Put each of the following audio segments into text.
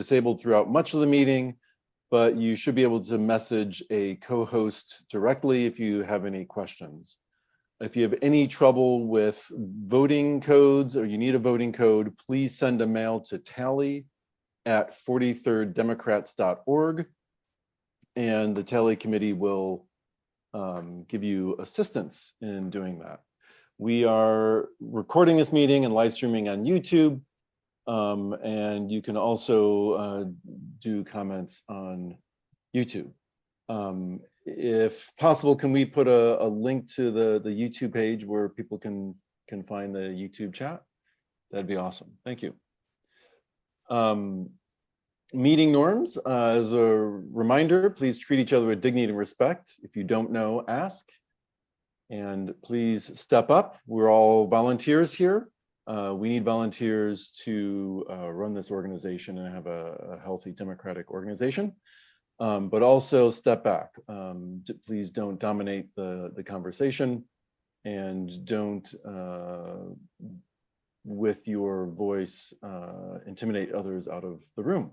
disabled throughout much of the meeting, but you should be able to message a co-host directly if you have any questions. If you have any trouble with voting codes or you need a voting code, please send a mail to tally@43rddemocrats.org, and the Tally Committee will give you assistance in doing that. We are recording this meeting and live streaming on YouTube, and you can also do comments on YouTube. If possible, can we put a link to the YouTube page where people can find the YouTube chat? That'd be awesome. Thank you. Meeting norms. As a reminder, please treat each other with dignity and respect. If you don't know, ask. And please step up. We're all volunteers here. We need volunteers to run this organization and have a healthy democratic organization. But also step back. Please don't dominate the conversation, and don't, with your voice, intimidate others out of the room.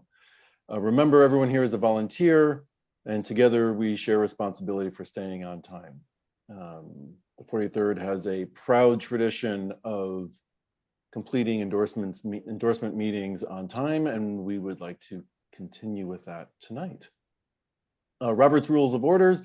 Remember, everyone here is a volunteer, and together we share responsibility for staying on time. The 43rd has a proud tradition of completing endorsement meetings on time, and we would like to continue with that tonight. Robert's Rules of Orders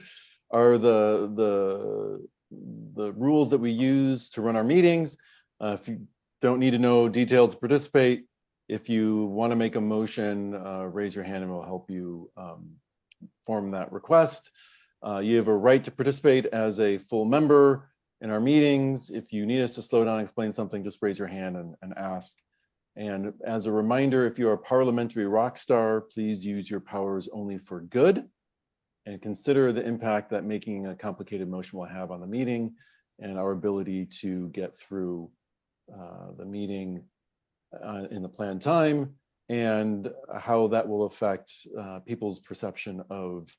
are the rules that we use to run our meetings. If you don't need to know details to participate, if you want to make a motion, raise your hand and we'll help you form that request. You have a right to participate as a full member in our meetings. If you need us to slow down and explain something, just raise your hand and ask. And as a reminder, if you're a parliamentary rock star, please use your powers only for good, and consider the impact that making a complicated motion will have on the meeting and our ability to get through the meeting in the planned time, and how that will affect people's perception of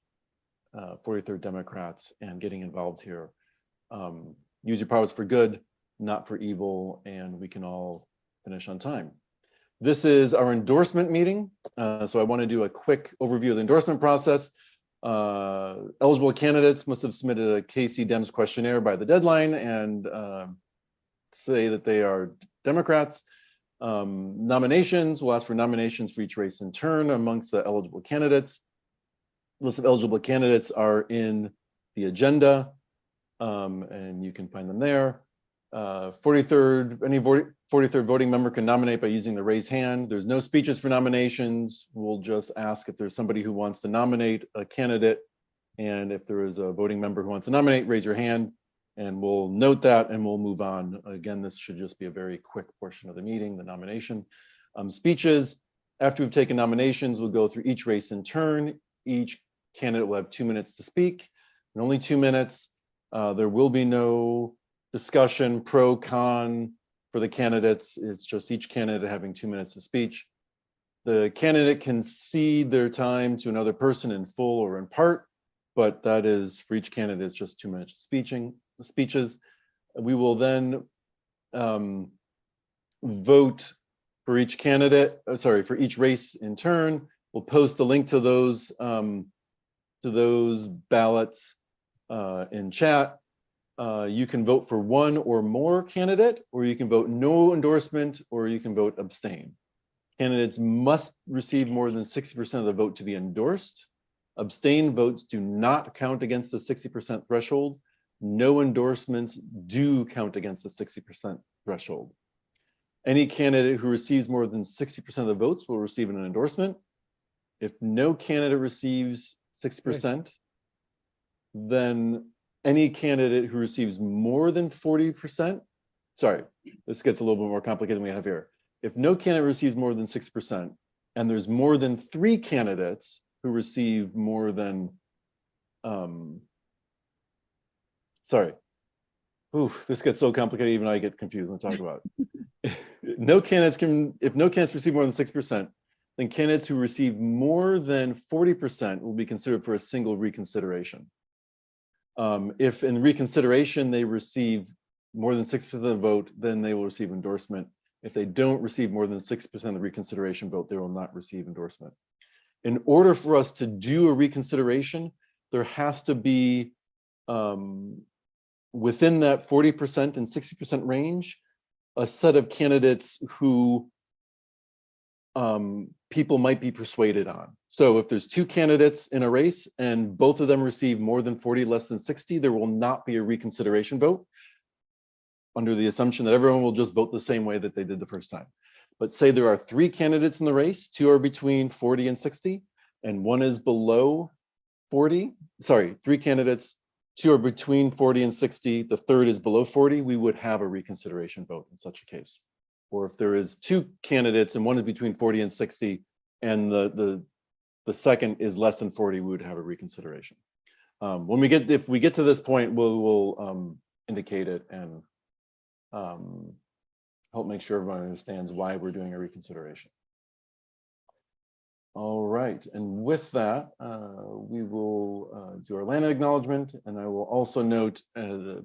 43rd Democrats and getting involved here. Use your powers for good, not for evil, and we can all finish on time. This is our endorsement meeting. So I want to do a quick overview of the endorsement process. Eligible candidates must have submitted a KC Dems questionnaire by the deadline and say that they are Democrats. Nominations, we'll ask for nominations for each race in turn amongst the eligible candidates. List of eligible candidates are in the agenda, and you can find them there. 43rd, any 43rd voting member can nominate by using the raise hand. There's no speeches for nominations. We'll just ask if there's somebody who wants to nominate a candidate, and if there is a voting member who wants to nominate, raise your hand, and we'll note that and we'll move on. Again, this should just be a very quick portion of the meeting, the nomination. Speeches, after we've taken nominations, we'll go through each race in turn. Each candidate will have 2 minutes to speak, and only 2 minutes. There will be no discussion, pro, con for the candidates. It's just each candidate having 2 minutes of speech. The candidate can cede their time to another person in full or in part, but that is for each candidate, it's just 2 minutes of speeches. We will then vote for each candidate, for each race in turn. We'll post the link to those ballots in chat. You can vote for one or more candidate, or you can vote no endorsement, or you can vote abstain. Candidates must receive more than 60% of the vote to be endorsed. Abstain votes do not count against the 60% threshold. No endorsements do count against the 60% threshold. Any candidate who receives more than 60% of the votes will receive an endorsement. If no candidate receives 60%, then any candidate who receives more than 40%, sorry, this gets a little bit more complicated than we have here. If no candidate receives more than 6%, and there's more than 3 candidates who receive more than, this gets so complicated, even I get confused when I talk about it. If no candidates receive more than 6%, then candidates who receive more than 40% will be considered for a single reconsideration. If in reconsideration they receive more than 6% of the vote, then they will receive endorsement. If they don't receive more than 6% of the reconsideration vote, they will not receive endorsement. In order for us to do a reconsideration, there has to be within that 40% and 60% range, a set of candidates who people might be persuaded on. So if there's two candidates in a race and both of them receive more than 40, less than 60, there will not be a reconsideration vote under the assumption that everyone will just vote the same way that they did the first time. But say there are three candidates in the race, two are between 40 and 60, and one is below 40, sorry, three candidates, two are between 40 and 60, the third is below 40, we would have a reconsideration vote in such a case. Or if there is two candidates and one is between 40 and 60, and the second is less than 40, we would have a reconsideration. If we get to this point, we'll indicate it and help make sure everyone understands why we're doing a reconsideration. All right, and with that, we will do our land acknowledgement, and I will also note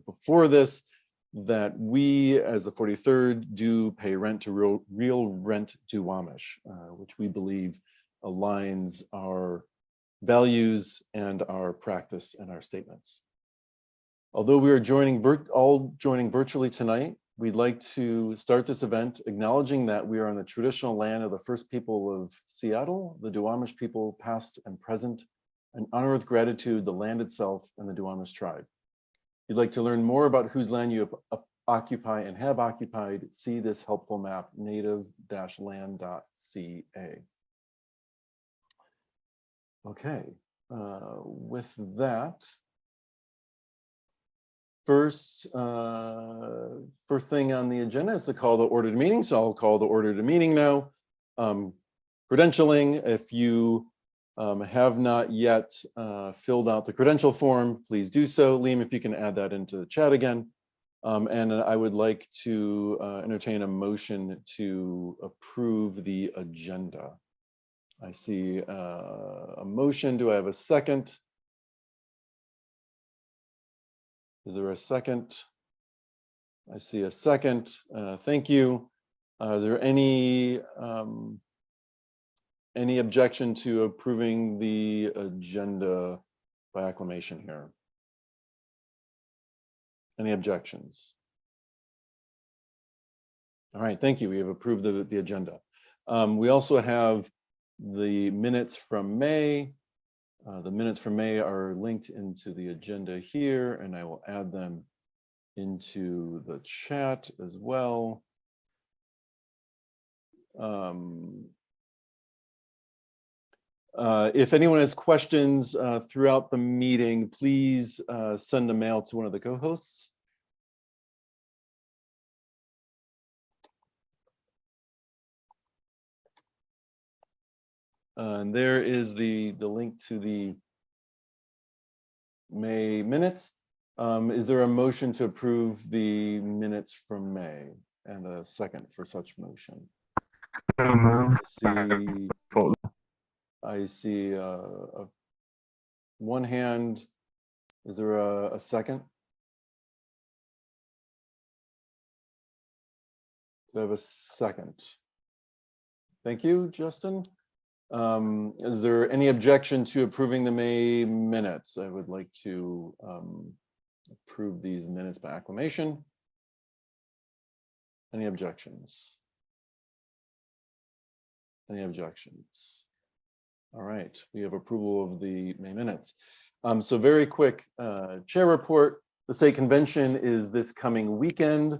before this that we, as the 43rd, do pay rent to real rent to Duwamish, which we believe aligns our values and our practice and our statements. Although we are all joining virtually tonight, we'd like to start this event acknowledging that we are on the traditional land of the first people of Seattle, the Duwamish people, past and present, and honor with gratitude the land itself and the Duwamish tribe. If you'd like to learn more about whose land you occupy and have occupied, see this helpful map, native-land.ca. Okay, with that, first thing on the agenda is to call the order to meeting. So I'll call the order to meeting now. Credentialing, if you have not yet filled out the credential form, please do so. Liam, if you can add that into the chat again. And I would like to entertain a motion to approve the agenda. I see a motion. Do I have a second? Is there a second? I see a second. Thank you. Are there any objection to approving the agenda by acclamation here? Any objections? All right, thank you. We have approved the agenda. We also have the minutes from May. The minutes from May are linked into the agenda here, and I will add them into the chat as well. If anyone has questions throughout the meeting, please send a mail to one of the co-hosts. And there is the link to the May minutes. Is there a motion to approve the minutes from May and a second for such motion? I see one hand. Is there a second? Do I have a second? Thank you, Justin. Is there any objection to approving the May minutes? I would like to approve these minutes by acclamation. Any objections? Any objections? All right, we have approval of the May minutes. So very quick chair report. The state convention is this coming weekend,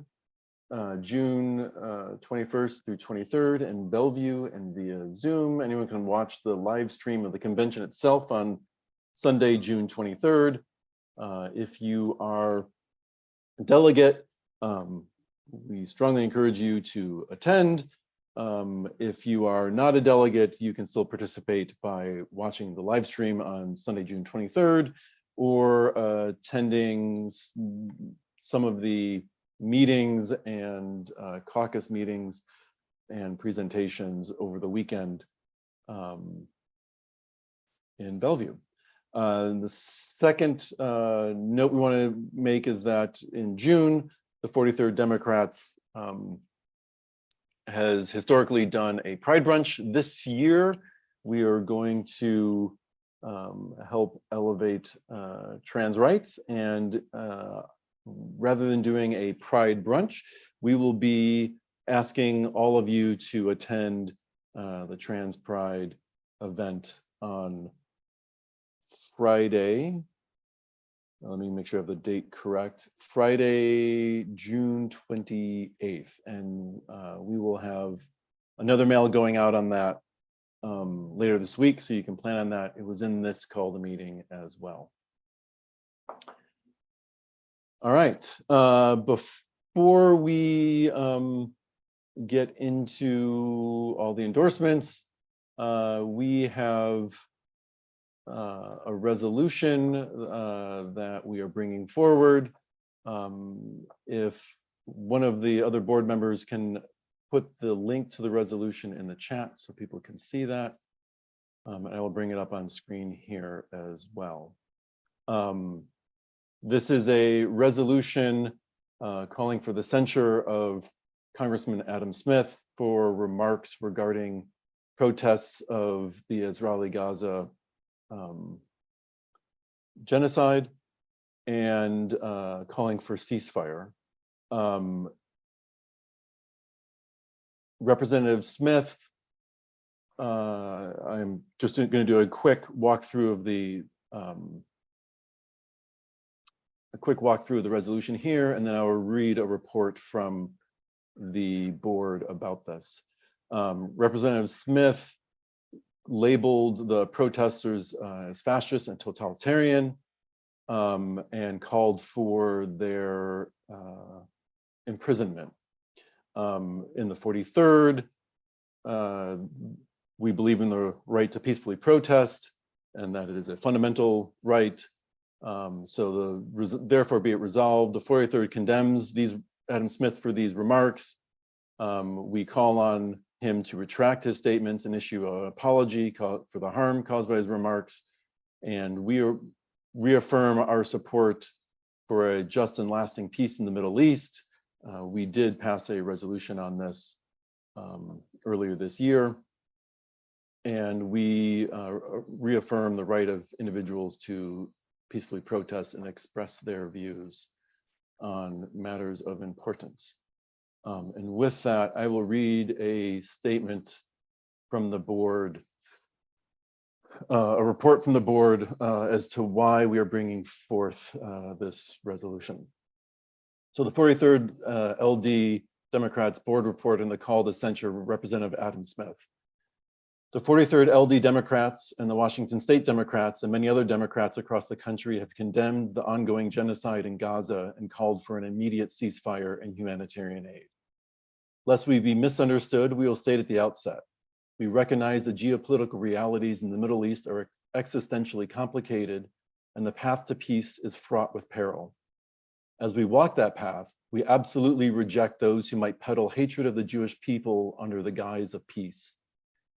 June 21st through 23rd in Bellevue and via Zoom. Anyone can watch the live stream of the convention itself on Sunday, June 23rd. If you are a delegate, we strongly encourage you to attend. If you are not a delegate, you can still participate by watching the live stream on Sunday, June 23rd, or attending some of the meetings and caucus meetings and presentations over the weekend in Bellevue. The second note we want to make is that in June, the 43rd Democrats has historically done a Pride brunch. This year, we are going to help elevate trans rights, and rather than doing a Pride brunch, we will be asking all of you to attend the Trans Pride event on Friday. Let me make sure I have the date correct. Friday, June 28th. And we will have another mail going out on that later this week, so you can plan on that. It was in this call to meeting as well. All right. Before we get into all the endorsements, we have a resolution that we are bringing forward. If one of the other board members can put the link to the resolution in the chat so people can see that, and I will bring it up on screen here as well. This is a resolution calling for the censure of Congressman Adam Smith for remarks regarding protests of the Israeli-Gaza genocide and calling for ceasefire. Representative Smith, I'm just going to do a quick walkthrough of the resolution here, and then I will read a report from the board about this. Representative Smith labeled the protesters as fascist and totalitarian, and called for their imprisonment. In the 43rd, we believe in the right to peacefully protest, and that it is a fundamental right. Therefore be it resolved, the 43rd condemns Adam Smith for these remarks. We call on him to retract his statements and issue an apology for the harm caused by his remarks. And we reaffirm our support for a just and lasting peace in the Middle East. We did pass a resolution on this earlier this year. And we reaffirm the right of individuals to peacefully protest and express their views on matters of importance. And with that, I will read a statement from the board, a report from the board as to why we are bringing forth this resolution. So the 43rd LD Democrats board report and the call to censure Representative Adam Smith. The 43rd LD Democrats and the Washington State Democrats and many other Democrats across the country have condemned the ongoing genocide in Gaza and called for an immediate ceasefire and humanitarian aid. Lest we be misunderstood, we will state at the outset, we recognize the geopolitical realities in the Middle East are existentially complicated, and the path to peace is fraught with peril. As we walk that path, we absolutely reject those who might peddle hatred of the Jewish people under the guise of peace.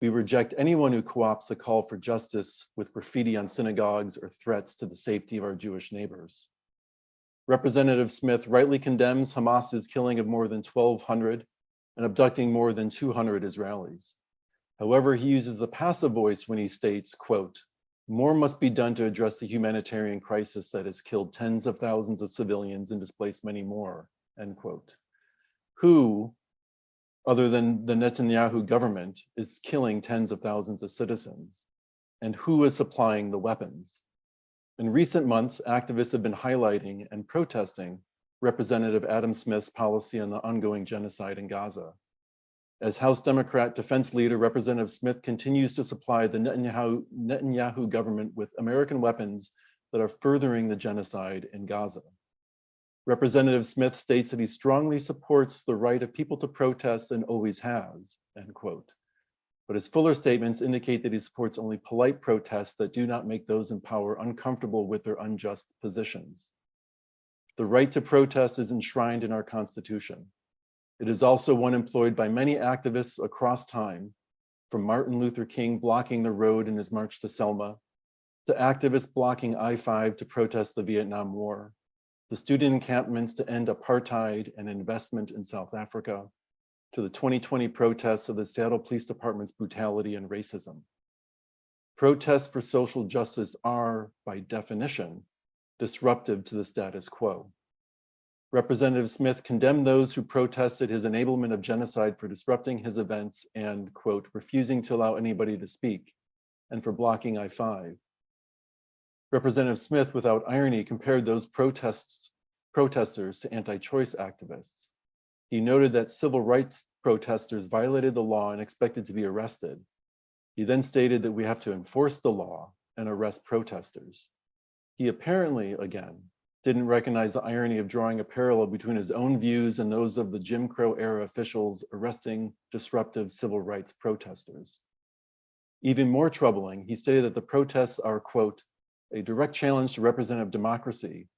We reject anyone who co-opts the call for justice with graffiti on synagogues or threats to the safety of our Jewish neighbors. Representative Smith rightly condemns Hamas's killing of more than 1,200 and abducting more than 200 Israelis. However, he uses the passive voice when he states, quote, "More must be done to address the humanitarian crisis that has killed tens of thousands of civilians and displaced many more," end quote. Who, other than the Netanyahu government, is killing tens of thousands of citizens? And who is supplying the weapons? In recent months, activists have been highlighting and protesting Representative Adam Smith's policy on the ongoing genocide in Gaza. As House Democrat Defense Leader, Representative Smith continues to supply the Netanyahu government with American weapons that are furthering the genocide in Gaza. Representative Smith states that he strongly supports the right of people to protest and always has, end quote. But his fuller statements indicate that he supports only polite protests that do not make those in power uncomfortable with their unjust positions. The right to protest is enshrined in our Constitution. It is also one employed by many activists across time, from Martin Luther King blocking the road in his march to Selma, to activists blocking I-5 to protest the Vietnam War, the student encampments to end apartheid and investment in South Africa, to the 2020 protests of the Seattle Police Department's brutality and racism. Protests for social justice are, by definition, disruptive to the status quo. Representative Smith condemned those who protested his enablement of genocide for disrupting his events and, quote, refusing to allow anybody to speak, and for blocking I-5. Representative Smith, without irony, compared those protesters to anti-choice activists. He noted that civil rights protesters violated the law and expected to be arrested. He then stated that we have to enforce the law and arrest protesters. He apparently, again, didn't recognize the irony of drawing a parallel between his own views and those of the Jim Crow era officials arresting disruptive civil rights protesters. Even more troubling, he stated that the protests are, quote, a direct challenge to representative democracy,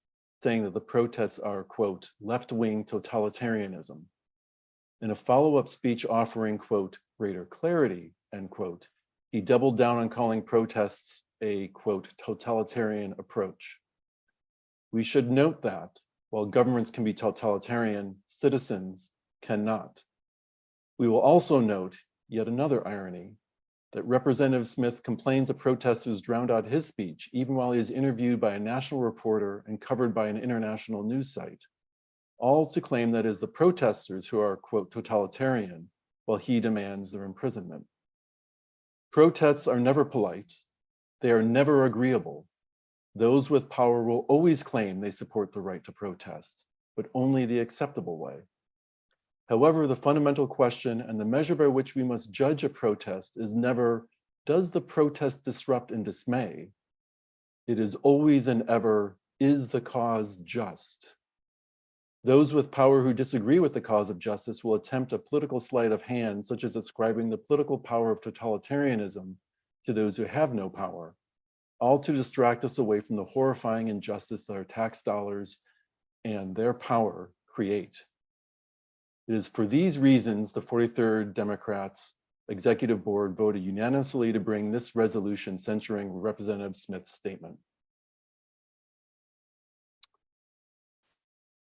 saying that the protests are, quote, left-wing totalitarianism. In a follow-up speech offering, quote, greater clarity, end quote, he doubled down on calling protests a, quote, totalitarian approach. We should note that while governments can be totalitarian, citizens cannot. We will also note yet another irony, that Representative Smith complains that protesters drowned out his speech, even while he is interviewed by a national reporter and covered by an international news site, all to claim that it is the protesters who are, quote, totalitarian, while he demands their imprisonment. Protests are never polite. They are never agreeable. Those with power will always claim they support the right to protest, but only the acceptable way. However, the fundamental question and the measure by which we must judge a protest is never, does the protest disrupt and dismay? It is always and ever, is the cause just? Those with power who disagree with the cause of justice will attempt a political sleight of hand, such as ascribing the political power of totalitarianism to those who have no power, all to distract us away from the horrifying injustice that our tax dollars and their power create. It is for these reasons the 43rd Democrats Executive Board voted unanimously to bring this resolution censuring Representative Smith's statement.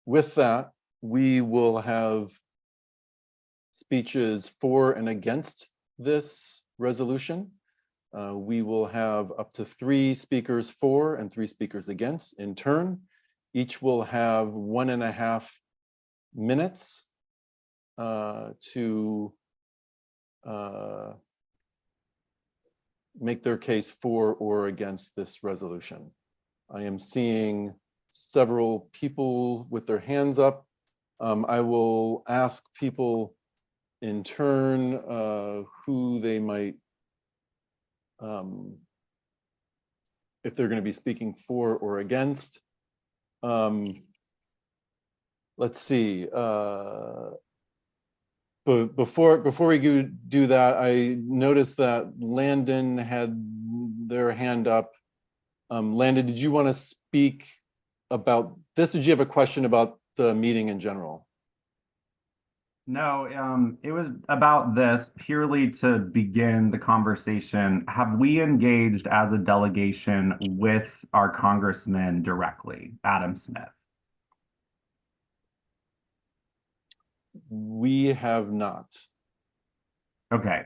With that, we will have speeches for and against this resolution. We will have up to 3 speakers for and 3 speakers against in turn. Each will have 1.5 minutes to make their case for or against this resolution. I am seeing several people with their hands up. I will ask people in turn who they might, if they're going to be speaking for or against. Let's see. But before we do that, I noticed that Landon had their hand up. Landon, did you want to speak about this? Or did you have a question about the meeting in general? No, it was about this purely to begin the conversation. Have we engaged as a delegation with our congressman directly, Adam Smith? We have not. Okay,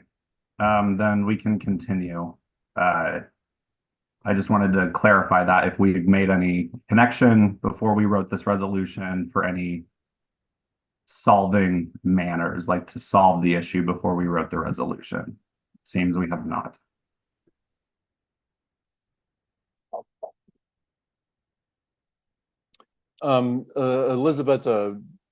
then we can continue. I just wanted to clarify that if we made any connection before we wrote this resolution for any solving manners, like to solve the issue before we wrote the resolution. Seems we have not. Elizabeth.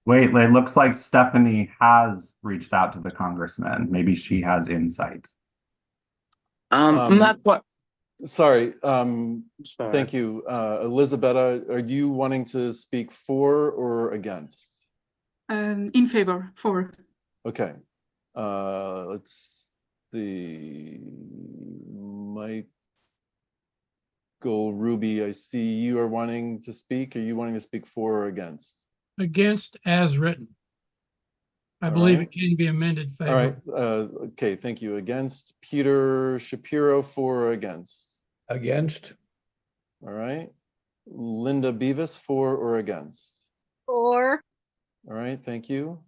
Wait, it looks like Stephanie has reached out to the congressman. Maybe she has insight. I'm not quite. Sorry. Sorry. Thank you. Elizabeth, are you wanting to speak for or against? In favor, for. Okay. Let's see. Michael Ruby, I see you are wanting to speak. Are you wanting to speak for or against? Against as written. I believe it can be amended All right. favorably. Okay, thank you. Against. Peter Shapiro, for or against? Against. All right. Linda Beavis, for or against? For. All right, thank you.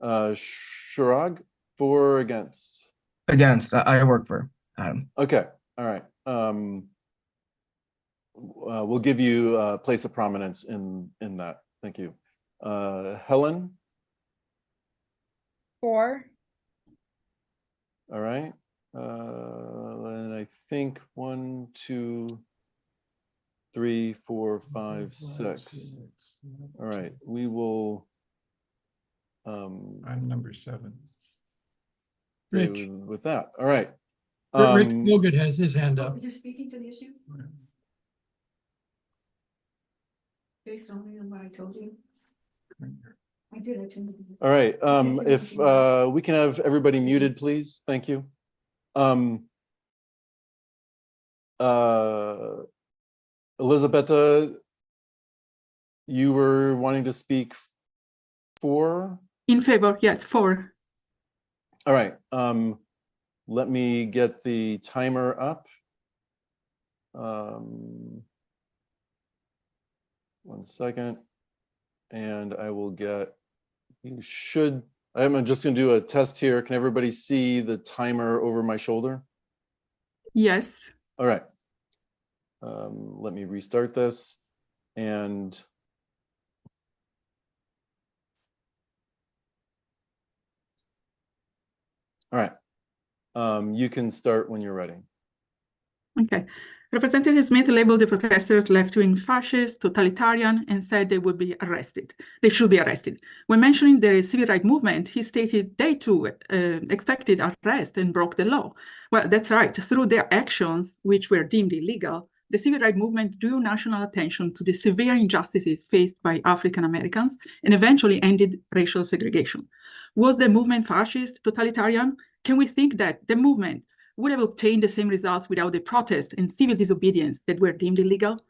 Shirag, for or against? Against. I work for Adam. Okay, all right. We'll give you a place of prominence in that. Thank you. Helen, For. all right. And I think 1, 2, 3, 4, 5, 6. All right, we will. I'm number 7. stay Rich. with that. All right. Rich Gilgit has his hand up. You're speaking to the issue based only on what I told you. I did it. All right. If we can have everybody muted, please. Thank you. Elisabetta, you were wanting to speak for? In favor, yes, 4. All right. Let me get the timer up. 1 second. And I will get, I'm just going to do a test here. Can everybody see the timer over my shoulder? Yes. All right. Let me restart this. And all right. You can start when you're ready. Okay. Representative Smith labeled the protesters left-wing fascist, totalitarian, and said they would be arrested. They should be arrested. When mentioning the civil rights movement, he stated they too expected arrest and broke the law. Well, that's right. Through their actions, which were deemed illegal, the civil rights movement drew national attention to the severe injustices faced by African Americans and eventually ended racial segregation. Was the movement fascist, totalitarian? Can we think that the movement would have obtained the same results without the protest and civil disobedience that were deemed illegal?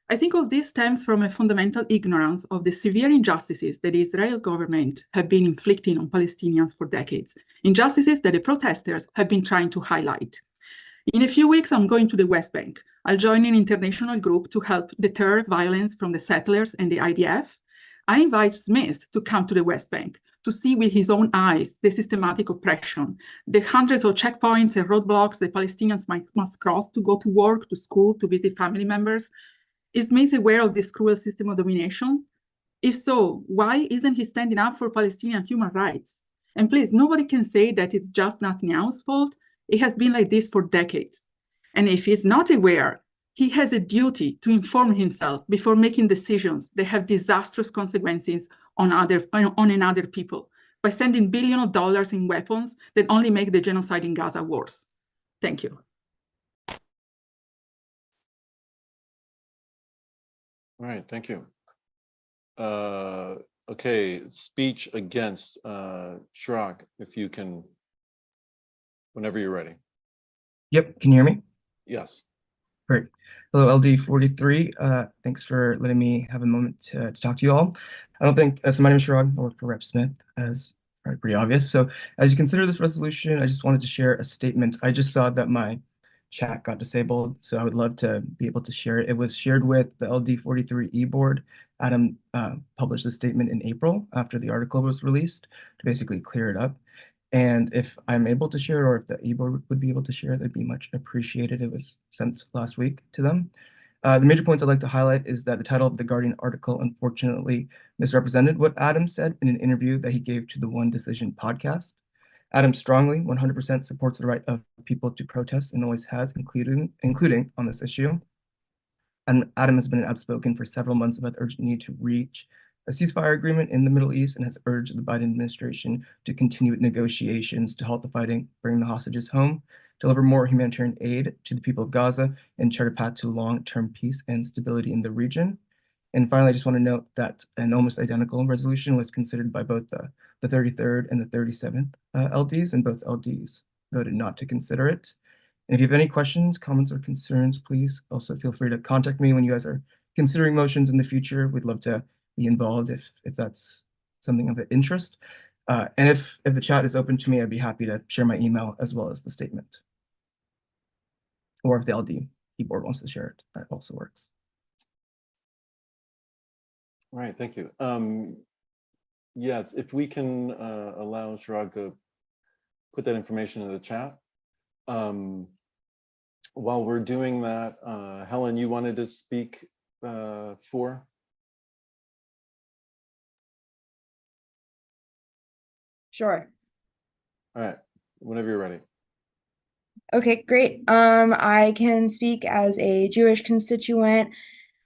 I think all this stems from a fundamental ignorance of the severe injustices that the Israeli government have been inflicting on Palestinians for decades, injustices that the protesters have been trying to highlight. In a few weeks, I'm going to the West Bank. I'll join an international group to help deter violence from the settlers and the IDF. I invite Smith to come to the West Bank to see with his own eyes the systematic oppression, the hundreds of checkpoints and roadblocks the Palestinians must cross to go to work, to school, to visit family members. Is Smith aware of this cruel system of domination? If so, why isn't he standing up for Palestinian human rights? And please, nobody can say that it's just Netanyahu's fault. It has been like this for decades. And if he's not aware, he has a duty to inform himself before making decisions that have disastrous consequences on another people by sending billions of dollars in weapons that only make the genocide in Gaza worse. Thank you. All right, thank you. Okay, speech against Shirag, if you can, whenever you're ready. Yep, can you hear me? Yes. Great. Hello, LD43. Thanks for letting me have a moment to talk to you all. I don't think, so my name is Shirag, I work for Rep Smith, as pretty obvious. So as you consider this resolution, I just wanted to share a statement. I just saw that my chat got disabled, so I would love to be able to share it. It was shared with the LD43 board. Adam published a statement in April after the article was released to basically clear it up. And if I'm able to share, or if the e-board would be able to share, that'd be much appreciated. It was sent last week to them. The major points I'd like to highlight is that the title of the Guardian article unfortunately misrepresented what Adam said in an interview that he gave to the One Decision podcast. Adam strongly 100% supports the right of people to protest and always has, including on this issue. And Adam has been outspoken for several months about the urgent need to reach a ceasefire agreement in the Middle East and has urged the Biden administration to continue negotiations to halt the fighting, bring the hostages home, deliver more humanitarian aid to the people of Gaza, and chart a path to long-term peace and stability in the region. And finally, I just want to note that an almost identical resolution was considered by both the 33rd and the 37th LDs, and both LDs voted not to consider it. And if you have any questions, comments, or concerns, please also feel free to contact me when you guys are considering motions in the future. We'd love to be involved if that's something of interest. And if the chat is open to me, I'd be happy to share my email as well as the statement. Or if the LD board wants to share it, that also works. All right, thank you. Yes, if we can allow Chirag to put that information in the chat. While we're doing that, Helen, you wanted to speak for? Sure. All right, whenever you're ready. Okay, great. I can speak as a Jewish constituent.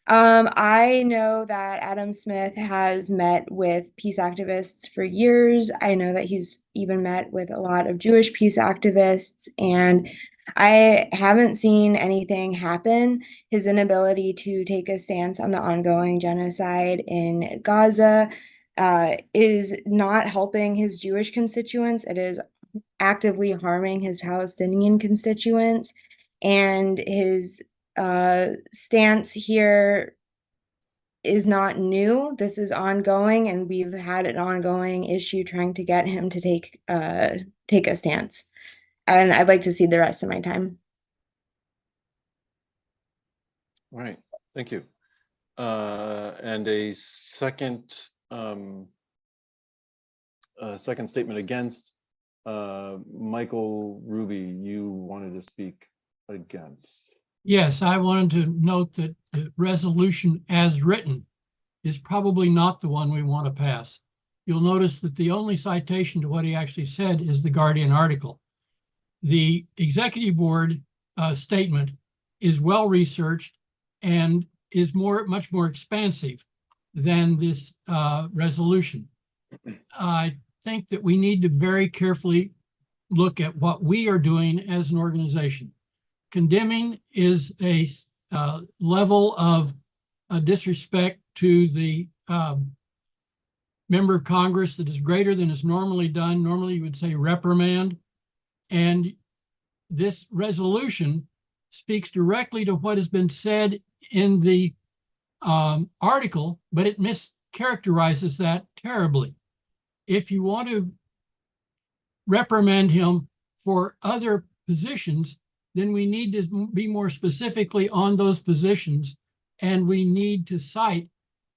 I know that Adam Smith has met with peace activists for years. I know that he's even met with a lot of Jewish peace activists, and I haven't seen anything happen. His inability to take a stance on the ongoing genocide in Gaza is not helping his Jewish constituents. It is actively harming his Palestinian constituents, and his stance here is not new. This is ongoing, and we've had an ongoing issue trying to get him to take a stance. And I'd like to see the rest of my time. All right, thank you. And a second statement against. Michael Ruby, you wanted to speak against. Yes, I wanted to note that the resolution as written is probably not the one we want to pass. You'll notice that the only citation to what he actually said is the Guardian article. The executive board statement is well researched and is much more expansive than this resolution. I think that we need to very carefully look at what we are doing as an organization. Condemning is a level of disrespect to the member of Congress that is greater than is normally done. Normally you would say reprimand. And this resolution speaks directly to what has been said in the article, but it mischaracterizes that terribly. If you want to reprimand him for other positions, then we need to be more specifically on those positions, and we need to cite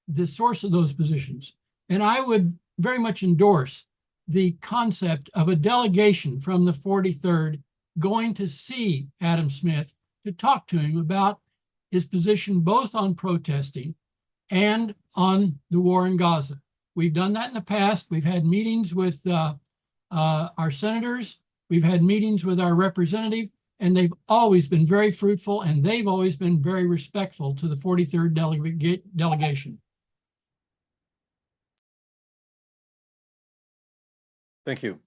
the source of those positions. And I would very much endorse the concept of a delegation from the 43rd going to see Adam Smith to talk to him about his position both on protesting and on the war in Gaza. We've done that in the past. We've had meetings with our senators. We've had meetings with our representative, and they've always been very fruitful, and they've always been very respectful to the 43rd delegation. Thank you.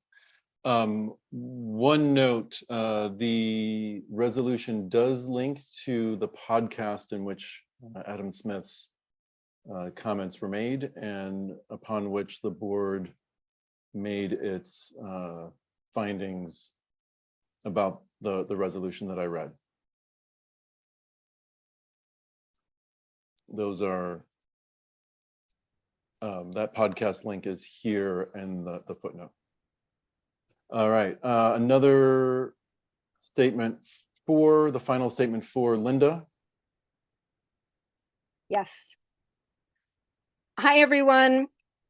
One note, the resolution does link to the podcast in which Adam Smith's comments were made, and upon which the board made its findings about the resolution that I read. Those are, that podcast link is here in the footnote. All right, another statement for the final statement for Linda. Yes. Hi, everyone.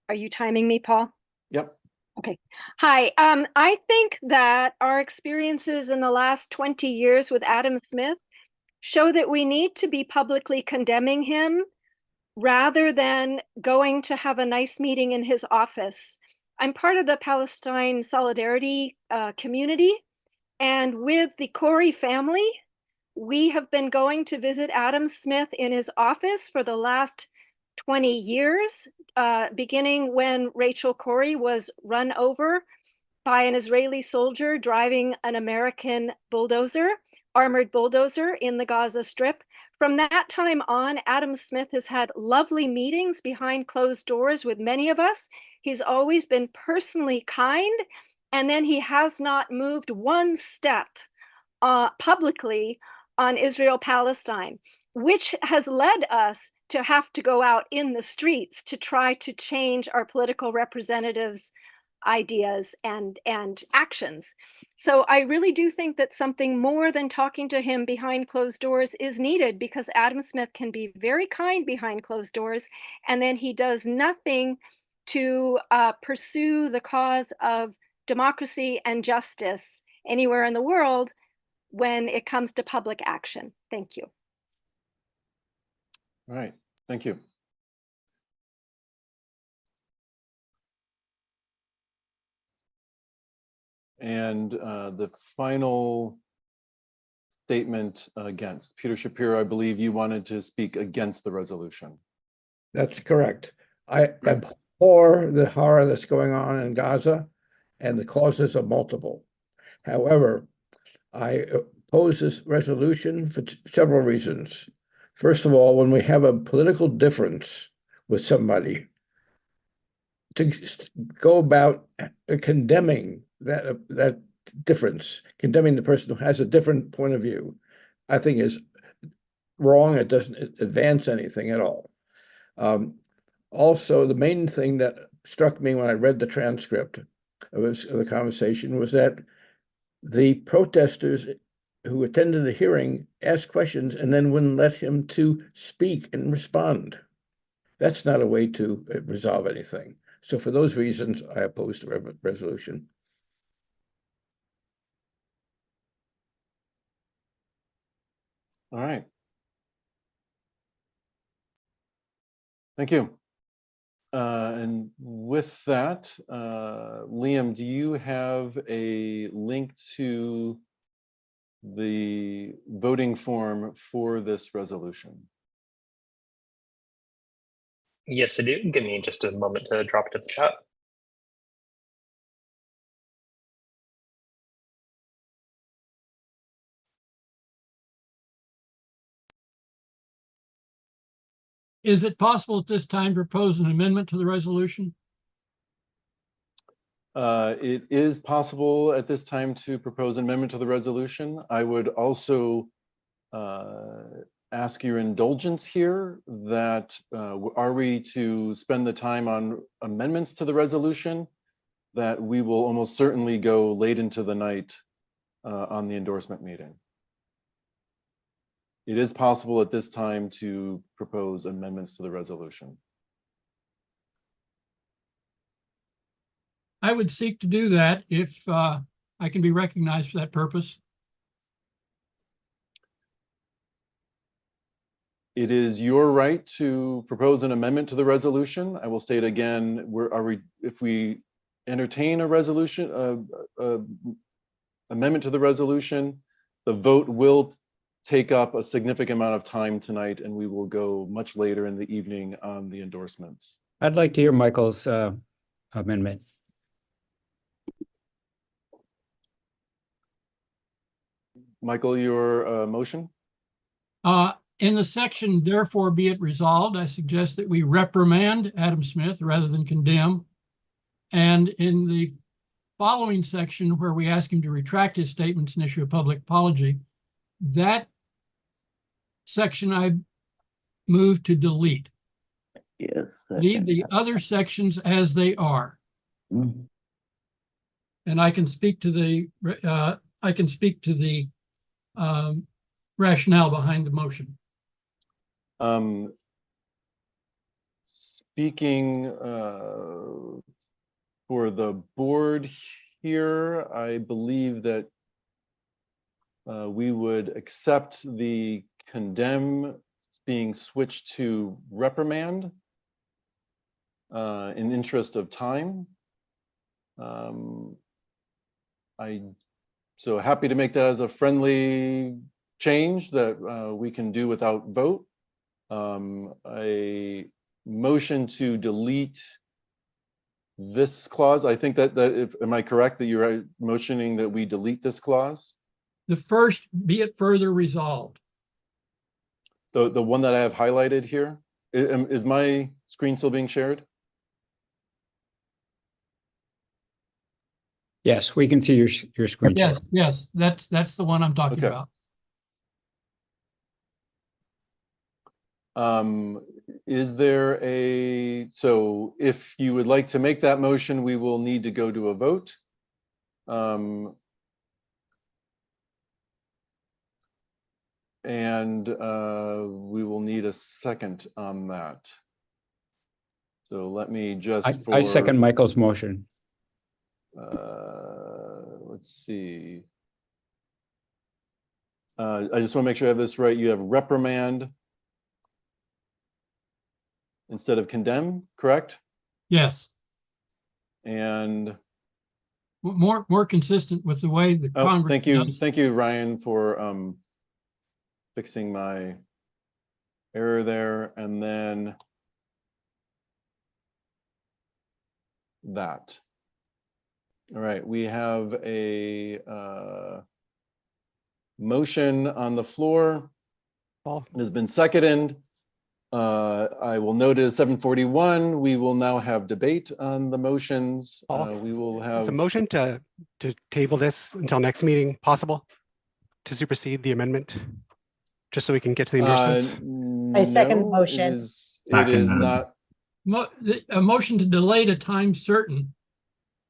Are you timing me, Paul? Yep. Okay. Hi. I think that our experiences in the last 20 years with Adam Smith show that we need to be publicly condemning him rather than going to have a nice meeting in his office. I'm part of the Palestine Solidarity community, and with the Corey family, we have been going to visit Adam Smith in his office for the last 20 years, beginning when Rachel Corey was run over by an Israeli soldier driving an American bulldozer, armored bulldozer in the Gaza Strip. From that time on, Adam Smith has had lovely meetings behind closed doors with many of us. He's always been personally kind, and then he has not moved one step publicly on Israel-Palestine, which has led us to have to go out in the streets to try to change our political representatives' ideas and actions. So I really do think that something more than talking to him behind closed doors is needed, because Adam Smith can be very kind behind closed doors, and then he does nothing to pursue the cause of democracy and justice anywhere in the world when it comes to public action. Thank you. All right, thank you. And the final statement against. Peter Shapiro, I believe you wanted to speak against the resolution. That's correct. I abhor the horror that's going on in Gaza, and the causes are multiple. However, I oppose this resolution for several reasons. First of all, when we have a political difference with somebody, to go about condemning that difference, condemning the person who has a different point of view, I think is wrong. It doesn't advance anything at all. Also, the main thing that struck me when I read the transcript of the conversation was that the protesters who attended the hearing asked questions and then wouldn't let him to speak and respond. That's not a way to resolve anything. So for those reasons, I oppose the resolution. All right. Thank you. And with that, Liam, do you have a link to the voting form for this resolution? Yes, I do. Give me just a moment to drop it in the chat. Is it possible at this time to propose an amendment to the resolution? It is possible at this time to propose an amendment to the resolution. I would also ask your indulgence here that are we to spend the time on amendments to the resolution, that we will almost certainly go late into the night on the endorsement meeting. It is possible at this time to propose amendments to the resolution. I would seek to do that if I can be recognized for that purpose. It is your right to propose an amendment to the resolution. I will state again, if we entertain a resolution, amendment to the resolution, the vote will take up a significant amount of time tonight, and we will go much later in the evening on the endorsements. I'd like to hear Michael's amendment. Michael, your motion? In the section, therefore be it resolved, I suggest that we reprimand Adam Smith rather than condemn. And in the following section, where we ask him to retract his statements and issue a public apology, that section I move to delete. Yes. Leave the other sections as they are. Mhm. And I can speak to the rationale behind the motion. Speaking for the board here, I believe that we would accept the condemn being switched to reprimand in interest of time. So happy to make that as a friendly change that we can do without vote. A motion to delete this clause. I think that am I correct that you're motioning that we delete this clause? The first, be it further resolved. The one that I have highlighted here. Is my screen still being shared? Yes, we can see your screen. Yes, yes, that's the one I'm talking about. Is there so if you would like to make that motion, we will need to go to a vote. And we will need a second on that. So let me just I second for, Michael's motion. let's see. I just want to make sure I have this right. You have reprimand instead of condemn, correct? Yes, And more consistent with the way the oh, Congress thank you, does. thank you, Ryan, for fixing my error there. And then that. All right, we have a motion on the floor. Paul. It has been seconded. I will note it as 7:41. We will now have debate on the motions. Paul, We will Is have a motion to table this until next meeting possible to supersede the amendment, just so we can get to the endorsements? I second the no, motion. It is Seconded. not. A motion to delay to time certain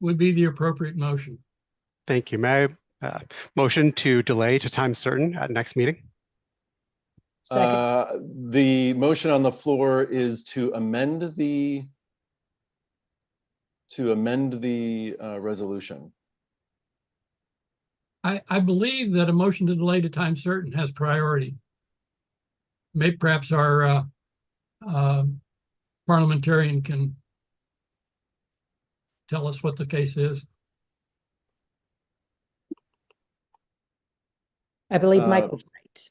would be the appropriate motion. Thank you. May I motion to delay to time certain at next meeting? Second. The motion on the floor is to amend the resolution. I believe that a motion to delay to time certain has priority. Maybe perhaps our parliamentarian can tell us what the case is. I believe Michael's right.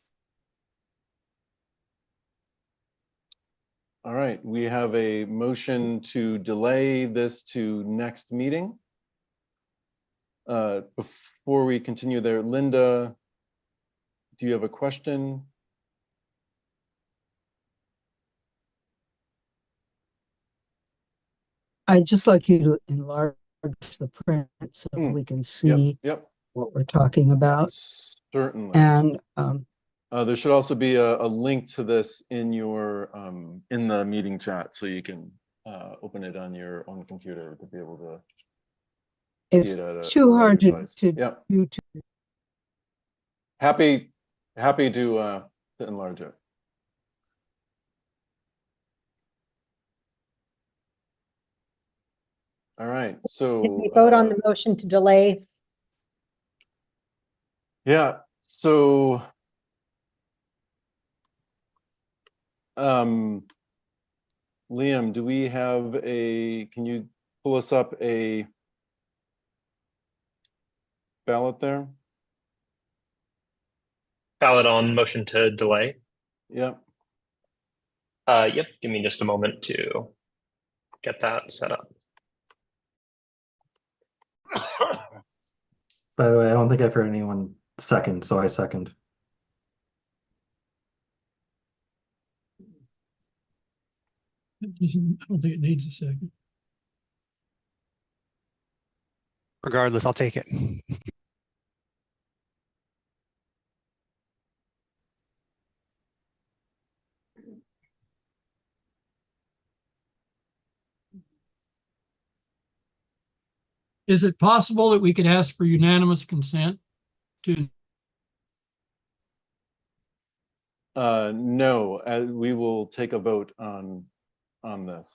All right, we have a motion to delay this to next meeting. Before we continue there, Linda, do you have a question? I'd just like you to enlarge the print so we can see Yep. what we're talking about. Certainly. And there should also be a link to this in your in the meeting chat, so you can open it on your own computer to be able to. it's see it at too hard another device. to Yep. do. Happy to enlarge it. All right, so Did we vote on the motion to delay? yeah, so Liam, do we have can you pull us up a ballot there? Ballot on motion to delay. Yep. Yep, give me just a moment to get that set up. By the way, I don't think I've heard anyone second, so I second. I don't think it needs a second. Regardless, I'll take it. Is it possible that we could ask for unanimous consent to? No, we will take a vote on this.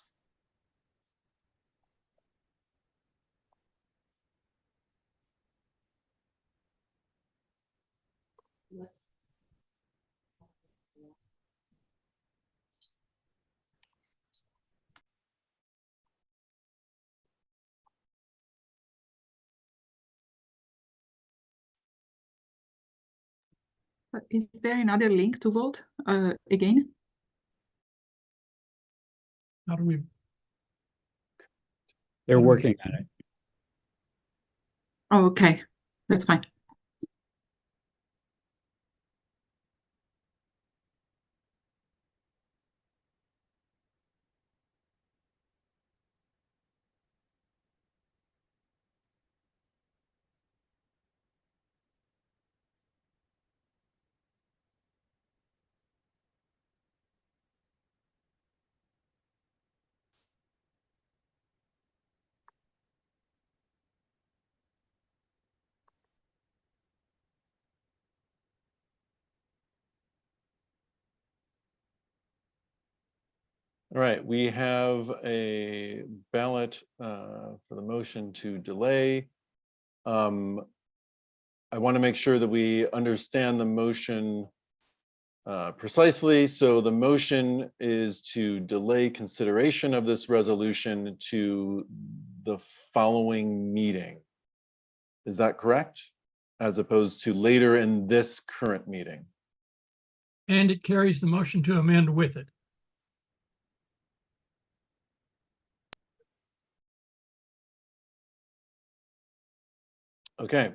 Is there another link to vote again? How do we? They're working on it. Oh, okay, that's fine. All right, we have a ballot for the motion to delay. I want to make sure that we understand the motion precisely. So the motion is to delay consideration of this resolution to the following meeting. Is that correct? As opposed to later in this current meeting? And it carries the motion to amend with it. Okay.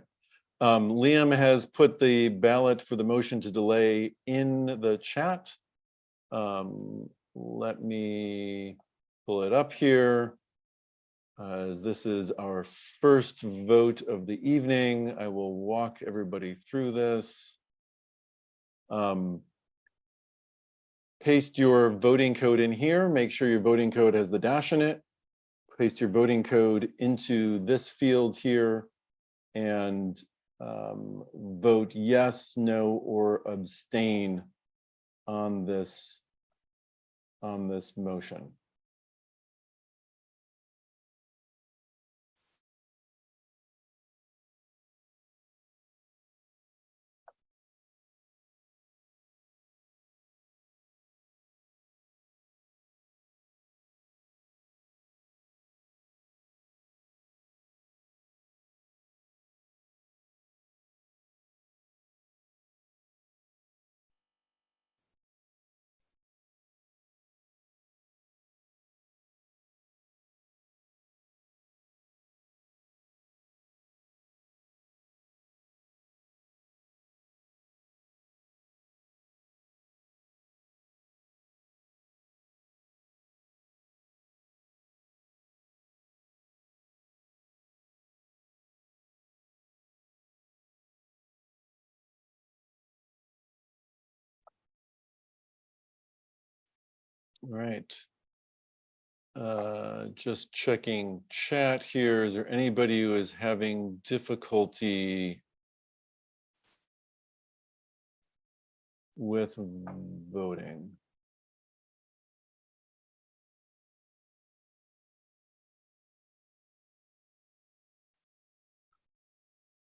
Liam has put the ballot for the motion to delay in the chat. Let me pull it up here. As this is our first vote of the evening, I will walk everybody through this. Paste your voting code in here. Make sure your voting code has the dash in it. Paste your voting code into this field here and vote yes, no, or abstain on this motion. All right. Just checking chat here. Is there anybody who is having difficulty with voting?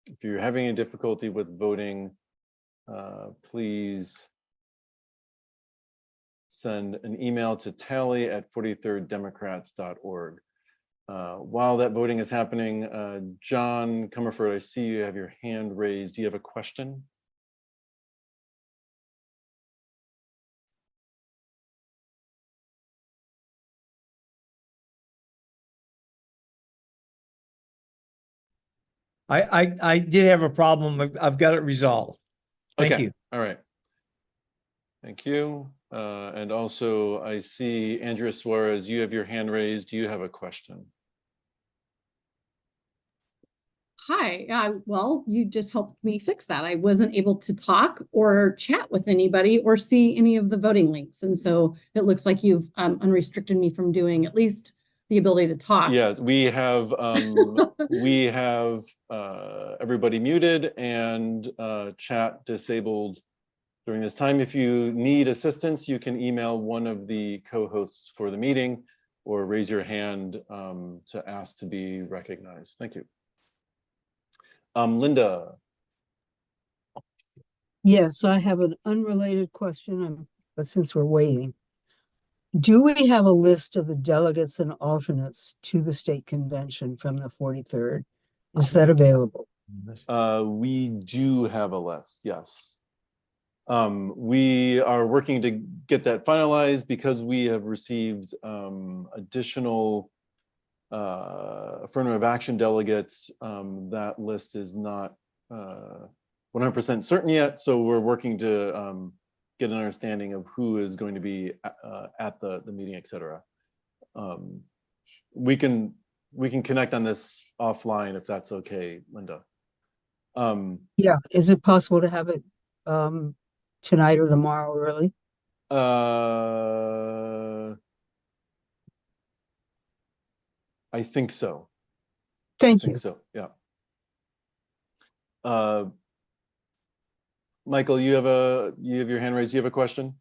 If you're having a difficulty with voting, please send an email to tally@43rddemocrats.org. While that voting is happening, John Comerford, I see you have your hand raised. Do you have a question? I did have a problem. I've got it resolved. Thank Okay. you. All right. Thank you. And also I see Andrea Suarez, you have your hand raised. Do you have a question? Hi, well, you just helped me fix that. I wasn't able to talk or chat with anybody or see any of the voting links. And so it looks like you've unrestricted me from doing at least the ability to talk. Yeah, we have everybody muted and chat disabled during this time. If you need assistance, you can email one of the co-hosts for the meeting or raise your hand to ask to be recognized. Thank you. Linda. Yes, I have an unrelated question, but since we're waiting, do we have a list of the delegates and alternates to the state convention from the 43rd? Is that available? We do have a list, yes. We are working to get that finalized because we have received additional affirmative action delegates. That list is not 100% certain yet, so we're working to get an understanding of who is going to be at the meeting, etc. We can connect on this offline if that's okay, Linda. Yeah, is it possible to have it tonight or tomorrow early? I think so. Thank I think you. so, yeah. Michael, you have your hand raised. You have a question?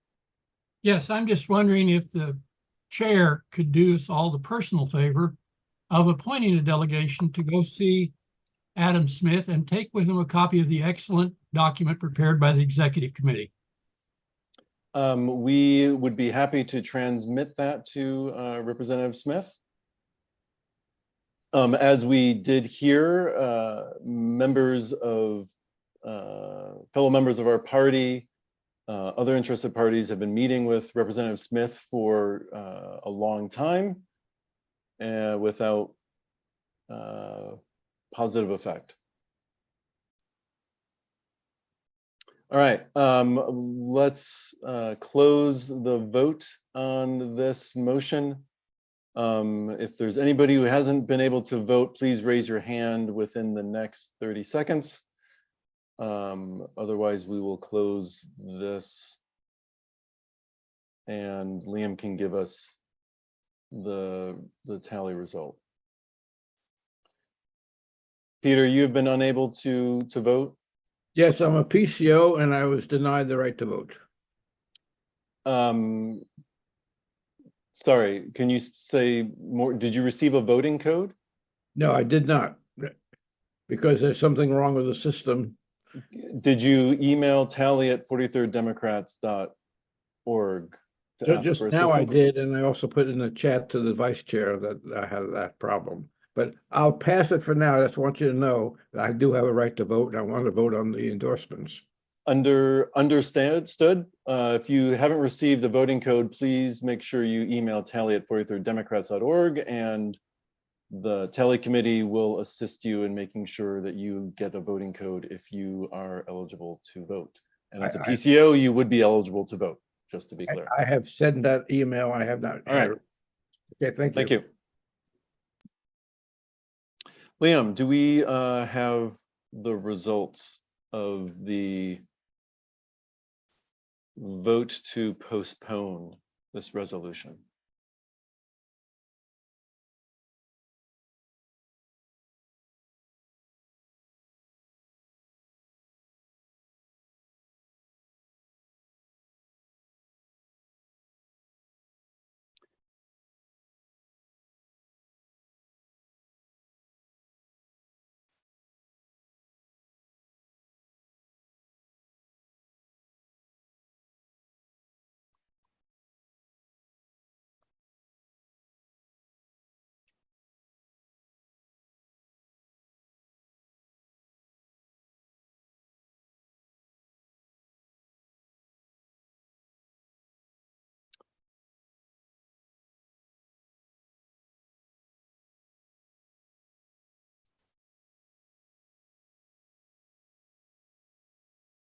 Yes, I'm just wondering if the chair could do us all the personal favor of appointing a delegation to go see Adam Smith and take with him a copy of the excellent document prepared by the executive committee. We would be happy to transmit that to Representative Smith. As we did here, fellow members of our party, other interested parties have been meeting with Representative Smith for a long time without positive effect. All right, let's close the vote on this motion. If there's anybody who hasn't been able to vote, please raise your hand within the next 30 seconds. Otherwise, we will close this and Liam can give us the tally result. Peter, you've been unable to vote? Yes, I'm a PCO and I was denied the right to vote. Sorry, can you say more? Did you receive a voting code? No, I did not, because there's something wrong with the system. Did you email tally@43rddemocrats.org? Just now I did, and I also put in the chat to the vice chair that I had that problem. But I'll pass it for now. I just want you to know that I do have a right to vote, and I want to vote on the endorsements. Understood. If you haven't received a voting code, please make sure you email tally@43rddemocrats.org, and the tally committee will assist you in making sure that you get a voting code if you are eligible to vote. And as a PCO, you would be eligible to vote, just to be clear. I have sent that email. I have not. All right. Okay, thank you. Thank you. Liam, do we have the results of the vote to postpone this resolution?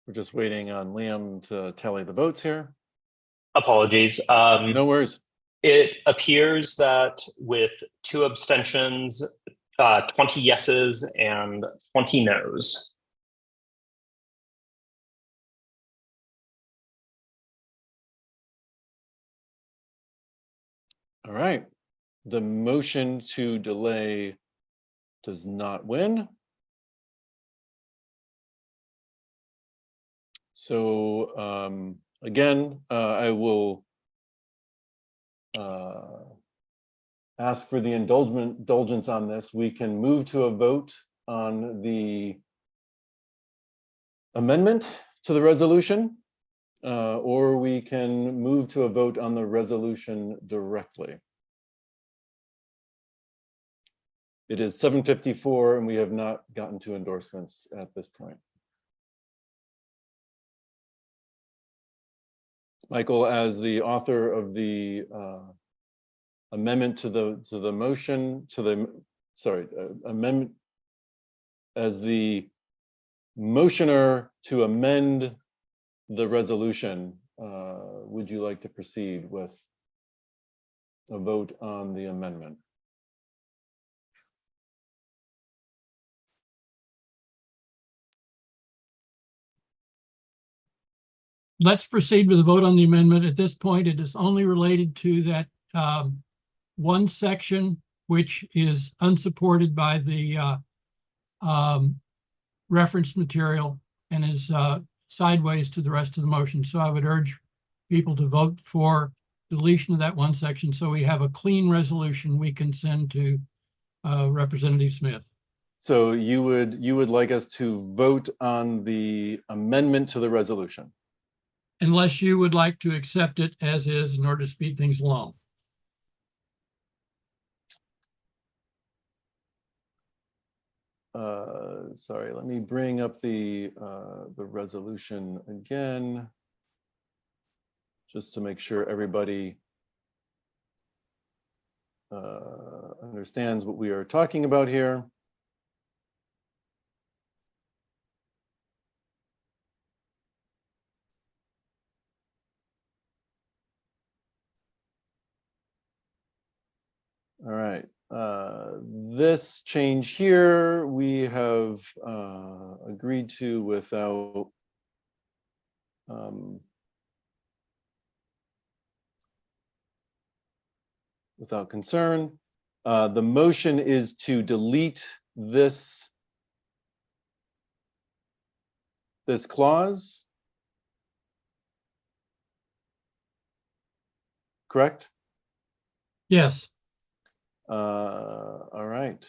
We're just waiting on Liam to tally the votes here. Apologies. No worries. It appears that with 2 abstentions, 20 yeses and 20 nos. All right. The motion to delay does not win. So again, I will ask for the indulgence on this. We can move to a vote on the amendment to the resolution, or we can move to a vote on the resolution directly. It is 7:54 and we have not gotten to endorsements at this point. Michael, as the author of the amendment to the motion, amendment, as the motioner to amend the resolution, would you like to proceed with a vote on the amendment? Let's proceed with the vote on the amendment. At this point, it is only related to that one section, which is unsupported by the reference material and is sideways to the rest of the motion. So I would urge people to vote for deletion of that one section, so we have a clean resolution we can send to Representative Smith. So you would like us to vote on the amendment to the resolution? Unless you would like to accept it as is in order to speed things along. Sorry, let me bring up the resolution again, just to make sure everybody understands what we are talking about here. All right, this change here, we have agreed to without without concern. The motion is to delete this clause. Correct? Yes. All right.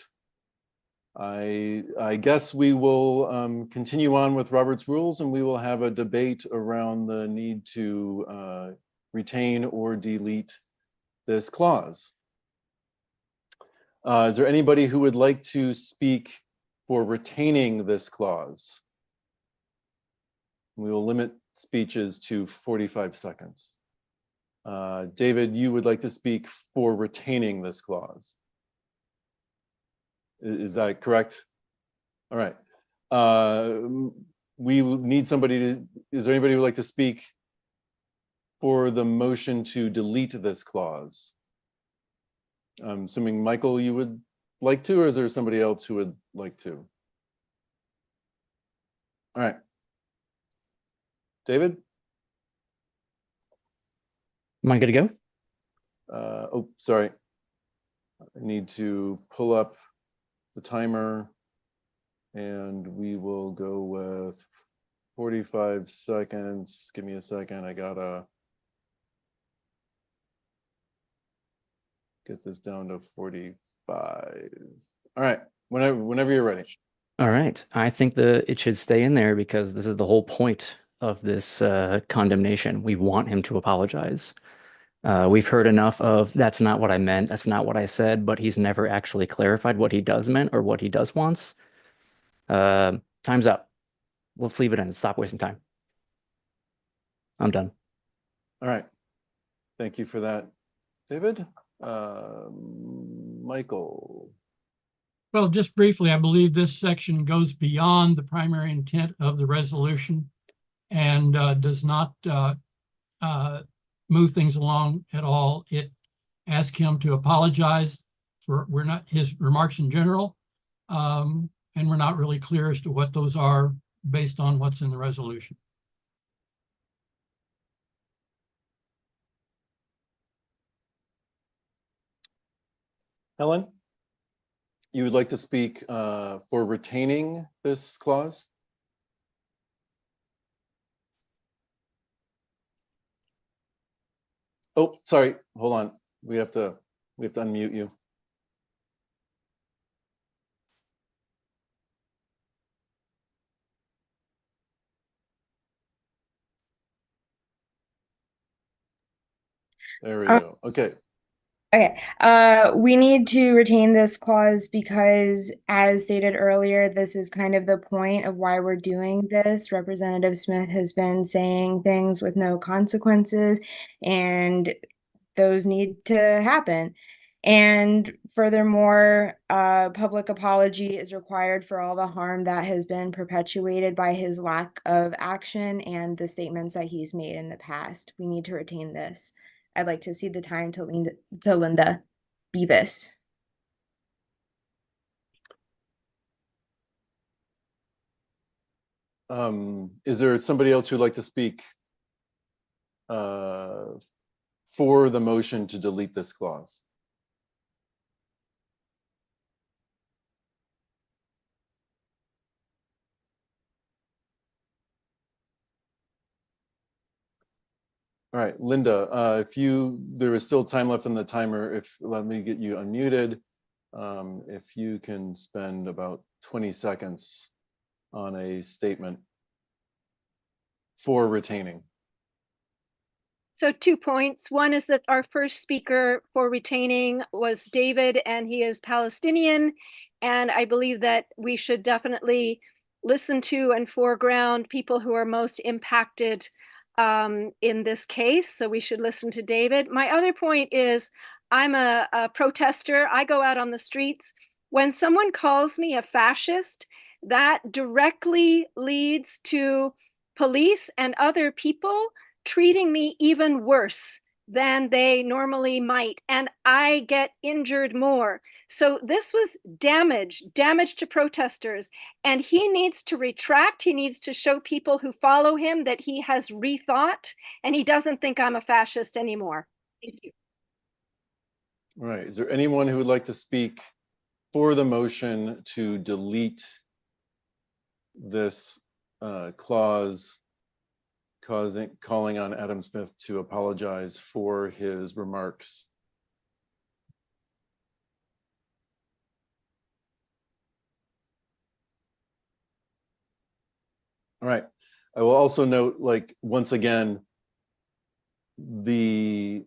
I guess we will continue on with Robert's rules, and we will have a debate around the need to retain or delete this clause. Is there anybody who would like to speak for retaining this clause? We will limit speeches to 45 seconds. David, you would like to speak for retaining this clause. Is that correct? All right. We need somebody to, is there anybody who would like to speak for the motion to delete this clause? I'm assuming Michael, you would like to, or is there somebody else who would like to? All right. David? Am I good to go? Oh, sorry. I need to pull up the timer, and we will go with 45 seconds. Give me a second. I gotta get this down to 45. All right, whenever you're ready. All right. I think it should stay in there because this is the whole point of this condemnation. We want him to apologize. We've heard enough of that's not what I meant, that's not what I said, but he's never actually clarified what he does meant or what he does wants. Time's up. Let's leave it in. Stop wasting time. I'm done. All right. Thank you for that, David. Michael. Well, just briefly, I believe this section goes beyond the primary intent of the resolution and does not move things along at all. It asks him to apologize for his remarks in general, and we're not really clear as to what those are based on what's in the resolution. Helen, you would like to speak for retaining this clause? Oh, sorry, hold on. We have to unmute you. There we go. Okay. Okay, we need to retain this clause because, as stated earlier, this is kind of the point of why we're doing this. Representative Smith has been saying things with no consequences, and those need to happen. And furthermore, public apology is required for all the harm that has been perpetuated by his lack of action and the statements that he's made in the past. We need to retain this. I'd like to cede the time to Linda Beavis. Is there somebody else who'd like to speak for the motion to delete this clause? All right, Linda, there is still time left on the timer. Let me get you unmuted. If you can spend about 20 seconds on a statement for retaining. So 2 points. One is that our first speaker for retaining was David, and he is Palestinian. And I believe that we should definitely listen to and foreground people who are most impacted in this case. So we should listen to David. My other point is I'm a protester. I go out on the streets. When someone calls me a fascist, that directly leads to police and other people treating me even worse than they normally might, and I get injured more. So this was damage to protesters, and he needs to retract. He needs to show people who follow him that he has rethought, and he doesn't think I'm a fascist anymore. Thank you. All right, is there anyone who would like to speak for the motion to delete this clause calling on Adam Smith to apologize for his remarks? All right, I will also note, once again, the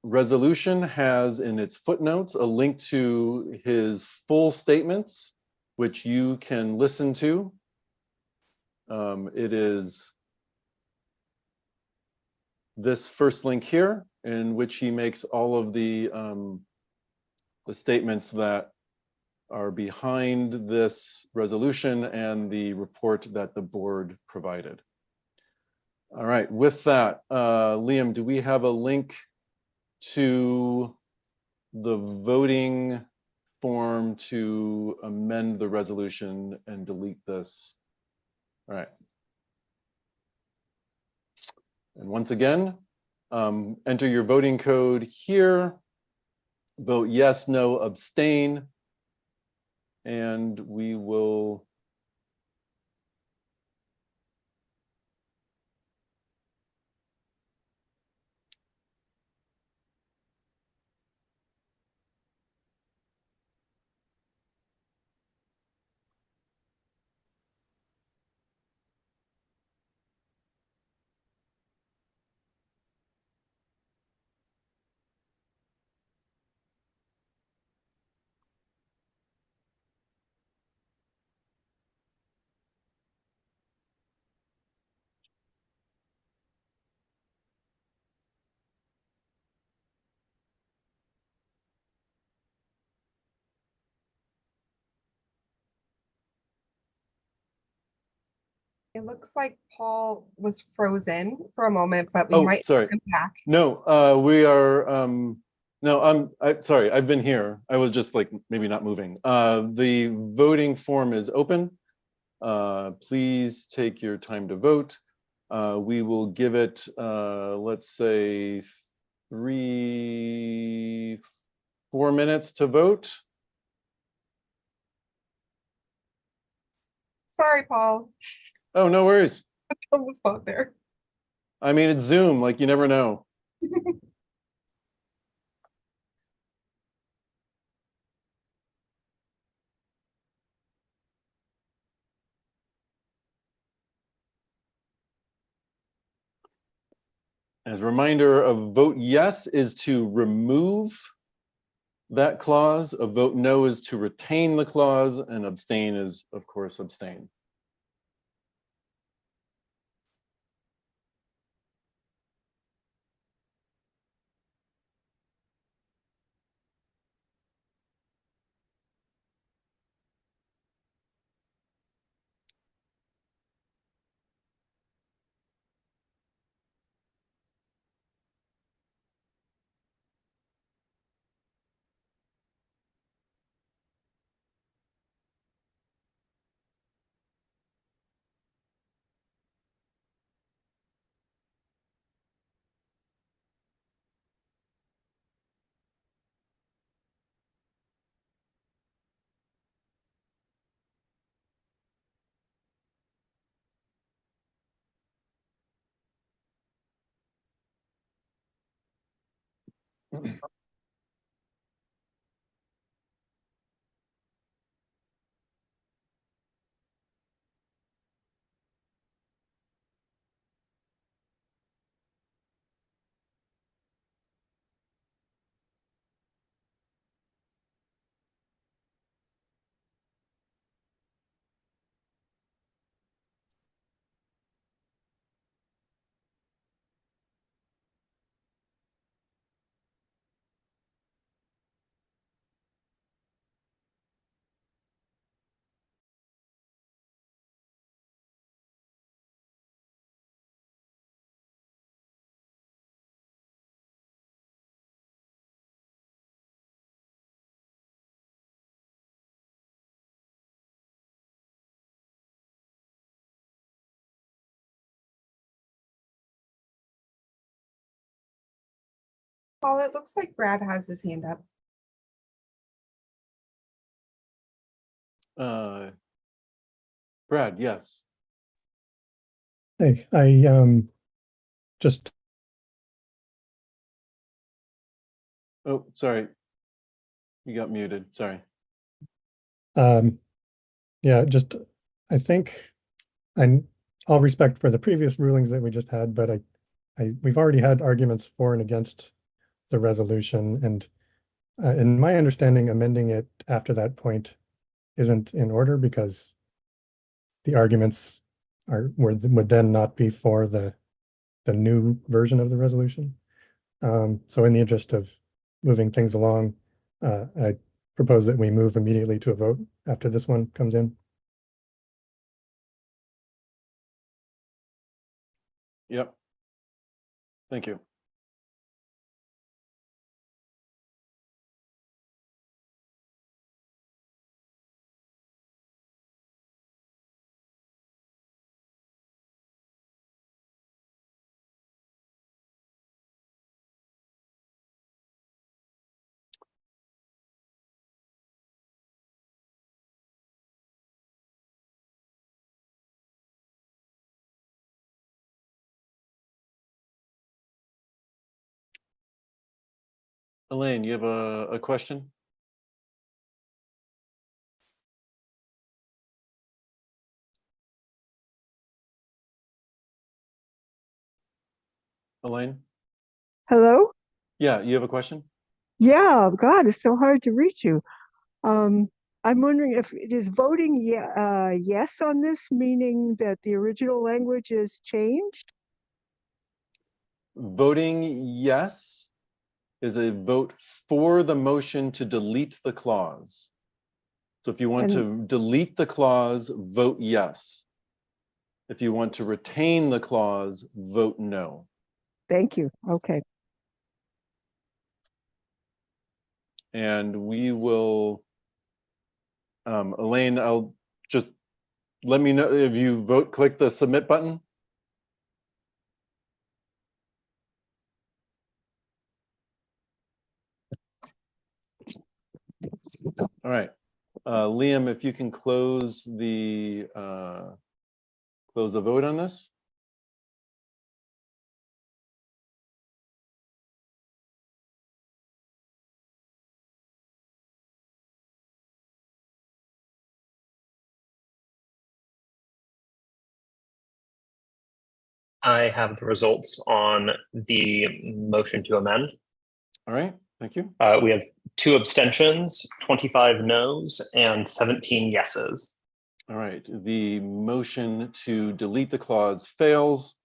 resolution has in its footnotes a link to his full statements, which you can listen to. It is this first link here, in which he makes all of the statements that are behind this resolution and the report that the board provided. All right, with that, Liam, do we have a link to the voting form to amend the resolution and delete this? All right. And once again, enter your voting code here. Vote yes, no, abstain. And we will It looks like Paul was frozen for a moment, but we Oh, might sorry. come back. No, we are, no, I'm sorry, I've been here. I was just maybe not moving. The voting form is open. Please take your time to vote. We will give it, let's say 3-4 minutes to vote. Sorry, Paul. Oh, no worries. On the spot there. I mean, it's Zoom, you never know. As a reminder, a vote yes is to remove that clause, a vote no is to retain the clause, and abstain is, of course, abstain. Paul, it looks like Brad has his hand up. Brad, yes. Hey, I just Oh, sorry. You got muted. Sorry. yeah, just I think all respect for the previous rulings that we just had, but we've already had arguments for and against the resolution, and in my understanding, amending it after that point isn't in order because the arguments would then not be for the new version of the resolution. So in the interest of moving things along, I propose that we move immediately to a vote after this one comes in. Yep. Thank you. Elaine, you have a question? Elaine? Hello? Yeah, you have a question? Yeah, God, it's so hard to reach you. I'm wondering if it is voting yes on this, meaning that the original language is changed? Voting yes is a vote for the motion to delete the clause. So if you want to delete the clause, vote yes. If you want to retain the clause, vote no. Thank you. Okay. And we will, Elaine, I'll just let me know if you vote, click the submit button. All right, Liam, if you can close the vote on this. I have the results on the motion to amend. All right, thank you. We have 2 abstentions, 25 noes, and 17 yeses. All right, the motion to delete the clause fails.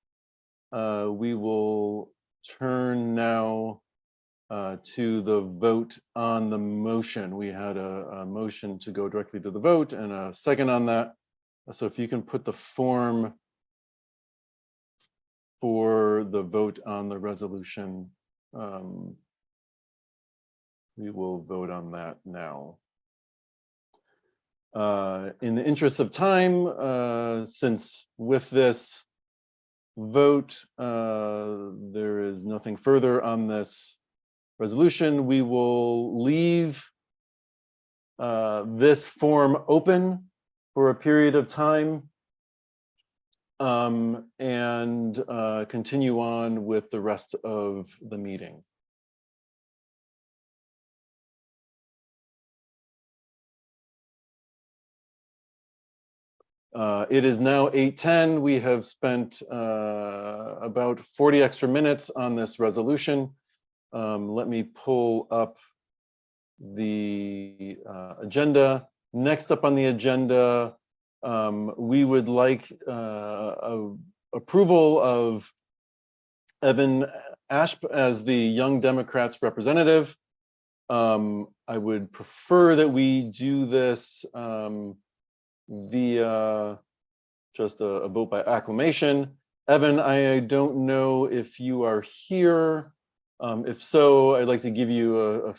We will turn now to the vote on the motion. We had a motion to go directly to the vote and a second on that. So if you can put the form for the vote on the resolution, we will vote on that now. In the interest of time, since with this vote, there is nothing further on this resolution, we will leave this form open for a period of time and continue on with the rest of the meeting. It is now 8:10. We have spent about 40 extra minutes on this resolution. Let me pull up the agenda. Next up on the agenda, we would like approval of Evan Asp as the Young Democrats representative. I would prefer that we do this via just a vote by acclamation. Evan, I don't know if you are here. If so, I'd like to give you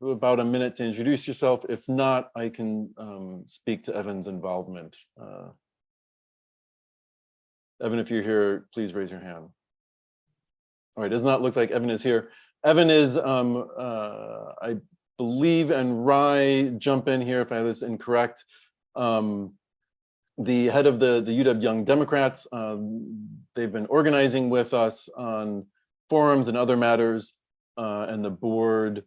about a minute to introduce yourself. If not, I can speak to Evan's involvement. Evan, if you're here, please raise your hand. All right, does not look like Evan is here. Evan is, I believe, and Rye, jump in here if I have this incorrect, the head of the UW Young Democrats. They've been organizing with us on forums and other matters, and the board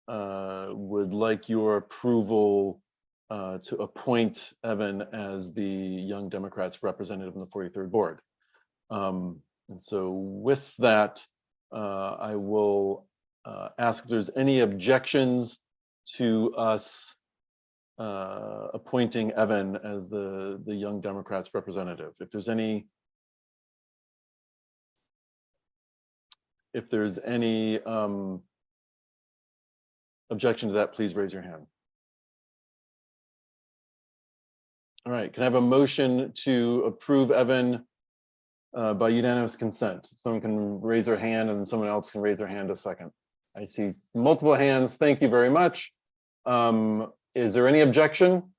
would like your approval to appoint Evan as the Young Democrats representative in the 43rd board. And so with that, I will ask if there's any objections to us appointing Evan as the Young Democrats representative. If there's any objection to that, please raise your hand. All right, can I have a motion to approve Evan by unanimous consent? Someone can raise their hand and someone else can raise their hand a second. I see multiple hands. Thank you very much. Is there any objection?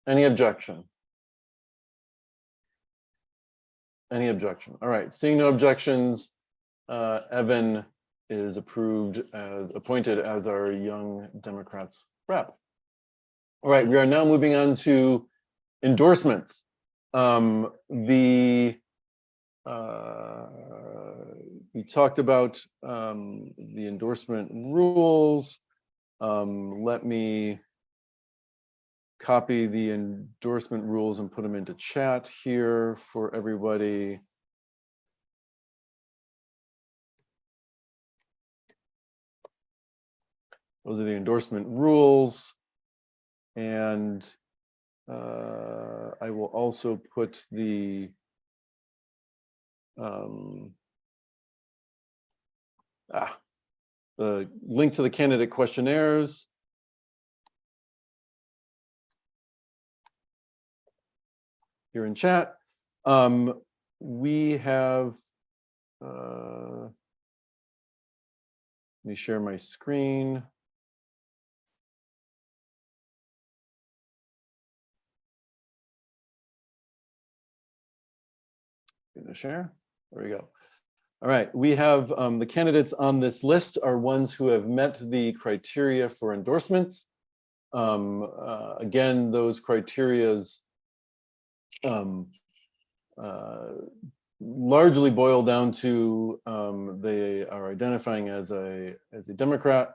Any objection? Any objection? All right, seeing no objections, Evan is appointed as our Young Democrats rep. All right, we are now moving on to endorsements. We talked about the endorsement rules. Let me copy the endorsement rules and put them into chat here for everybody. Those are the endorsement rules. And I will also put the link to the candidate questionnaires. Here in chat. We have, let me share my screen. Gonna share, there we go. All right, we have the candidates on this list are ones who have met the criteria for endorsements. Again, those criterias largely boil down to they are identifying as a Democrat,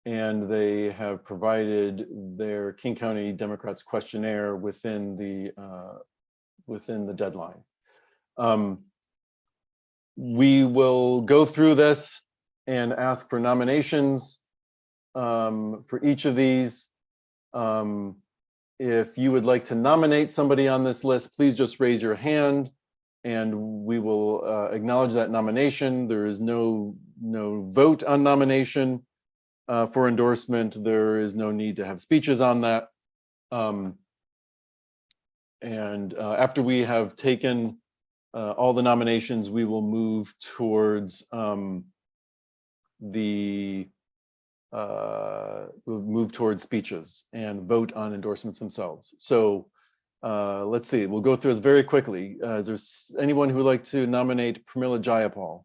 and they have provided their King County Democrats questionnaire within the deadline. We will go through this and ask for nominations for each of these. If you would like to nominate somebody on this list, please just raise your hand and we will acknowledge that nomination. There is no vote on nomination for endorsement. There is no need to have speeches on that. After we have taken all the nominations, we will move towards speeches and vote on endorsements themselves. So let's see, we'll go through this very quickly. Is there anyone who would like to nominate Pramila Jayapal?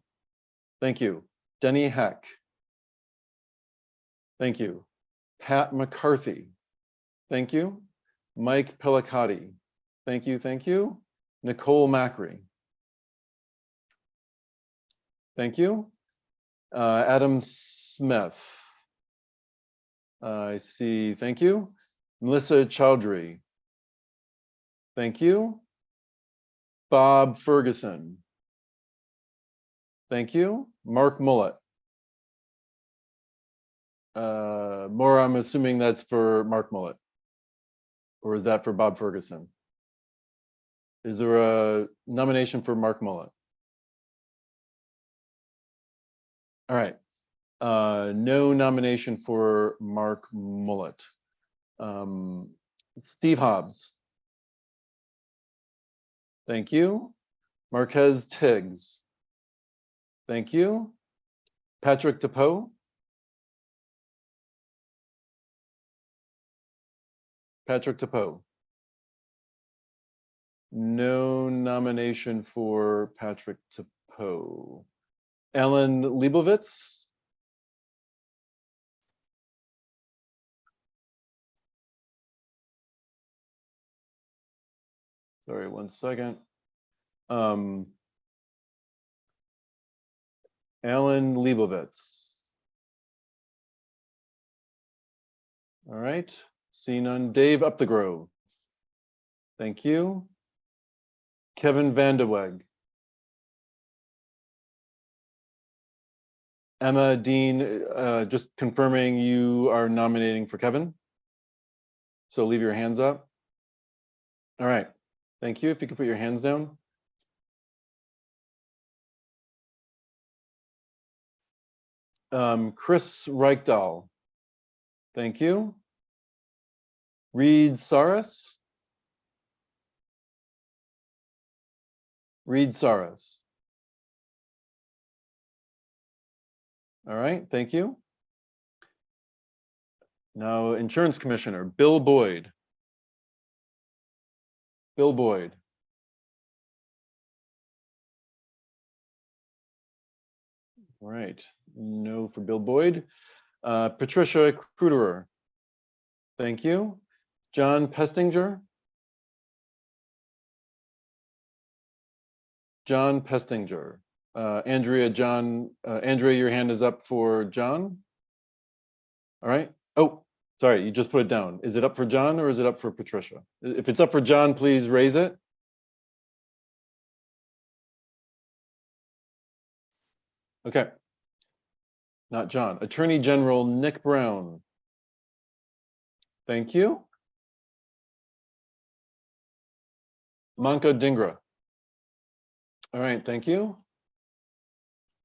Thank you. Denny Heck. Thank you. Pat McCarthy. Thank you. Mike Pellicati. Thank you, thank you. Nicole Macri. Thank you. Adam Smith. I see, thank you. Melissa Chowdhury. Thank you. Bob Ferguson. Thank you. Mark Mullet. Maura, I'm assuming that's for Mark Mullet. Or is that for Bob Ferguson? Is there a nomination for Mark Mullet? All right. No nomination for Mark Mullet. Steve Hobbs. Thank you. Marquez Tiggs. Thank you. Patrick DePoe. Patrick DePoe. No nomination for Patrick DePoe. Ellen Leibovitz. Sorry, 1 second. Alan Leibovitz. All right, see none. Dave Upthegrove. Thank you. Kevin Vandeweghe. Emma Dean, just confirming you are nominating for Kevin. So leave your hands up. All right, thank you. If you could put your hands down. Chris Reichdahl. Thank you. Reed Saras. Reed Saras. All right, thank you. Now, Insurance Commissioner, Bill Boyd. Bill Boyd. All right, no for Bill Boyd. Patricia Kruderer. Thank you. John Pestinger. John Pestinger. Andrea, your hand is up for John. All right. Oh, sorry, you just put it down. Is it up for John or is it up for Patricia? If it's up for John, please raise it. Okay. Not John. Attorney General Nick Brown. Thank you. Manka Dhingra. All right, thank you.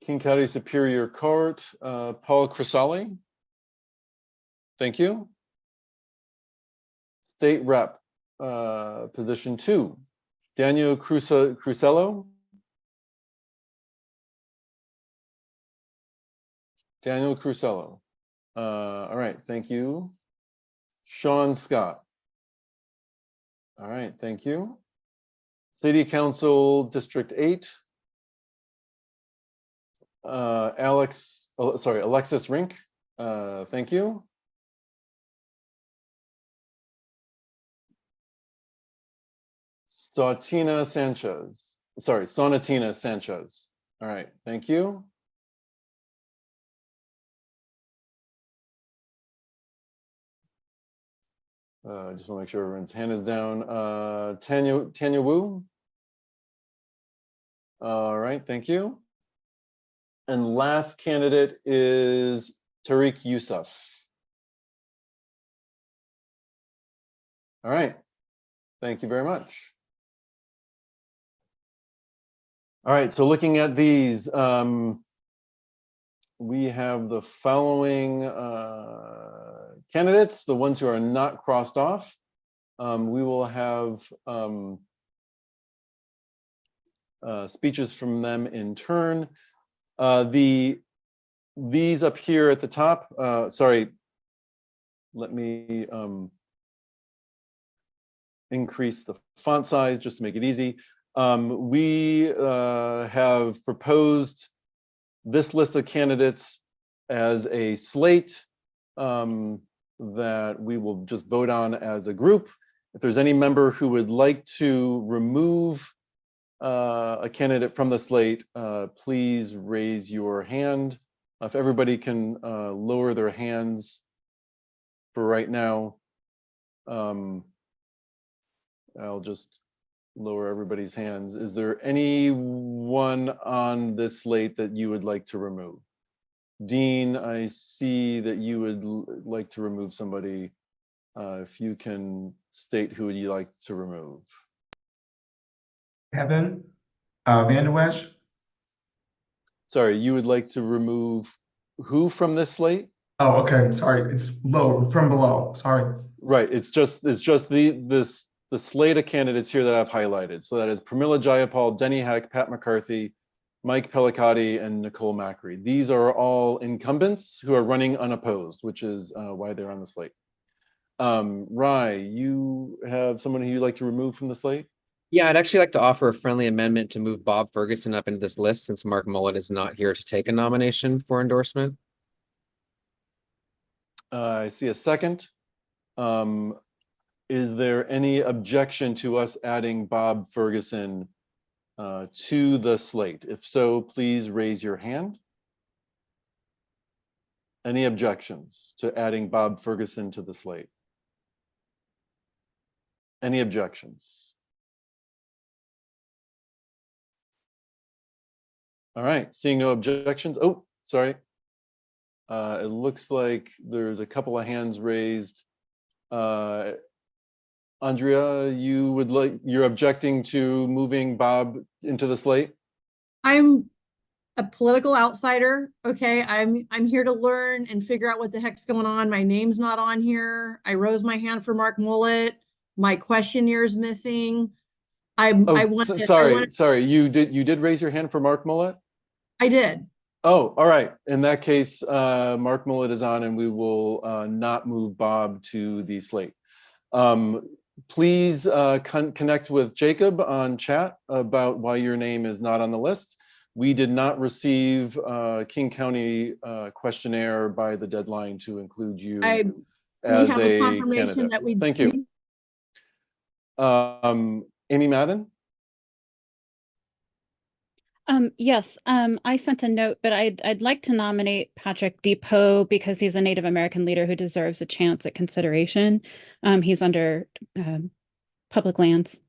King County Superior Court, Paul Crisali. Thank you. State Rep, position 2, Daniel Crusello. Daniel Crusello. All right, thank you. Sean Scott. All right, thank you. City Council District 8. Alexis Rink. Thank you. Sonatina Sanchez. All right, thank you. Just want to make sure everyone's hand is down. Tanya Wu. All right, thank you. And last candidate is Tariq Youssef. All right, thank you very much. All right, so looking at these, we have the following candidates, the ones who are not crossed off. We will have speeches from them in turn. These up here at the top, sorry, let me increase the font size just to make it easy. We have proposed this list of candidates as a slate that we will just vote on as a group. If there's any member who would like to remove a candidate from the slate, please raise your hand. If everybody can lower their hands for right now, I'll just lower everybody's hands. Is there anyone on this slate that you would like to remove? Dean, I see that you would like to remove somebody. If you can state who would you like to remove? Kevin Van der Wesch. Sorry, you would like to remove who from this slate? Oh, okay. Sorry, it's low from below. Sorry. Right. It's just the slate of candidates here that I've highlighted. So that is Pramila Jayapal, Denny Heck, Pat McCarthy, Mike Pellicati, and Nicole Macri. These are all incumbents who are running unopposed, which is why they're on the slate. Rye, you have someone who you'd like to remove from the slate? Yeah, I'd actually like to offer a friendly amendment to move Bob Ferguson up into this list since Mark Mullet is not here to take a nomination for endorsement. I see a second. Is there any objection to us adding Bob Ferguson to the slate? If so, please raise your hand. Any objections to adding Bob Ferguson to the slate? Any objections? All right, seeing no objections. Oh, sorry. It looks like there's a couple of hands raised. Andrea, you're objecting to moving Bob into the slate? I'm a political outsider. Okay. I'm here to learn and figure out what the heck's going on. My name's not on here. I rose my hand for Mark Mullet. My questionnaire is missing. Sorry. You did raise your hand for Mark Mullet? I did. Oh, all right. In that case, Mark Mullet is on and we will not move Bob to the slate. Please connect with Jacob on chat about why your name is not on the list. We did not receive King County questionnaire by the deadline to include you as a candidate. Thank you. Amy Madden? Yes, I sent a note, but I'd like to nominate Patrick Depot because he's a Native American leader who deserves a chance at consideration. He's under public lands.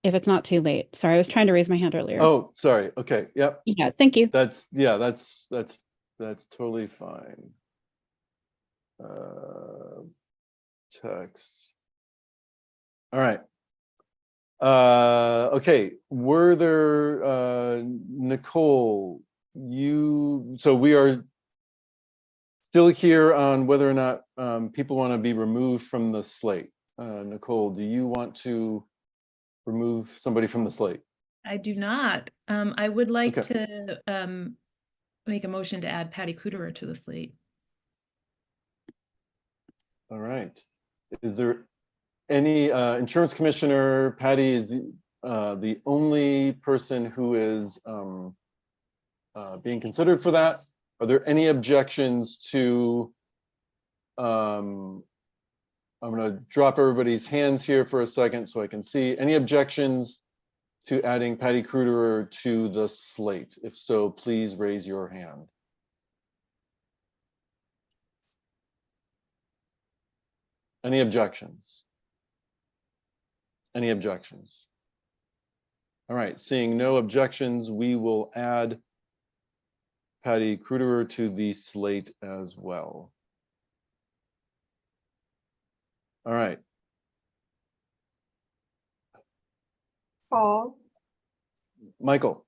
If it's not too late. Sorry, I was trying to raise my hand earlier. Oh, sorry. Okay. Yep. Yeah, thank you. That's totally fine. Text. All right. Okay, were there, Nicole, so we are still here on whether or not people want to be removed from the slate. Nicole, do you want to remove somebody from the slate? I do not. I would like to make a motion to add Patty Kuderer to the slate. All right. Is there any insurance commissioner? Patty is the only person who is being considered for that. Are there any objections to I'm going to drop everybody's hands here for a second so I can see. Any objections to adding Patty Kuderer to the slate? If so, please raise your hand. Any objections? Any objections? All right, seeing no objections, we will add Patty Kuderer to the slate as well. All right. Paul? Michael?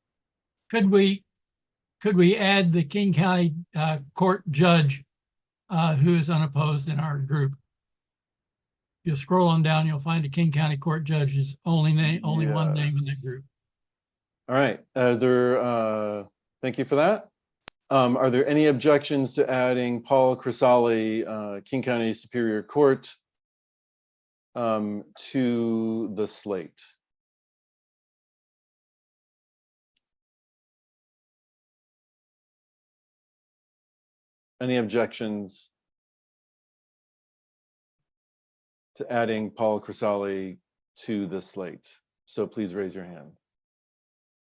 Could we add the King County court judge who is unopposed in our group? You'll scroll on down, you'll find a King County court judge is only one name in that group. All right, thank you for that. Are there any objections to adding Paul Crisali, King County Superior Court, to the slate? Any objections to adding Paul Crisali to the slate? So please raise your hand.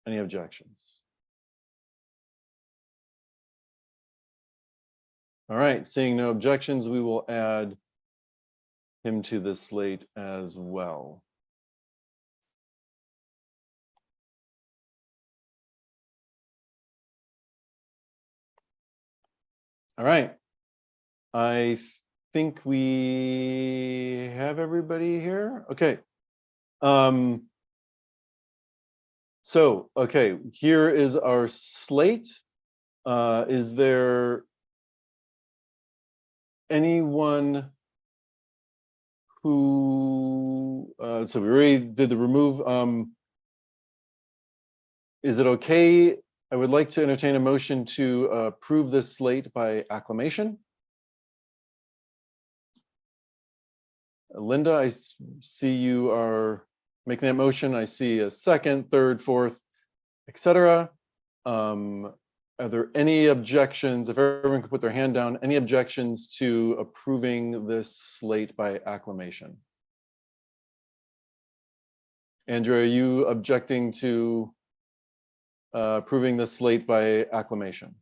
Any objections? All right, seeing no objections, we will add him to the slate as well. All right. I think we have everybody here. Okay. So, okay, here is our slate. Is there anyone who, so we already did the remove. Is it okay? I would like to entertain a motion to approve this slate by acclamation. Linda, I see you are making that motion. I see a second, third, fourth, etc. Are there any objections? If everyone could put their hand down, any objections to approving this slate by acclamation? Andrew, are you objecting to approving the slate by acclamation?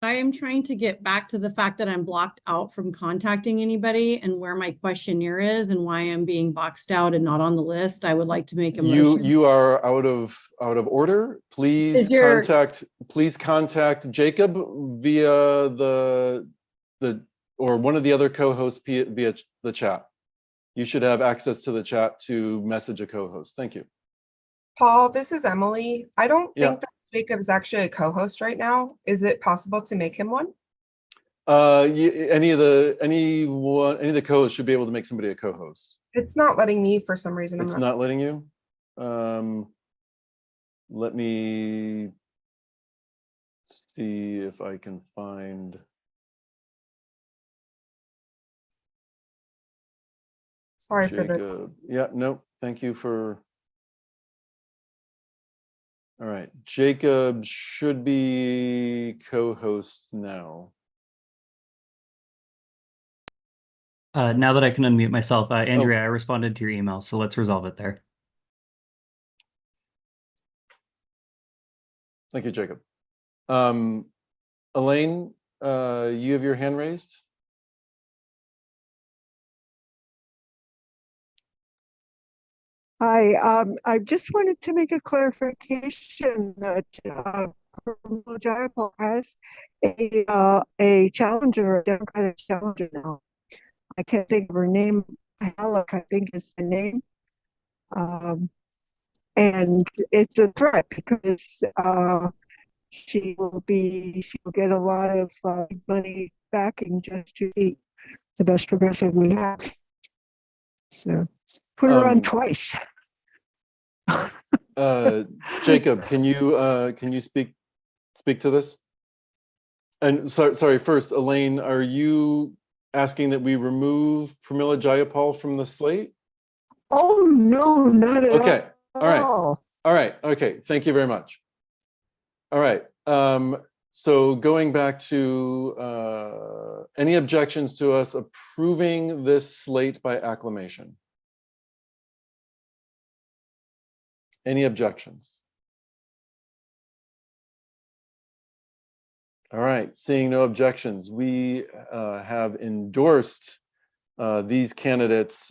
I am trying to get back to the fact that I'm blocked out from contacting anybody and where my questionnaire is and why I'm being boxed out and not on the list. I would like to make a motion. You are out of order. Please contact Jacob via the or one of the other co-hosts via the chat. You should have access to the chat to message a co-host. Thank you. Paul, this is Emily. I don't think that Jacob's actually a co-host right now. Is it possible to make him one? Any of the co-hosts should be able to make somebody a co-host. It's not letting me for some reason. It's not letting you. Let me see if I can find. Sorry Jacob. for the. Yeah, no, thank you for. All right, Jacob should be co-host now. Now that I can unmute myself, Andrea, I responded to your email, so let's resolve it there. Thank you, Jacob. Elaine, you have your hand raised. Hi, I just wanted to make a clarification that Pramila Jayapal has a challenger, a Democratic challenger now. I can't think of her name. Halleck, I think is the name. And it's a threat because she will get a lot of money backing just to be the best progressive we have. So put her on twice. Jacob, can you speak to this? And sorry, first, Elaine, are you asking that we remove Pramila Jayapal from the slate? Oh no, not at all. Okay. All right. Okay. Thank you very much. All right. So going back to any objections to us approving this slate by acclamation? Any objections? All right, seeing no objections, we have endorsed these candidates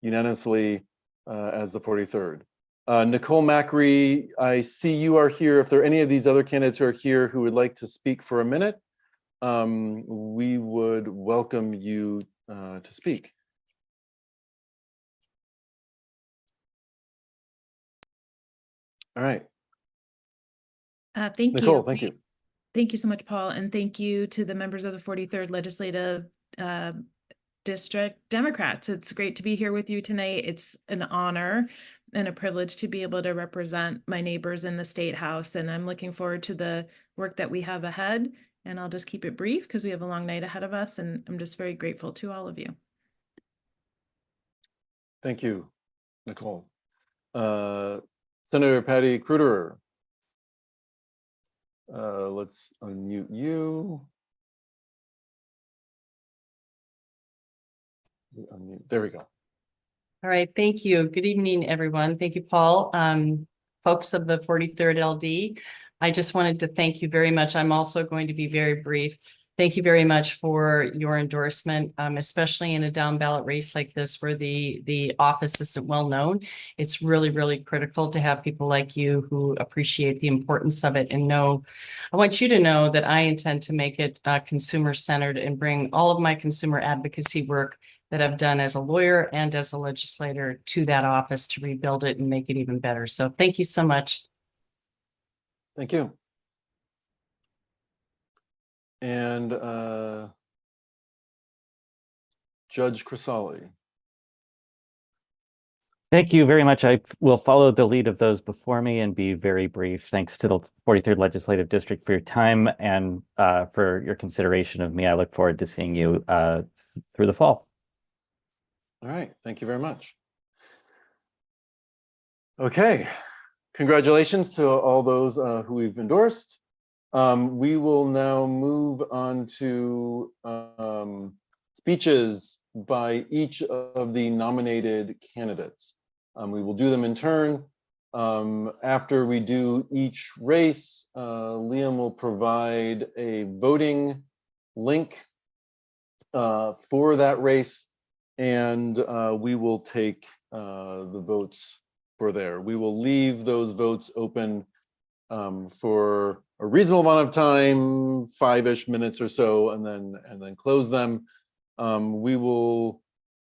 unanimously as the 43rd. Nicole Macri, I see you are here. If there are any of these other candidates who are here who would like to speak for a minute, we would welcome you to speak. All right. Thank Nicole, you. thank you. Thank you so much, Paul. And thank you to the members of the 43rd Legislative District Democrats. It's great to be here with you tonight. It's an honor and a privilege to be able to represent my neighbors in the State House. And I'm looking forward to the work that we have ahead. And I'll just keep it brief because we have a long night ahead of us. And I'm just very grateful to all of you. Thank you, Nicole. Senator Patty Kruderer. Let's unmute you. There we go. All right, thank you. Good evening, everyone. Thank you, Paul. Folks of the 43rd LD, I just wanted to thank you very much. I'm also going to be very brief. Thank you very much for your endorsement, especially in a down ballot race like this where the office isn't well known. It's really, really critical to have people like you who appreciate the importance of it and know. I want you to know that I intend to make it consumer centered and bring all of my consumer advocacy work that I've done as a lawyer and as a legislator to that office to rebuild it and make it even better. So thank you so much. Thank you. And Judge Crisali. Thank you very much. I will follow the lead of those before me and be very brief. Thanks to the 43rd Legislative District for your time and for your consideration of me. I look forward to seeing you through the fall. All right, thank you very much. Okay, congratulations to all those who we've endorsed. We will now move on to speeches by each of the nominated candidates. We will do them in turn. After we do each race, Liam will provide a voting link for that race, and we will take the votes for there. We will leave those votes open for a reasonable amount of time, 5-ish minutes or so, and then close them. We will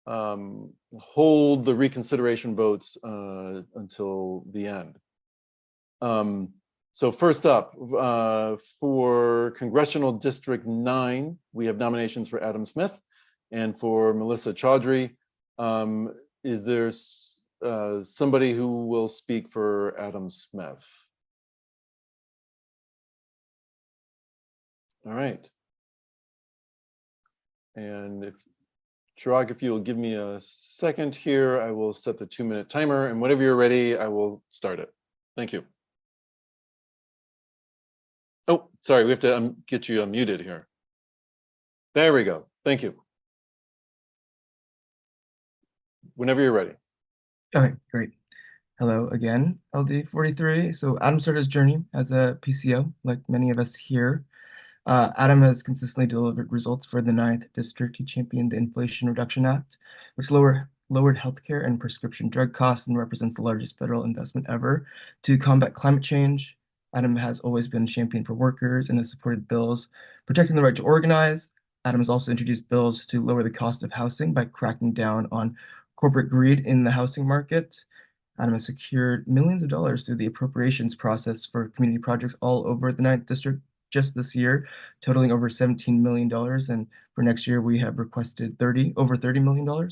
hold the reconsideration votes until the end. So first up, for Congressional District 9, we have nominations for Adam Smith and for Melissa Chaudhry. Is there somebody who will speak for Adam Smith? All right. And if Chirag, if you'll give me a second here, I will set the 2-minute timer, and whenever you're ready, I will start it. Thank you. Oh, sorry, we have to get you unmuted here. There we go. Thank you. Whenever you're ready. Okay, great. Hello again, LD43. So Adam started his journey as a PCO, like many of us here. Adam has consistently delivered results for the 9th District. He championed the Inflation Reduction Act, which lowered healthcare and prescription drug costs and represents the largest federal investment ever to combat climate change. Adam has always been a champion for workers and has supported bills protecting the right to organize. Adam has also introduced bills to lower the cost of housing by cracking down on corporate greed in the housing market. Adam has secured millions of dollars through the appropriations process for community projects all over the 9th District just this year, totaling over $17 million. And for next year, we have requested over $30 million.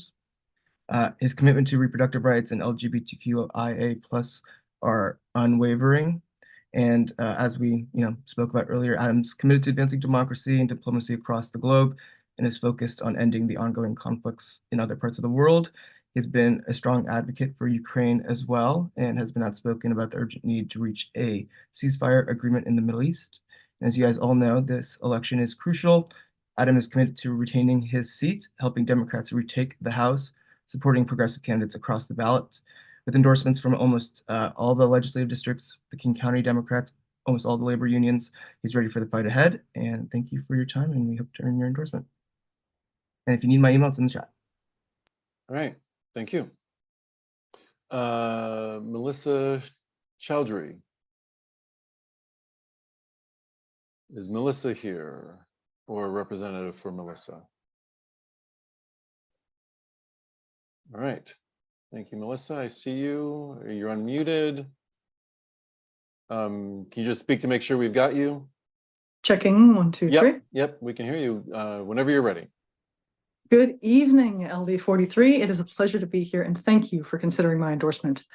His commitment to reproductive rights and LGBTQIA+ are unwavering. And as we spoke about earlier, Adam's committed to advancing democracy and diplomacy across the globe and is focused on ending the ongoing conflicts in other parts of the world. He's been a strong advocate for Ukraine as well and has been outspoken about the urgent need to reach a ceasefire agreement in the Middle East. As you guys all know, this election is crucial. Adam is committed to retaining his seat, helping Democrats retake the House, supporting progressive candidates across the ballot. With endorsements from almost all the legislative districts, the King County Democrats, almost all the labor unions, he's ready for the fight ahead. And thank you for your time, and we hope to earn your endorsement. And if you need my email, it's in the chat. All right, thank you. Melissa Chaudhry. Is Melissa here, or a representative for Melissa? All right, thank you, Melissa. I see you. You're unmuted. Can you just speak to make sure we've got you? Checking 1, 2, 3. Yep, we can hear you whenever you're ready. Good evening, LD43. It is a pleasure to be here, and thank you for considering my endorsement.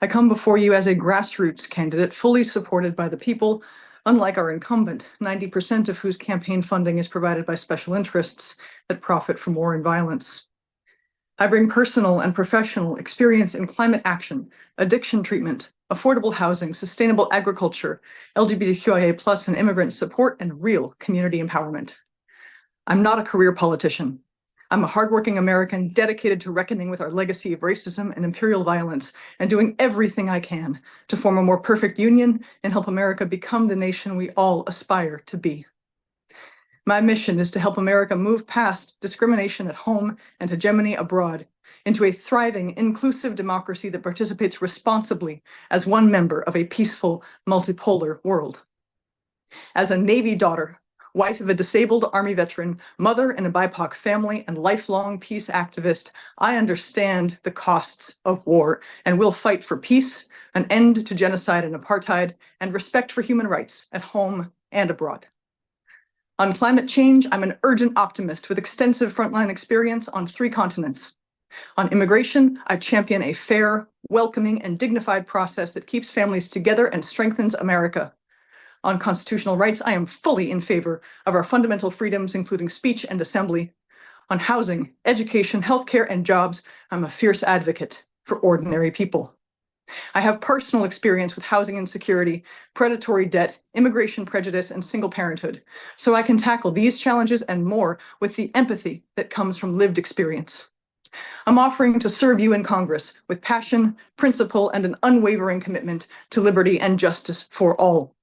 I come before you as a grassroots candidate, fully supported by the people, unlike our incumbent, 90% of whose campaign funding is provided by special interests that profit from war and violence. I bring personal and professional experience in climate action, addiction treatment, affordable housing, sustainable agriculture, LGBTQIA+ and immigrant support, and real community empowerment. I'm not a career politician. I'm a hardworking American dedicated to reckoning with our legacy of racism and imperial violence and doing everything I can to form a more perfect union and help America become the nation we all aspire to be. My mission is to help America move past discrimination at home and hegemony abroad into a thriving, inclusive democracy that participates responsibly as one member of a peaceful, multipolar world. As a Navy daughter, wife of a disabled Army veteran, mother in a BIPOC family, and lifelong peace activist, I understand the costs of war and will fight for peace, an end to genocide and apartheid, and respect for human rights at home and abroad. On climate change, I'm an urgent optimist with extensive frontline experience on 3 continents. On immigration, I champion a fair, welcoming, and dignified process that keeps families together and strengthens America. On constitutional rights, I am fully in favor of our fundamental freedoms, including speech and assembly. On housing, education, healthcare, and jobs, I'm a fierce advocate for ordinary people. I have personal experience with housing insecurity, predatory debt, immigration prejudice, and single parenthood, so I can tackle these challenges and more with the empathy that comes from lived experience. I'm offering to serve you in Congress with passion, principle, and an unwavering commitment to liberty and justice for all.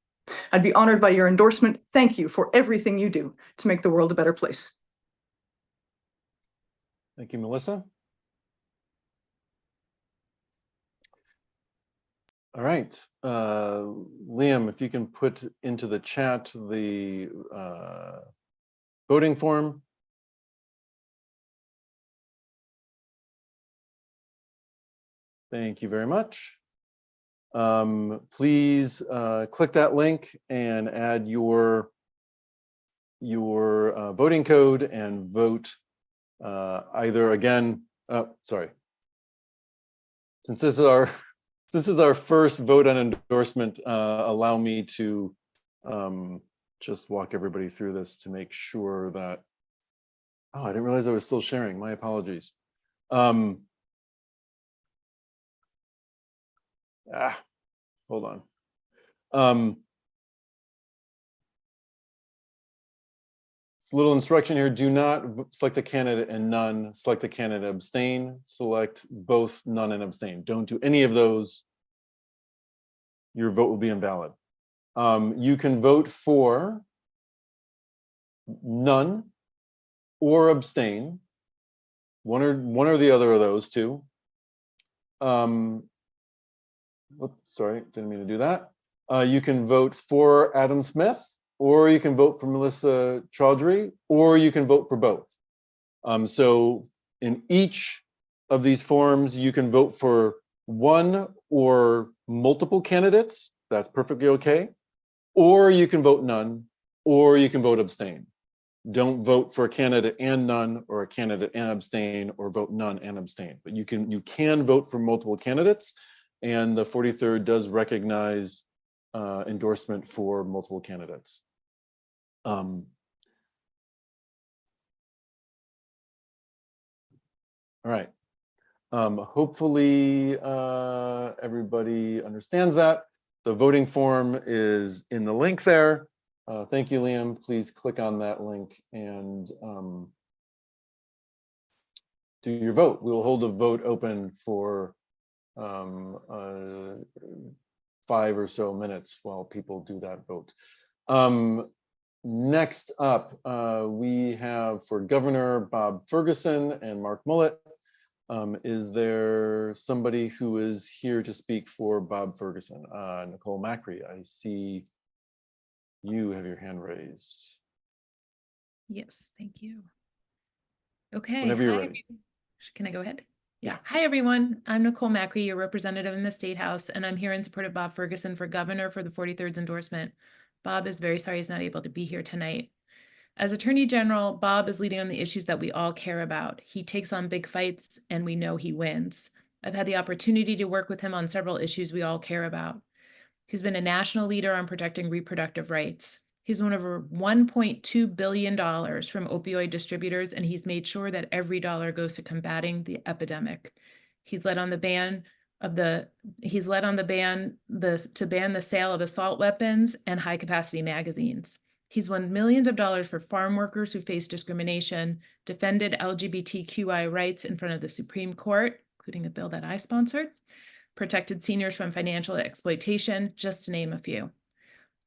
I'd be honored by your endorsement. Thank you for everything you do to make the world a better place. Thank you, Melissa. All right, Liam, if you can put into the chat the voting form. Thank you very much. Please click that link and add your voting code and vote either again. Sorry. Since this is our first vote on endorsement, allow me to just walk everybody through this to make sure that. Oh, I didn't realize I was still sharing. My apologies. Hold on. It's a little instruction here. Do not select a candidate and none. Select a candidate, abstain. Select both none and abstain. Don't do any of those. Your vote will be invalid. You can vote for none or abstain. One or the other of those two. Oops, sorry, didn't mean to do that. You can vote for Adam Smith, or you can vote for Melissa Chaudhry, or you can vote for both. So in each of these forms, you can vote for one or multiple candidates. That's perfectly okay. Or you can vote none, or you can vote abstain. Don't vote for a candidate and none, or a candidate and abstain, or vote none and abstain. But you can vote for multiple candidates. And the 43rd does recognize endorsement for multiple candidates. All right. Hopefully everybody understands that. The voting form is in the link there. Thank you, Liam. Please click on that link and do your vote. We will hold a vote open for 5 or so minutes while people do that vote. Next up, we have for Governor Bob Ferguson and Mark Mullet. Is there somebody who is here to speak for Bob Ferguson? Nicole Macri, I see you have your hand raised. Yes, thank you. Okay. Whenever you're hi, ready. Can I go ahead? Yeah. Hi, everyone. I'm Nicole Macri, your representative in the State House, and I'm here in support of Bob Ferguson for governor for the 43rd endorsement. Bob is very sorry he's not able to be here tonight. As Attorney General, Bob is leading on the issues that we all care about. He takes on big fights, and we know he wins. I've had the opportunity to work with him on several issues we all care about. He's been a national leader on protecting reproductive rights. He's won over $1.2 billion from opioid distributors, and he's made sure that every dollar goes to combating the epidemic. He's led on the ban to ban the sale of assault weapons and high-capacity magazines. He's won millions of dollars for farm workers who face discrimination, defended LGBTQI rights in front of the Supreme Court, including a bill that I sponsored, protected seniors from financial exploitation, just to name a few.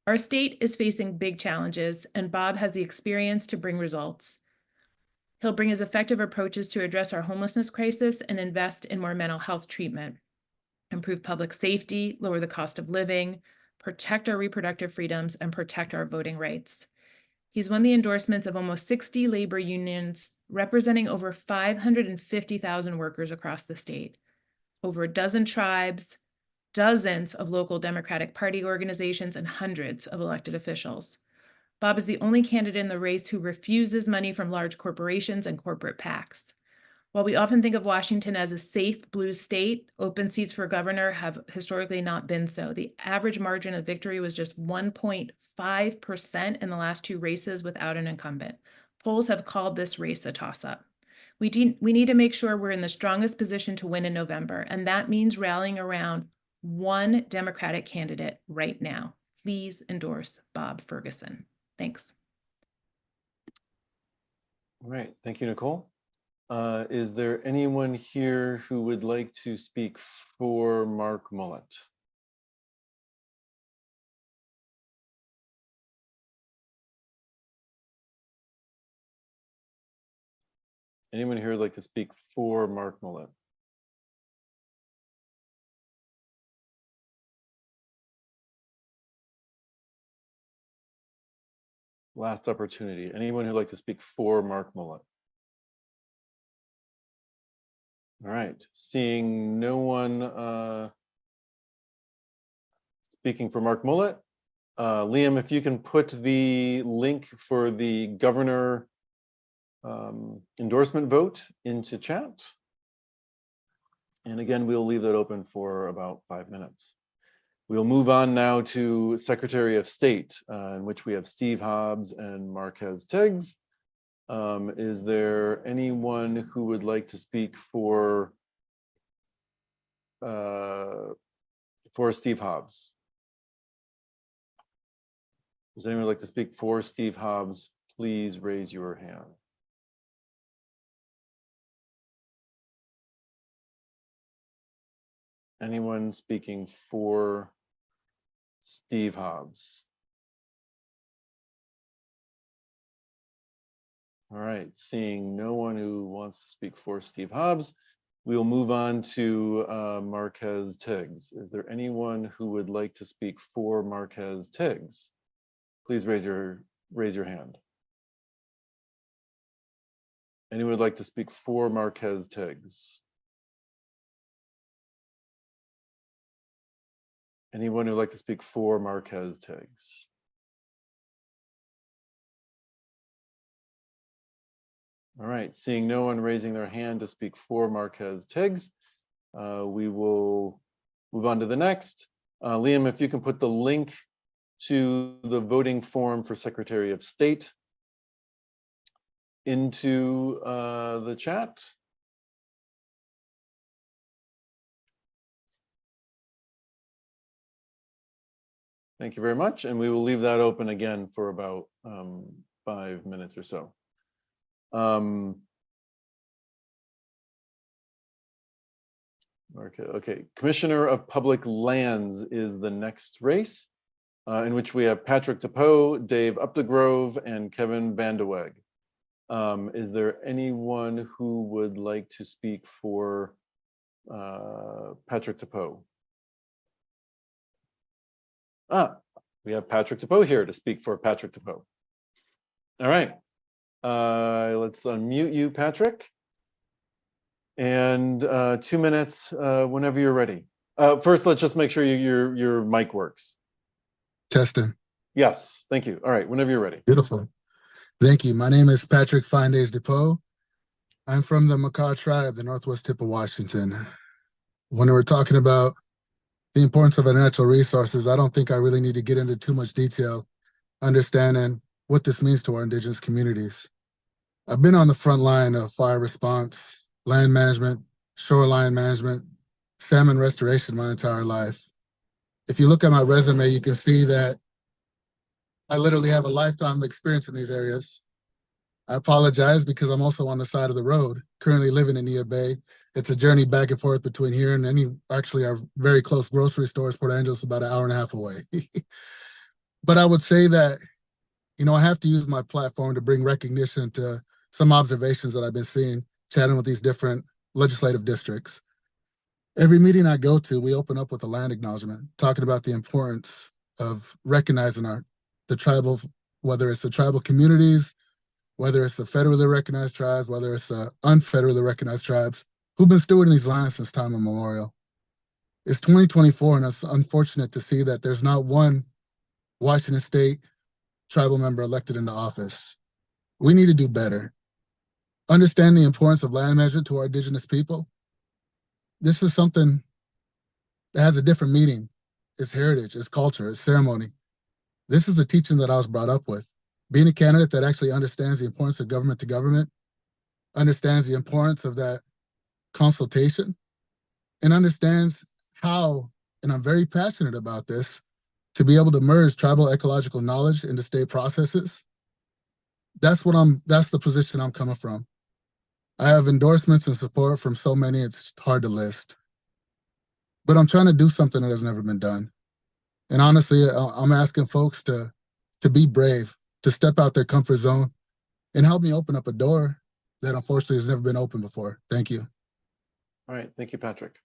Our state is facing big challenges, and Bob has the experience to bring results. He'll bring his effective approaches to address our homelessness crisis and invest in more mental health treatment, improve public safety, lower the cost of living, protect our reproductive freedoms, and protect our voting rights. He's won the endorsements of almost 60 labor unions, representing over 550,000 workers across the state, over a dozen tribes, dozens of local Democratic Party organizations, and hundreds of elected officials. Bob is the only candidate in the race who refuses money from large corporations and corporate PACs. While we often think of Washington as a safe blue state, open seats for governor have historically not been so. The average margin of victory was just 1.5% in the last 2 races without an incumbent. Polls have called this race a toss-up. We need to make sure we're in the strongest position to win in November, and that means rallying around one Democratic candidate right now. Please endorse Bob Ferguson. Thanks. All right, thank you, Nicole. Is there anyone here who would like to speak for Mark Mullet? Anyone here would like to speak for Mark Mullet? Last opportunity. Anyone who'd like to speak for Mark Mullet? All right, seeing no one speaking for Mark Mullet, Liam, if you can put the link for the governor endorsement vote into chat. And again, we'll leave that open for about 5 minutes. We'll move on now to Secretary of State, in which we have Steve Hobbs and Marquez Tiggs. Is there anyone who would like to speak for Steve Hobbs? Does anyone like to speak for Steve Hobbs? Please raise your hand. Anyone speaking for Steve Hobbs? All right, seeing no one who wants to speak for Steve Hobbs, we'll move on to Marquez Tiggs. Is there anyone who would like to speak for Marquez Tiggs? Please raise your hand. Anyone would like to speak for Marquez Tiggs? Anyone who'd like to speak for Marquez Tiggs? All right, seeing no one raising their hand to speak for Marquez Tiggs, we will move on to the next. Liam, if you can put the link to the voting form for Secretary of State into the chat. Thank you very much. And we will leave that open again for about 5 minutes or so. Okay, Commissioner of Public Lands is the next race, in which we have Patrick DePoe, Dave Updegrove, and Kevin Vandeweghe. Is there anyone who would like to speak for Patrick DePoe? We have Patrick DePoe here to speak for Patrick DePoe. All right, let's unmute you, Patrick. And 2 minutes whenever you're ready. First, let's just make sure your mic works. Testing. Yes, thank you. All right, whenever you're ready. Beautiful. Thank you. My name is Patrick Fine Days DePoe. I'm from the Makah tribe, the northwest tip of Washington. When we're talking about the importance of our natural resources, I don't think I really need to get into too much detail understanding what this means to our indigenous communities. I've been on the front line of fire response, land management, shoreline management, salmon restoration my entire life. If you look at my resume, you can see that I literally have a lifetime of experience in these areas. I apologize because I'm also on the side of the road, currently living in Neah Bay. It's a journey back and forth between here and our very close grocery stores. Port Angeles, about an hour and a half away. But I would say that, I have to use my platform to bring recognition to some observations that I've been seeing, chatting with these different legislative districts. Every meeting I go to, we open up with a land acknowledgement, talking about the importance of recognizing the tribal, whether it's the tribal communities, whether it's the federally recognized tribes, whether it's the unfederally recognized tribes, who've been stewarding these lands since time immemorial. It's 2024, and it's unfortunate to see that there's not one Washington State tribal member elected into office. We need to do better. Understand the importance of land management to our indigenous people. This is something that has a different meaning. It's heritage, it's culture, it's ceremony. This is a teaching that I was brought up with. Being a candidate that actually understands the importance of government to government, understands the importance of that consultation, and understands how, and I'm very passionate about this, to be able to merge tribal ecological knowledge into state processes. That's the position I'm coming from. I have endorsements and support from so many, it's hard to list. But I'm trying to do something that has never been done. And honestly, I'm asking folks to be brave, to step out their comfort zone and help me open up a door that unfortunately has never been opened before. Thank you. All right, thank you, Patrick.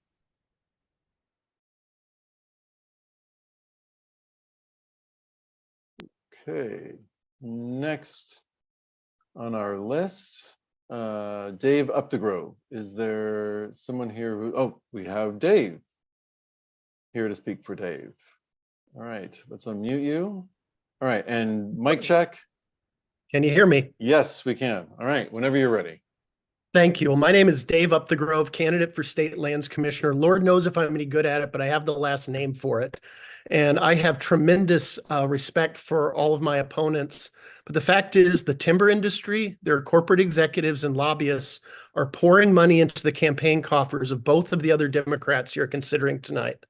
Okay, next on our list, Dave Updegrove. Is there someone here who, we have Dave here to speak for Dave. All right, let's unmute you. All right, and mic check. Can you hear me? Yes, we can. All right, whenever you're ready. Thank you. Well, my name is Dave Updegrove, candidate for State Lands Commissioner. Lord knows if I'm any good at it, but I have the last name for it. And I have tremendous respect for all of my opponents. But the fact is, the timber industry, their corporate executives and lobbyists are pouring money into the campaign coffers of both of the other Democrats you're considering tonight.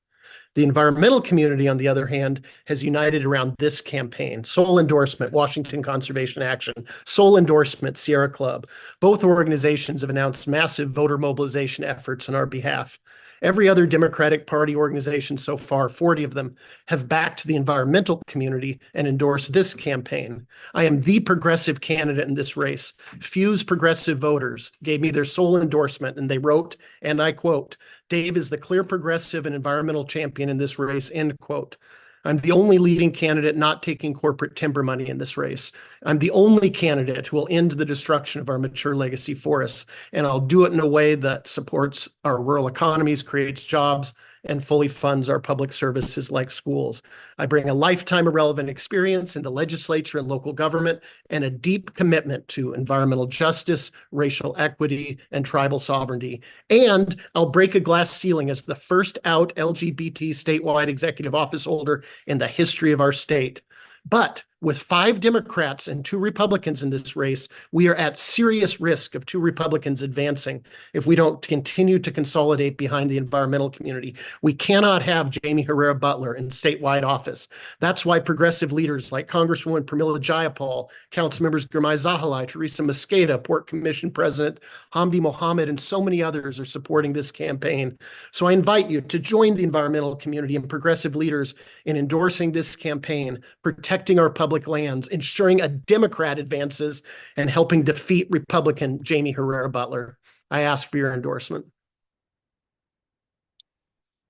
The environmental community, on the other hand, has united around this campaign. Sole Endorsement, Washington Conservation Action, Sole Endorsement, Sierra Club. Both organizations have announced massive voter mobilization efforts on our behalf. Every other Democratic Party organization so far, 40 of them, have backed the environmental community and endorsed this campaign. I am the progressive candidate in this race. Few's progressive voters gave me their sole endorsement, and they wrote, and I quote, "Dave is the clear progressive and environmental champion in this race," end quote. I'm the only leading candidate not taking corporate timber money in this race. I'm the only candidate who will end the destruction of our mature legacy forests, and I'll do it in a way that supports our rural economies, creates jobs, and fully funds our public services like schools. I bring a lifetime of relevant experience in the legislature and local government and a deep commitment to environmental justice, racial equity, and tribal sovereignty. And I'll break a glass ceiling as the first out LGBT statewide executive office holder in the history of our state. But with 5 Democrats and 2 Republicans in this race, we are at serious risk of 2 Republicans advancing if we don't continue to consolidate behind the environmental community. We cannot have Jaime Herrera Beutler in statewide office. That's why progressive leaders like Congresswoman Pramila Jayapal, Councilmembers Gurmai Zahalai, Teresa Mosqueda, Port Commission President Hamdi Mohammed, and so many others are supporting this campaign. So I invite you to join the environmental community and progressive leaders in endorsing this campaign, protecting our public lands, ensuring a Democrat advances, and helping defeat Republican Jaime Herrera Beutler. I ask for your endorsement.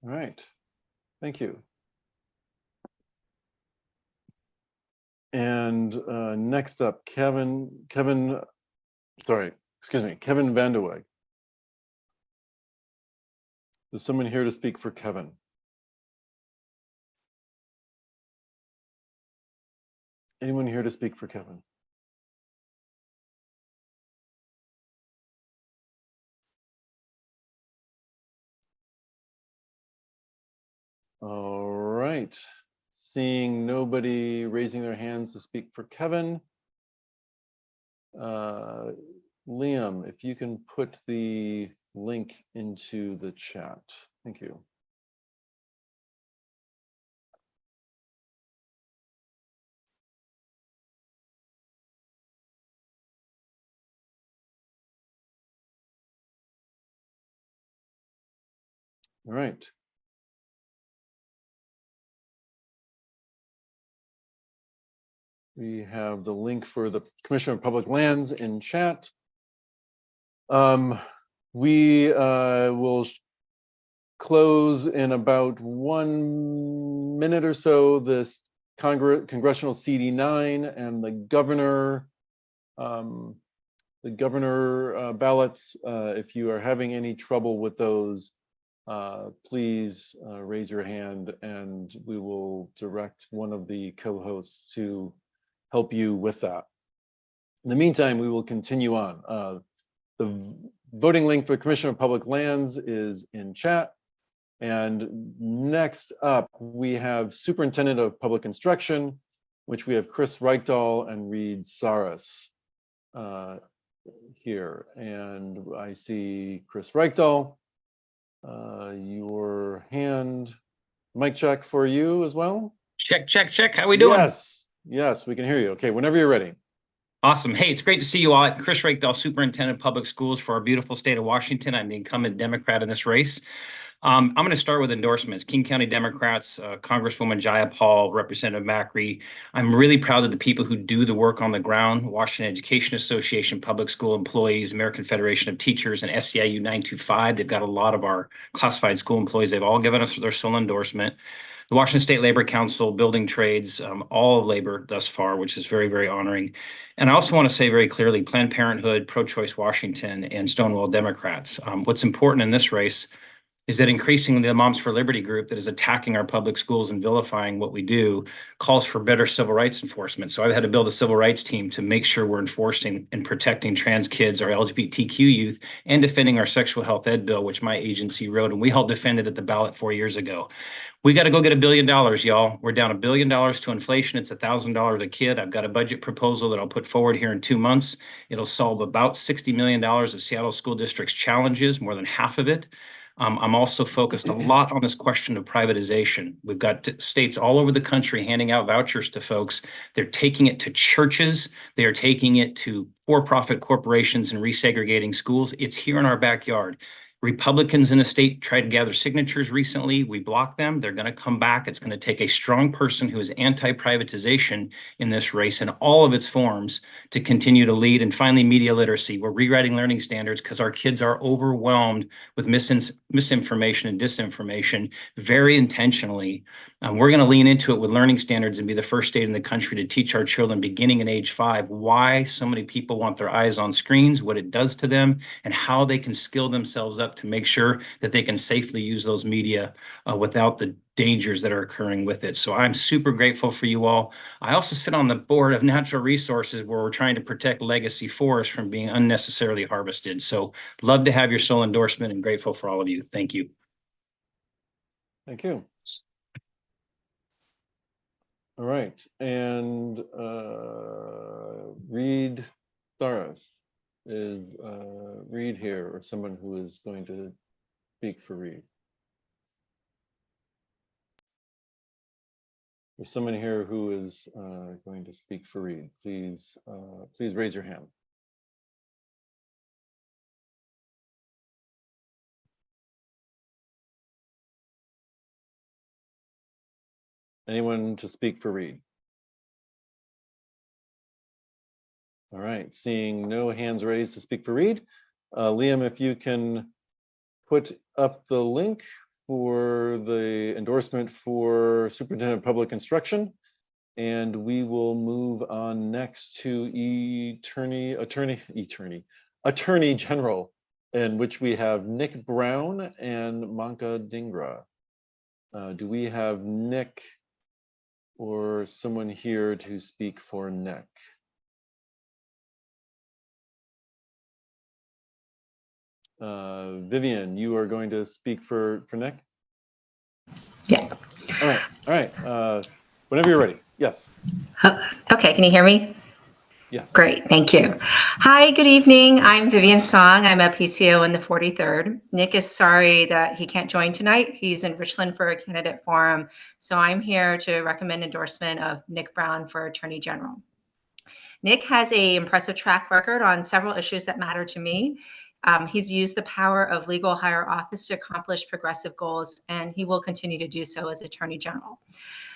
All right, thank you. And next up, Kevin Vanderweg. There's someone here to speak for Kevin. Anyone here to speak for Kevin? All right. Seeing nobody raising their hands to speak for Kevin, Liam, if you can put the link into the chat. Thank you. All right. We have the link for the Commissioner of Public Lands in chat. We will close in about 1 minute or so this congressional CD9 and the governor ballots. If you are having any trouble with those, please raise your hand and we will direct one of the co-hosts to help you with that. In the meantime, we will continue on. The voting link for Commissioner of Public Lands is in chat. And next up, we have Superintendent of Public Instruction, which we have Chris Reichdahl and Reed Saras here. And I see Chris Reichdahl, your hand. Mic check for you as well. Check, check, check. How we doing? Yes, we can hear you. Okay, whenever you're ready. Awesome. Hey, it's great to see you all. Chris Reichdahl, Superintendent of Public Schools for our beautiful state of Washington. I'm the incumbent Democrat in this race. I'm going to start with endorsements. King County Democrats, Congresswoman Jayapal, Representative Macri. I'm really proud of the people who do the work on the ground. Washington Education Association, public school employees, American Federation of Teachers, and SEIU 925. They've got a lot of our classified school employees. They've all given us their sole endorsement. The Washington State Labor Council, building trades, all of labor thus far, which is very, very honoring. And I also want to say very clearly, Planned Parenthood, Pro-Choice Washington, and Stonewall Democrats. What's important in this race is that increasingly the Moms for Liberty group that is attacking our public schools and vilifying what we do calls for better civil rights enforcement. So I've had to build a civil rights team to make sure we're enforcing and protecting trans kids, our LGBTQ youth, and defending our sexual health ed bill, which my agency wrote, and we all defended at the ballot 4 years ago. We got to go get $1 billion, y'all. We're down $1 billion to inflation. It's $1,000 a kid. I've got a budget proposal that I'll put forward here in 2 months. It'll solve about $60 million of Seattle School District's challenges, more than half of it. I'm also focused a lot on this question of privatization. We've got states all over the country handing out vouchers to folks. They're taking it to churches. They are taking it to for-profit corporations and resegregating schools. It's here in our backyard. Republicans in the state tried to gather signatures recently. We blocked them. They're going to come back. It's going to take a strong person who is anti-privatization in this race in all of its forms to continue to lead. And finally, media literacy. We're rewriting learning standards because our kids are overwhelmed with misinformation and disinformation very intentionally. We're going to lean into it with learning standards and be the first state in the country to teach our children beginning at age 5 why so many people want their eyes on screens, what it does to them, and how they can skill themselves up to make sure that they can safely use those media without the dangers that are occurring with it. So I'm super grateful for you all. I also sit on the board of Natural Resources where we're trying to protect legacy forests from being unnecessarily harvested. So love to have your sole endorsement and grateful for all of you. Thank you. Thank you. All right, and Reed Saras, is Reed here, or someone who is going to speak for Reed? There's someone here who is going to speak for Reed. Please raise your hand. Anyone to speak for Reed? All right, seeing no hands raised to speak for Reed. Liam, if you can put up the link for the endorsement for Superintendent of Public Instruction, and we will move on next to Attorney General, in which we have Nick Brown and Manka Dhingra. Do we have Nick or someone here to speak for Nick? Vivian, you are going to speak for Nick? Yeah. All right. Whenever you're ready. Yes. Okay, can you hear me? Yes. Great, thank you. Hi, good evening. I'm Vivian Song. I'm a PCO in the 43rd. Nick is sorry that he can't join tonight. He's in Richland for a candidate forum. So I'm here to recommend endorsement of Nick Brown for Attorney General. Nick has an impressive track record on several issues that matter to me. He's used the power of legal higher office to accomplish progressive goals, and he will continue to do so as Attorney General.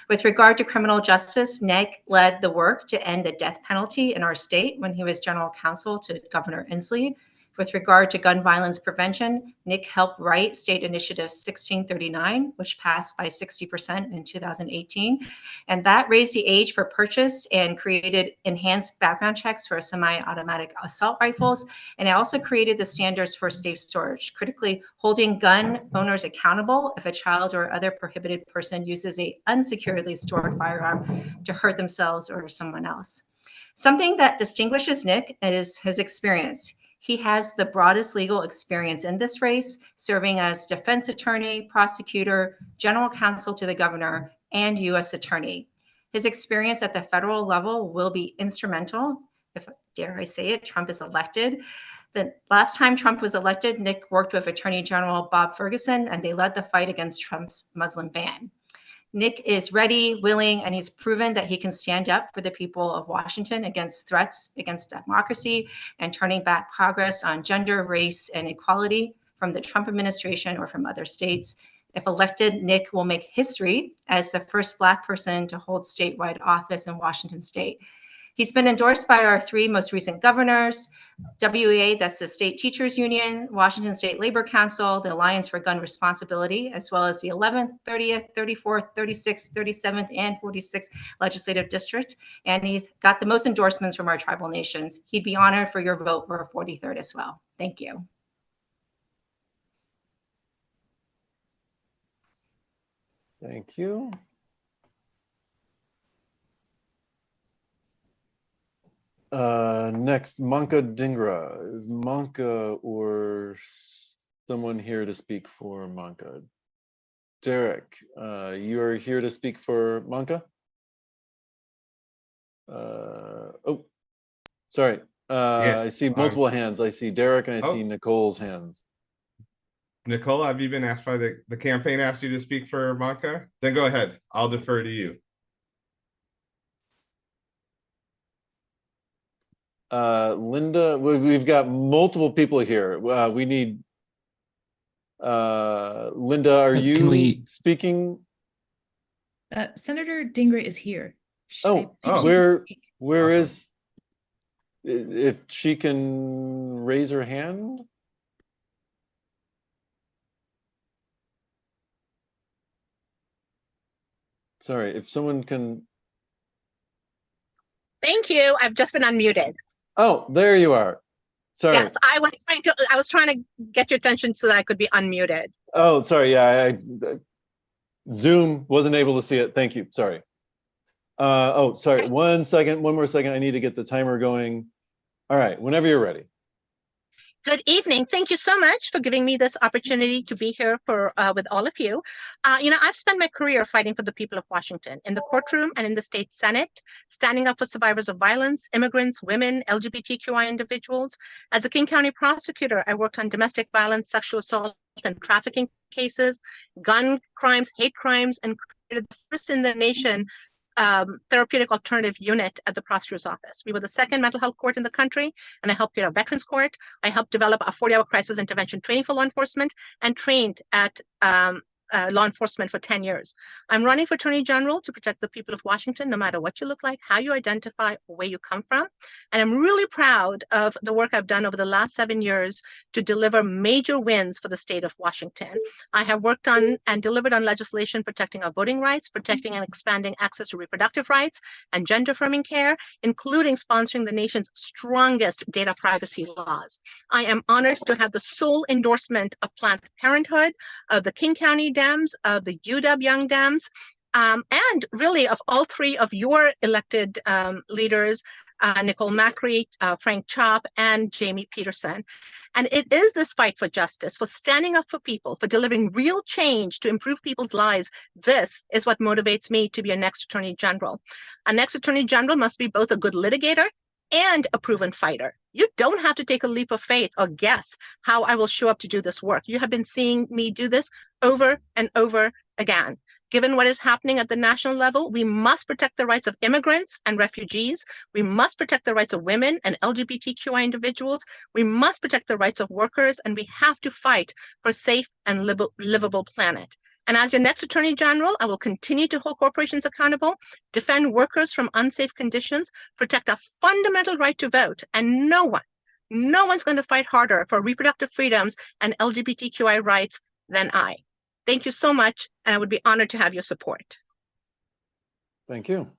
With regard to criminal justice, Nick led the work to end the death penalty in our state when he was general counsel to Governor Inslee. With regard to gun violence prevention, Nick helped write State Initiative 1639, which passed by 60% in 2018. And that raised the age for purchase and created enhanced background checks for semi-automatic assault rifles. And it also created the standards for safe storage, critically holding gun owners accountable if a child or other prohibited person uses an unsecurely stored firearm to hurt themselves or someone else. Something that distinguishes Nick is his experience. He has the broadest legal experience in this race, serving as defense attorney, prosecutor, general counsel to the governor, and U.S. attorney. His experience at the federal level will be instrumental, if dare I say it, Trump is elected. The last time Trump was elected, Nick worked with Attorney General Bob Ferguson, and they led the fight against Trump's Muslim ban. Nick is ready, willing, and he's proven that he can stand up for the people of Washington against threats against democracy and turning back progress on gender, race, and equality from the Trump administration or from other states. If elected, Nick will make history as the first Black person to hold statewide office in Washington state. He's been endorsed by our three most recent governors, WEA, that's the State Teachers Union, Washington State Labor Council, the Alliance for Gun Responsibility, as well as the 11th, 30th, 34th, 36th, 37th, and 46th Legislative District. And he's got the most endorsements from our tribal nations. He'd be honored for your vote for 43rd as well. Thank you. Thank you. Next, Manka Dhingra. Is Manka or someone here to speak for Manka? Derek, you are here to speak for Manka? Oh, sorry. I Yes, see multiple hands. I see Derek and I see Nicole's hands. Nicole, have you been asked by the campaign asked you to speak for Manka? Then go ahead. I'll defer to you. Linda, we've got multiple people here. We need Linda, are you speaking? Senator Dhingra is here. Where is, if she can raise her hand? Sorry, if someone can. Thank you. I've just been unmuted. Oh, there you are. Sorry. Yes, I was trying to get your attention so that I could be unmuted. Oh, sorry. Yeah, Zoom wasn't able to see it. Thank you. Sorry. Oh, sorry. One more second. I need to get the timer going. All right, whenever you're ready. Good evening. Thank you so much for giving me this opportunity to be here for with all of you. I've spent my career fighting for the people of Washington in the courtroom and in the state Senate, standing up for survivors of violence, immigrants, women, LGBTQI individuals. As a King County prosecutor, I worked on domestic violence, sexual assault, and trafficking cases, gun crimes, hate crimes, and created the first in the nation therapeutic alternative unit at the prosecutor's office. We were the second mental health court in the country, and I helped create a veterans court. I helped develop a 40-hour crisis intervention training for law enforcement and trained at law enforcement for 10 years. I'm running for Attorney General to protect the people of Washington, no matter what you look like, how you identify, or where you come from. And I'm really proud of the work I've done over the last 7 years to deliver major wins for the state of Washington. I have worked on and delivered on legislation protecting our voting rights, protecting and expanding access to reproductive rights and gender affirming care, including sponsoring the nation's strongest data privacy laws. I am honored to have the sole endorsement of Planned Parenthood, of the King County Dems, of the UW Young Dems, and really of all three of your elected leaders, Nicole Macri, Frank Chop, and Jamie Peterson. And it is this fight for justice, for standing up for people, for delivering real change to improve people's lives. This is what motivates me to be a next Attorney General. A next Attorney General must be both a good litigator and a proven fighter. You don't have to take a leap of faith or guess how I will show up to do this work. You have been seeing me do this over and over again. Given what is happening at the national level, we must protect the rights of immigrants and refugees. We must protect the rights of women and LGBTQI individuals. We must protect the rights of workers, and we have to fight for a safe and livable planet. And as your next Attorney General, I will continue to hold corporations accountable, defend workers from unsafe conditions, protect a fundamental right to vote, and no one's going to fight harder for reproductive freedoms and LGBTQI rights than I. Thank you so much, and I would be honored to have your support. Thank you.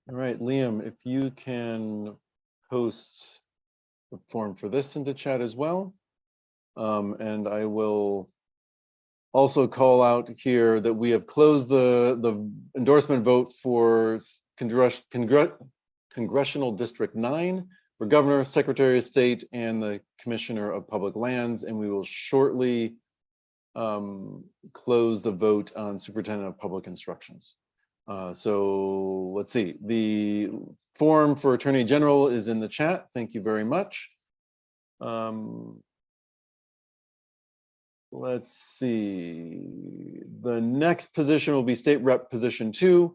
All right, Liam, if you can post the form for this into chat as well. And I will also call out here that we have closed the endorsement vote for Congressional District 9 for Governor, Secretary of State, and the Commissioner of Public Lands, and we will shortly close the vote on Superintendent of Public Instructions. So let's see, the form for Attorney General is in the chat. Thank you very much. Let's see, the next position will be State Rep position 2.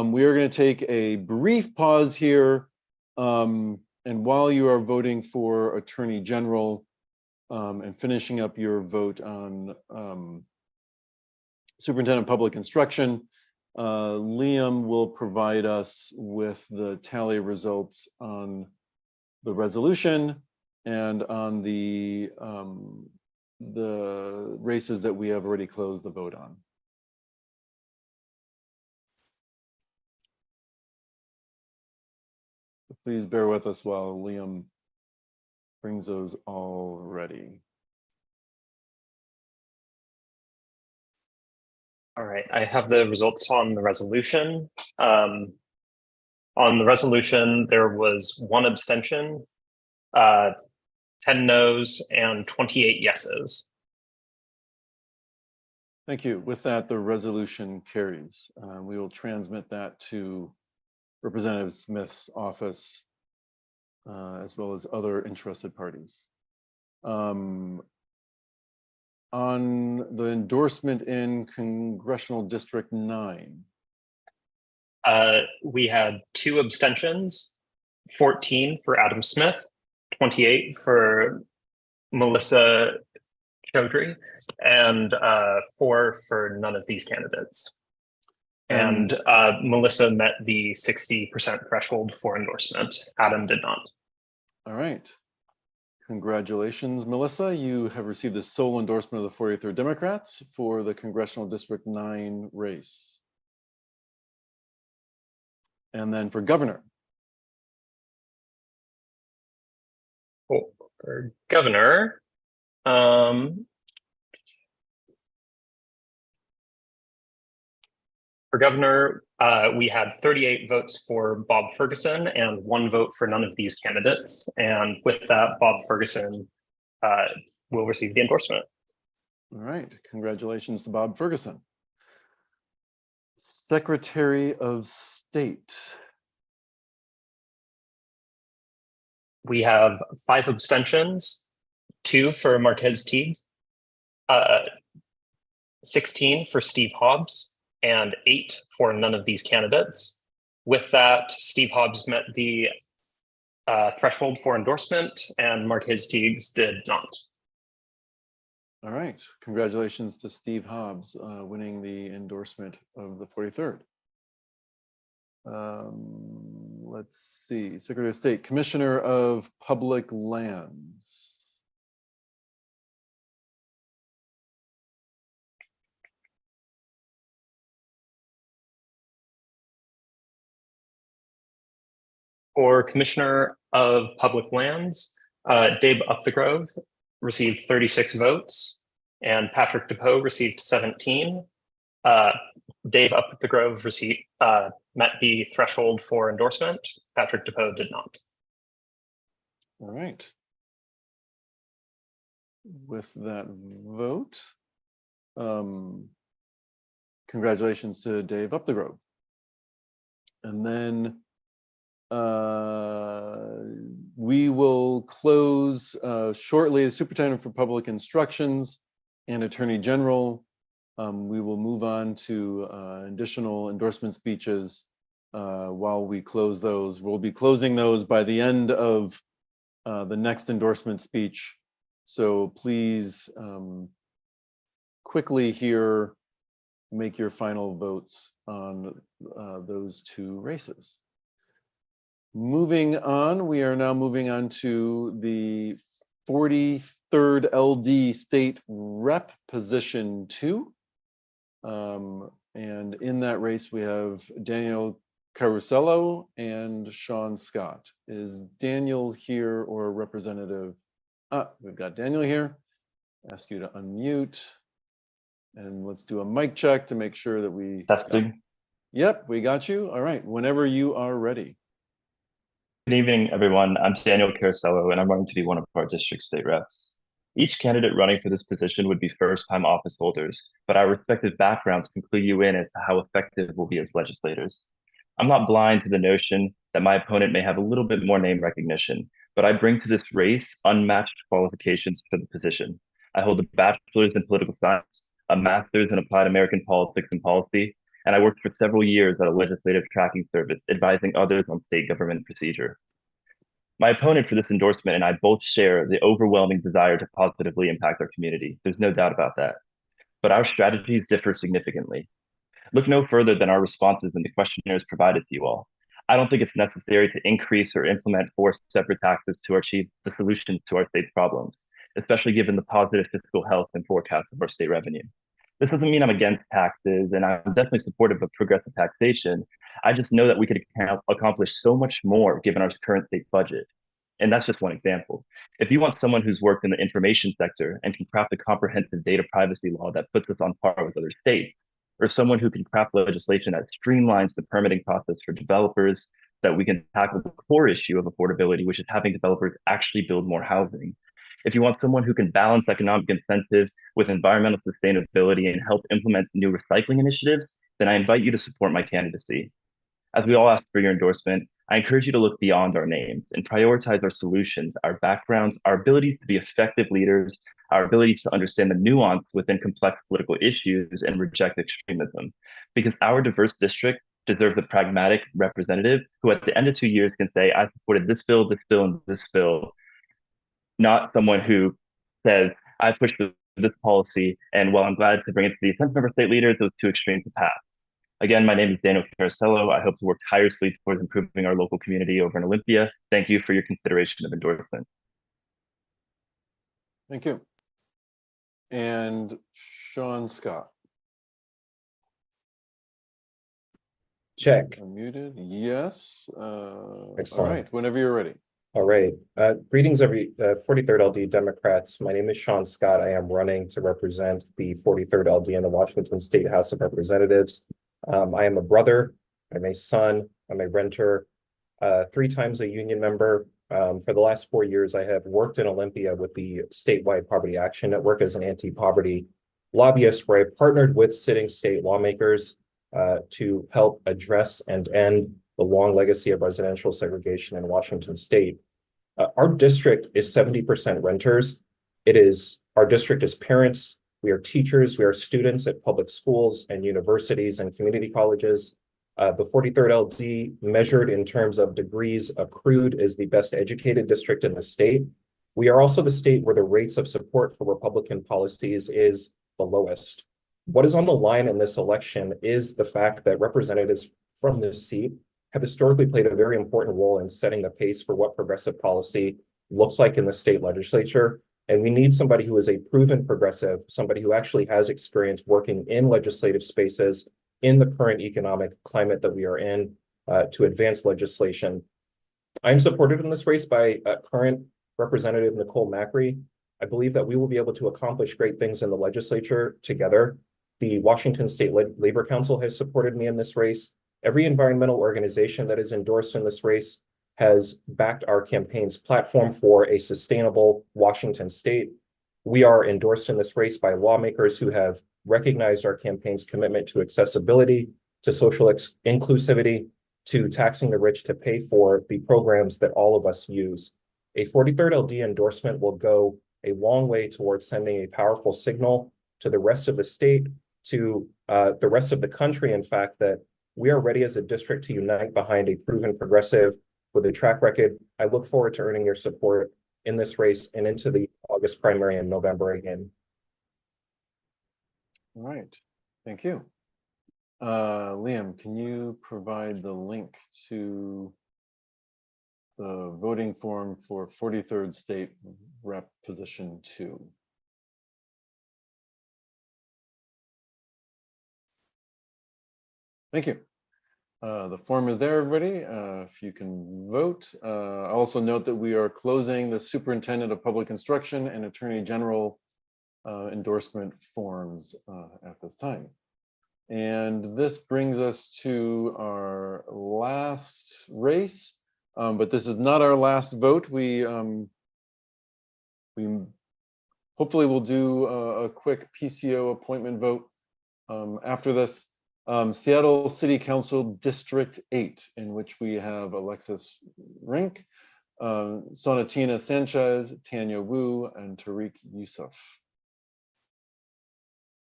We are going to take a brief pause here. And while you are voting for Attorney General and finishing up your vote on Superintendent of Public Instruction, Liam will provide us with the tally results on the resolution and on the races that we have already closed the vote on. Please bear with us while Liam brings those all ready. All right, I have the results on the resolution. On the resolution, there was 1 abstention, 10 noes, and 28 yeses. Thank you. With that, the resolution carries. We will transmit that to Representative Smith's office, as well as other interested parties. On the endorsement in Congressional District 9. We had 2 abstentions, 14 for Adam Smith, 28 for Melissa Chaudhry, and 4 for none of these candidates. And Melissa met the 60% threshold for endorsement. Adam did not. All right. Congratulations, Melissa. You have received the sole endorsement of the 43rd Democrats for the Congressional District 9 race. And then for governor. For governor, we had 38 votes for Bob Ferguson and 1 vote for none of these candidates. And with that, Bob Ferguson will receive the endorsement. All right, congratulations to Bob Ferguson. Secretary of State. We have 5 abstentions, 2 for Marquez Teagues, 16 for Steve Hobbs, and 8 for none of these candidates. With that, Steve Hobbs met the threshold for endorsement, and Marquez Teagues did not. All right, congratulations to Steve Hobbs winning the endorsement of the 43rd. Let's see, Secretary of State, Commissioner of Public Lands. For Commissioner of Public Lands, Dave Upthegrove received 36 votes, and Patrick DePoe received 17. Dave Upthegrove received met the threshold for endorsement. Patrick DePoe did not. All right. With that vote, congratulations to Dave Upthegrove. And then we will close shortly the Superintendent for Public Instructions and Attorney General. We will move on to additional endorsement speeches while we close those. We'll be closing those by the end of the next endorsement speech. So please quickly here make your final votes on those two races. Moving on, we are now moving on to the 43rd LD State Rep Position 2. And in that race, we have Daniel Carusello and Sean Scott. Is Daniel here or a representative? We've got Daniel here. Ask you to unmute. And let's do a mic check to make sure that we... Testing. Yep, we got you. All right, whenever you are ready. Good evening, everyone. I'm Daniel Carusello, and I'm running to be one of our district state reps. Each candidate running for this position would be first-time office holders, but our respective backgrounds can clue you in as to how effective we'll be as legislators. I'm not blind to the notion that my opponent may have a little bit more name recognition, but I bring to this race unmatched qualifications for the position. I hold a bachelor's in political science, a master's in applied American politics and policy, and I worked for several years at a legislative tracking service, advising others on state government procedure. My opponent for this endorsement and I both share the overwhelming desire to positively impact our community. There's no doubt about that. But our strategies differ significantly. Look no further than our responses in the questionnaires provided to you all. I don't think it's necessary to increase or implement 4 separate taxes to achieve the solutions to our state's problems, especially given the positive fiscal health and forecast of our state revenue. This doesn't mean I'm against taxes, and I'm definitely supportive of progressive taxation. I just know that we could accomplish so much more given our current state budget. And that's just one example. If you want someone who's worked in the information sector and can craft a comprehensive data privacy law that puts us on par with other states, or someone who can craft legislation that streamlines the permitting process for developers, that we can tackle the core issue of affordability, which is having developers actually build more housing. If you want someone who can balance economic incentives with environmental sustainability and help implement new recycling initiatives, then I invite you to support my candidacy. As we all ask for your endorsement, I encourage you to look beyond our names and prioritize our solutions, our backgrounds, our abilities to be effective leaders, our abilities to understand the nuance within complex political issues and reject extremism. Because our diverse district deserves a pragmatic representative who at the end of 2 years can say, I supported this bill, and this bill, not someone who says, I pushed this policy, and while I'm glad to bring it to the attention of our state leaders, it was too extreme to pass. Again, my name is Daniel Carusello. I hope to work tirelessly towards improving our local community over in Olympia. Thank you for your consideration of endorsement. Thank you. And Sean Scott. Check. Unmuted, yes. All Excellent. right, whenever you're ready. All right. Greetings, 43rd LD Democrats. My name is Sean Scott. I am running to represent the 43rd LD in the Washington State House of Representatives. I am a brother, I'm a son, I'm a renter, 3 times a union member. For the last 4 years, I have worked in Olympia with the statewide Poverty Action Network as an anti-poverty lobbyist, where I partnered with sitting state lawmakers to help address and end the long legacy of residential segregation in Washington State. Our district is 70% renters. Our district is parents, we are teachers, we are students at public schools and universities and community colleges. The 43rd LD, measured in terms of degrees accrued, is the best educated district in the state. We are also the state where the rates of support for Republican policies is the lowest. What is on the line in this election is the fact that representatives from this seat have historically played a very important role in setting the pace for what progressive policy looks like in the state legislature. And we need somebody who is a proven progressive, somebody who actually has experience working in legislative spaces in the current economic climate that we are in to advance legislation. I'm supported in this race by current Representative Nicole Macri. I believe that we will be able to accomplish great things in the legislature together. The Washington State Labor Council has supported me in this race. Every environmental organization that is endorsed in this race has backed our campaign's platform for a sustainable Washington state. We are endorsed in this race by lawmakers who have recognized our campaign's commitment to accessibility, to social inclusivity, to taxing the rich to pay for the programs that all of us use. A 43rd LD endorsement will go a long way towards sending a powerful signal to the rest of the state, to the rest of the country, in fact, that we are ready as a district to unite behind a proven progressive with a track record. I look forward to earning your support in this race and into the August primary in November again. All right, thank you. Liam, can you provide the link to the voting form for 43rd State Rep Position 2? Thank you. The form is there, everybody. If you can vote. I'll also note that we are closing the Superintendent of Public Instruction and Attorney General endorsement forms at this time. And this brings us to our last race, but this is not our last vote. We hopefully will do a quick PCO appointment vote after this. Seattle City Council District 8, in which we have Alexis Rink, Sonatina Sanchez, Tanya Wu, and Tariq Yusuf.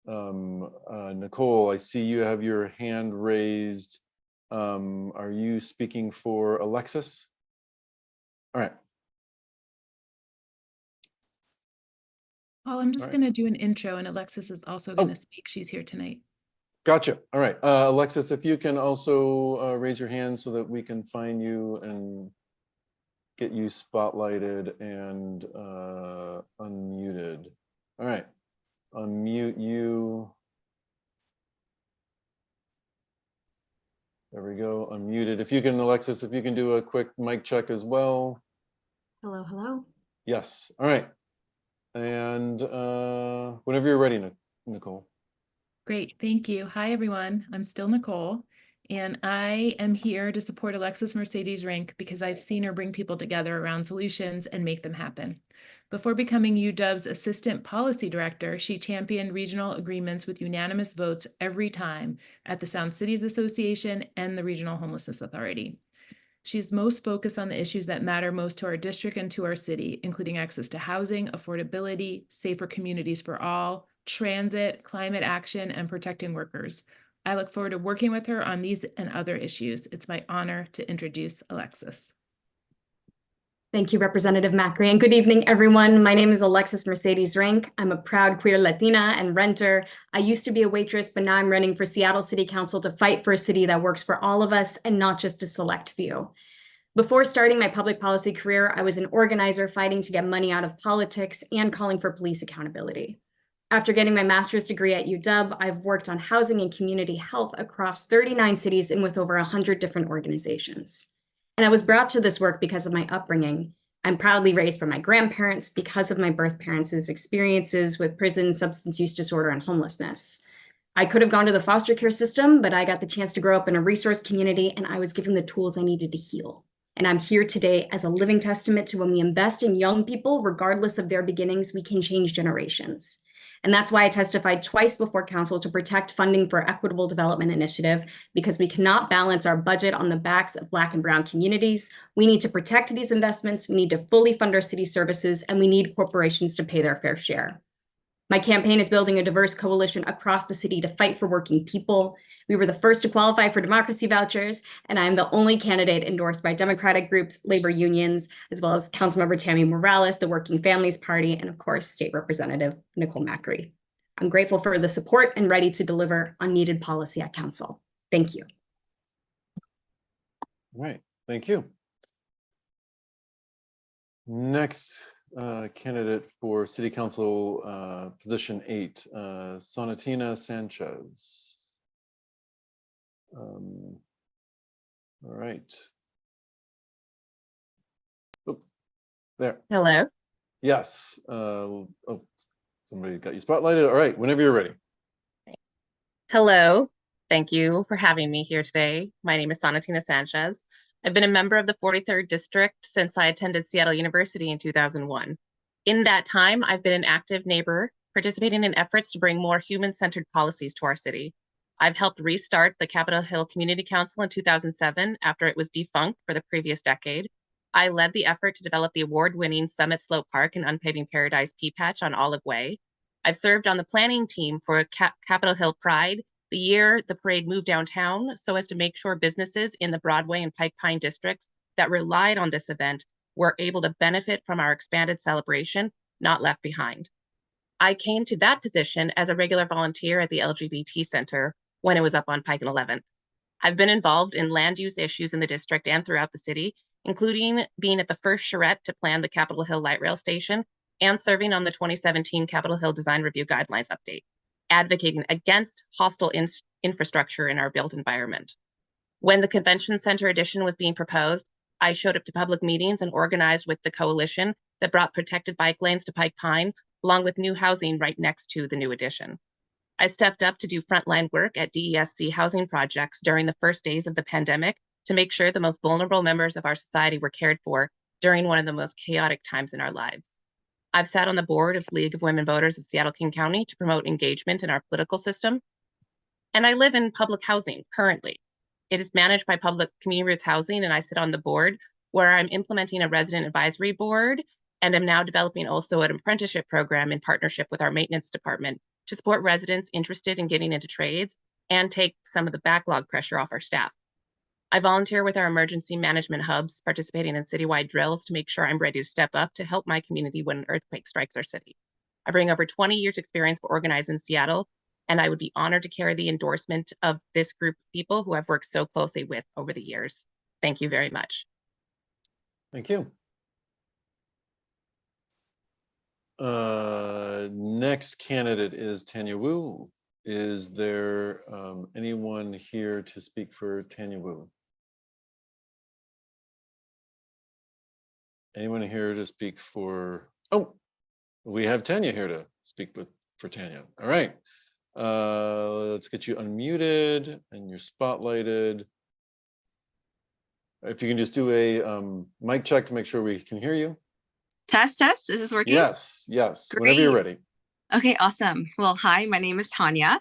Nicole, I see you have your hand raised. Are you speaking for Alexis? All right. Paul, I'm just All right. going to do an intro, and Alexis is also going to speak. She's here tonight. Gotcha. All right. Alexis, if you can also raise your hand so that we can find you and get you spotlighted and unmuted. All right. Unmute you. There we go. Unmuted. If you can, Alexis, if you can do a quick mic check as well. Hello, hello. Yes. All right. And whenever you're ready, Nicole. Great, thank you. Hi, everyone. I'm still Nicole, and I am here to support Alexis Mercedes Rink because I've seen her bring people together around solutions and make them happen. Before becoming UW's Assistant Policy Director, she championed regional agreements with unanimous votes every time at the Sound Cities Association and the Regional Homelessness Authority. She's most focused on the issues that matter most to our district and to our city, including access to housing, affordability, safer communities for all, transit, climate action, and protecting workers. I look forward to working with her on these and other issues. It's my honor to introduce Alexis. Thank you, Representative Macri, and good evening, everyone. My name is Alexis Mercedes Rink. I'm a proud queer Latina and renter. I used to be a waitress, but now I'm running for Seattle City Council to fight for a city that works for all of us and not just a select few. Before starting my public policy career, I was an organizer fighting to get money out of politics and calling for police accountability. After getting my master's degree at UW, I've worked on housing and community health across 39 cities and with over 100 different organizations. And I was brought to this work because of my upbringing. I'm proudly raised by my grandparents because of my birth parents' experiences with prison, substance use disorder, and homelessness. I could have gone to the foster care system, but I got the chance to grow up in a resource community and I was given the tools I needed to heal. And I'm here today as a living testament to when we invest in young people, regardless of their beginnings, we can change generations. And that's why I testified twice before council to protect funding for Equitable Development Initiative, because we cannot balance our budget on the backs of Black and Brown communities. We need to protect these investments, we need to fully fund our city services, and we need corporations to pay their fair share. My campaign is building a diverse coalition across the city to fight for working people. We were the first to qualify for democracy vouchers, and I am the only candidate endorsed by Democratic groups, labor unions, as well as Councilmember Tammy Morales, the Working Families Party, and of course, State Representative Nicole Macri. I'm grateful for the support and ready to deliver on needed policy at council. Thank you. All right, thank you. Next candidate for City Council Position 8, Sonatina Sanchez. All right. Oh, there. Hello. Yes. Oh, somebody got you spotlighted. All right, whenever you're ready. Hello. Thank you for having me here today. My name is Sonatina Sanchez. I've been a member of the 43rd District since I attended Seattle University in 2001. In that time, I've been an active neighbor, participating in efforts to bring more human-centered policies to our city. I've helped restart the Capitol Hill Community Council in 2007 after it was defunct for the previous decade. I led the effort to develop the award-winning Summit Slope Park and Unpaving Paradise P-Patch on Olive Way. I've served on the planning team for Capitol Hill Pride, the year the parade moved downtown, so as to make sure businesses in the Broadway and Pike Pine districts that relied on this event were able to benefit from our expanded celebration, not left behind. I came to that position as a regular volunteer at the LGBT Center when it was up on Pike and 11th. I've been involved in land use issues in the district and throughout the city, including being at the first charrette to plan the Capitol Hill Light Rail Station and serving on the 2017 Capitol Hill Design Review Guidelines update, advocating against hostile infrastructure in our built environment. When the Convention Center addition was being proposed, I showed up to public meetings and organized with the coalition that brought protected bike lanes to Pike Pine, along with new housing right next to the new addition. I stepped up to do frontline work at DESC housing projects during the first days of the pandemic to make sure the most vulnerable members of our society were cared for during one of the most chaotic times in our lives. I've sat on the board of League of Women Voters of Seattle-King County to promote engagement in our political system. And I live in public housing currently. It is managed by Public Community Roots Housing, and I sit on the board where I'm implementing a resident advisory board, and I'm now developing also an apprenticeship program in partnership with our maintenance department to support residents interested in getting into trades and take some of the backlog pressure off our staff. I volunteer with our emergency management hubs, participating in citywide drills to make sure I'm ready to step up to help my community when an earthquake strikes our city. I bring over 20 years experience for organizing in Seattle, and I would be honored to carry the endorsement of this group of people who I've worked so closely with over the years. Thank you very much. Thank you. Next candidate is Tanya Wu. Is there anyone here to speak for Tanya Wu? Anyone here to speak for, oh, we have Tanya here to speak for Tanya. All right. Let's get you unmuted and you're spotlighted. If you can just do a mic check to make sure we can hear you. Test. Is this working? Yes. Whenever you're Great. ready. Okay, awesome. Well, hi, my name is Tanya.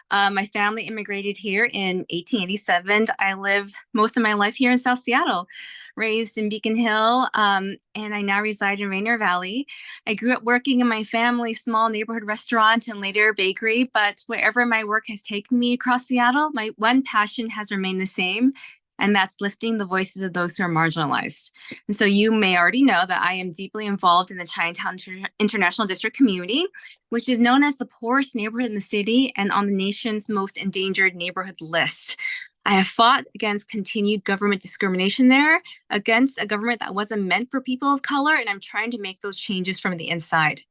My family immigrated here in 1887. I live most of my life here in South Seattle, raised in Beacon Hill, and I now reside in Rainier Valley. I grew up working in my family's small neighborhood restaurant and later bakery, but wherever my work has taken me across Seattle, my one passion has remained the same, and that's lifting the voices of those who are marginalized. And so you may already know that I am deeply involved in the Chinatown International District community, which is known as the poorest neighborhood in the city and on the nation's most endangered neighborhood list. I have fought against continued government discrimination there, against a government that wasn't meant for people of color, and I'm trying to make those changes from the inside.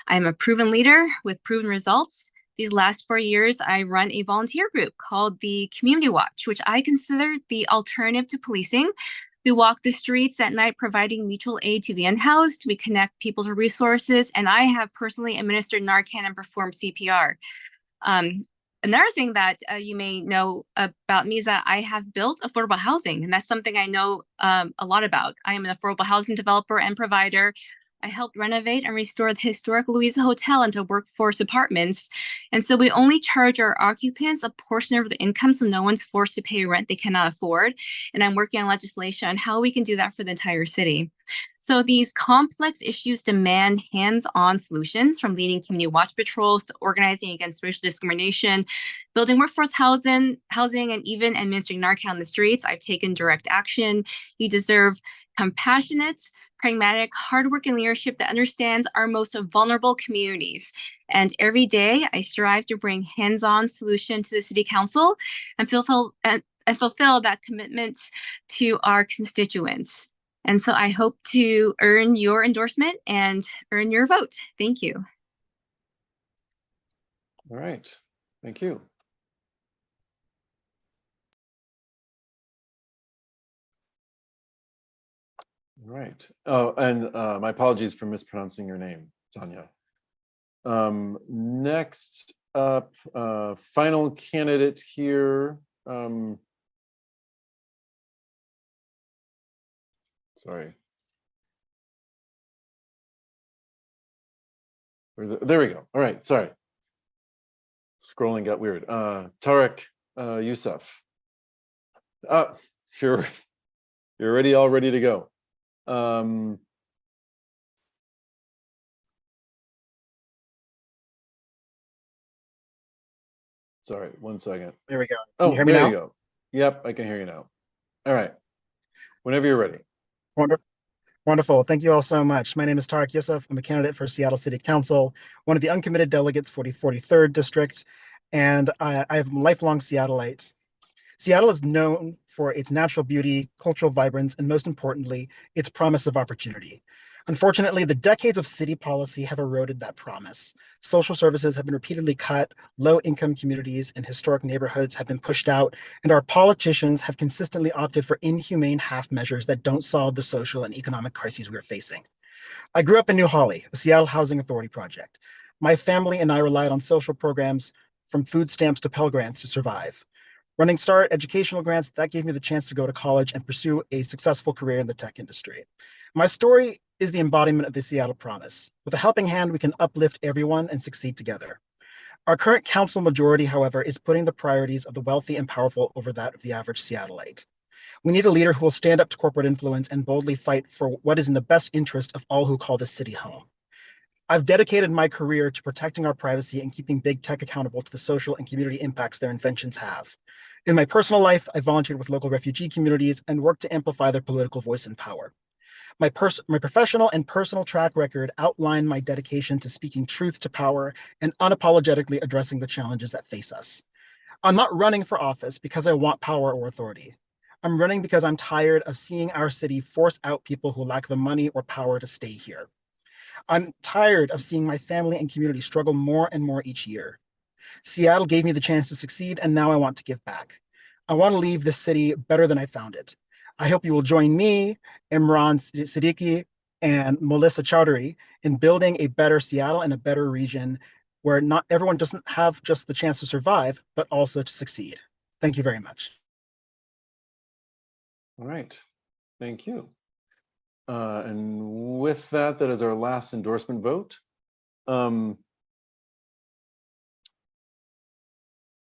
I'm a proven leader with proven results. These last 4 years, I run a volunteer group called the Community Watch, which I consider the alternative to policing. We walk the streets at night, providing mutual aid to the unhoused. We connect people to resources, and I have personally administered Narcan and performed CPR. Another thing that you may know about me is that I have built affordable housing, and that's something I know a lot about. I am an affordable housing developer and provider. I helped renovate and restore the historic Louisa Hotel into workforce apartments. And so we only charge our occupants a portion of the income so no one's forced to pay rent they cannot afford. And I'm working on legislation on how we can do that for the entire city. So these complex issues demand hands-on solutions, from leading community watch patrols to organizing against racial discrimination, building workforce housing, and even administering Narcan on the streets. I've taken direct action. You deserve compassionate, pragmatic, hardworking leadership that understands our most vulnerable communities. And every day, I strive to bring hands-on solution to the City Council and fulfill that commitment to our constituents. And so I hope to earn your endorsement and earn your vote. Thank you. All right. Thank you. All right. Oh, and my apologies for mispronouncing your name, Tanya. Next up, final candidate here. Sorry. There we go. All right. Sorry. Scrolling got weird. Tarek Youssef. Sure. You're all ready to go. Sorry, 1 second. There we go. Can you hear me there now? you go. Yep, I can hear you now. All right. Whenever you're ready. Wonderful. Wonderful. Thank you all so much. My name is Tarek Yusuf. I'm a candidate for Seattle City Council, one of the uncommitted delegates for the 43rd District, and I am a lifelong Seattleite. Seattle is known for its natural beauty, cultural vibrance, and most importantly, its promise of opportunity. Unfortunately, the decades of city policy have eroded that promise. Social services have been repeatedly cut, low-income communities and historic neighborhoods have been pushed out, and our politicians have consistently opted for inhumane half measures that don't solve the social and economic crises we are facing. I grew up in New Holly, the Seattle Housing Authority project. My family and I relied on social programs from food stamps to Pell Grants to survive. Running Start educational grants, that gave me the chance to go to college and pursue a successful career in the tech industry. My story is the embodiment of the Seattle promise. With a helping hand, we can uplift everyone and succeed together. Our current council majority, however, is putting the priorities of the wealthy and powerful over that of the average Seattleite. We need a leader who will stand up to corporate influence and boldly fight for what is in the best interest of all who call this city home. I've dedicated my career to protecting our privacy and keeping big tech accountable to the social and community impacts their inventions have. In my personal life, I volunteered with local refugee communities and worked to amplify their political voice and power. My professional and personal track record outline my dedication to speaking truth to power and unapologetically addressing the challenges that face us. I'm not running for office because I want power or authority. I'm running because I'm tired of seeing our city force out people who lack the money or power to stay here. I'm tired of seeing my family and community struggle more and more each year. Seattle gave me the chance to succeed, and now I want to give back. I want to leave this city better than I found it. I hope you will join me, Imran Siddiqui, and Melissa Chowdhury in building a better Seattle and a better region where not everyone doesn't have just the chance to survive, but also to succeed. Thank you very much. All right, thank you. And with that, that is our last endorsement vote. Liam,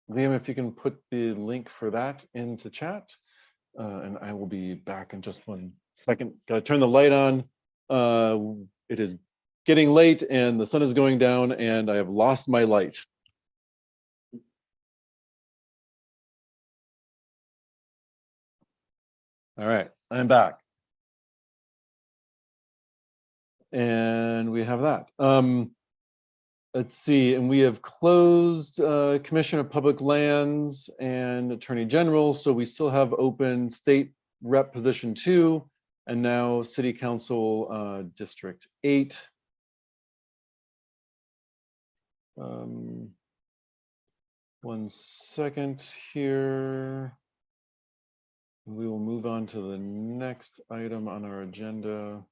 if you can put the link for that into chat, and I will be back in just 1 second. Gotta turn the light on. It is getting late and the sun is going down and I have lost my light. All right, I'm back. And we have that. Let's see, and we have closed Commissioner of Public Lands and Attorney General, so we still have open State Rep Position 2 and now City Council District 8. 1 second here. We will move on to the next item on our agenda.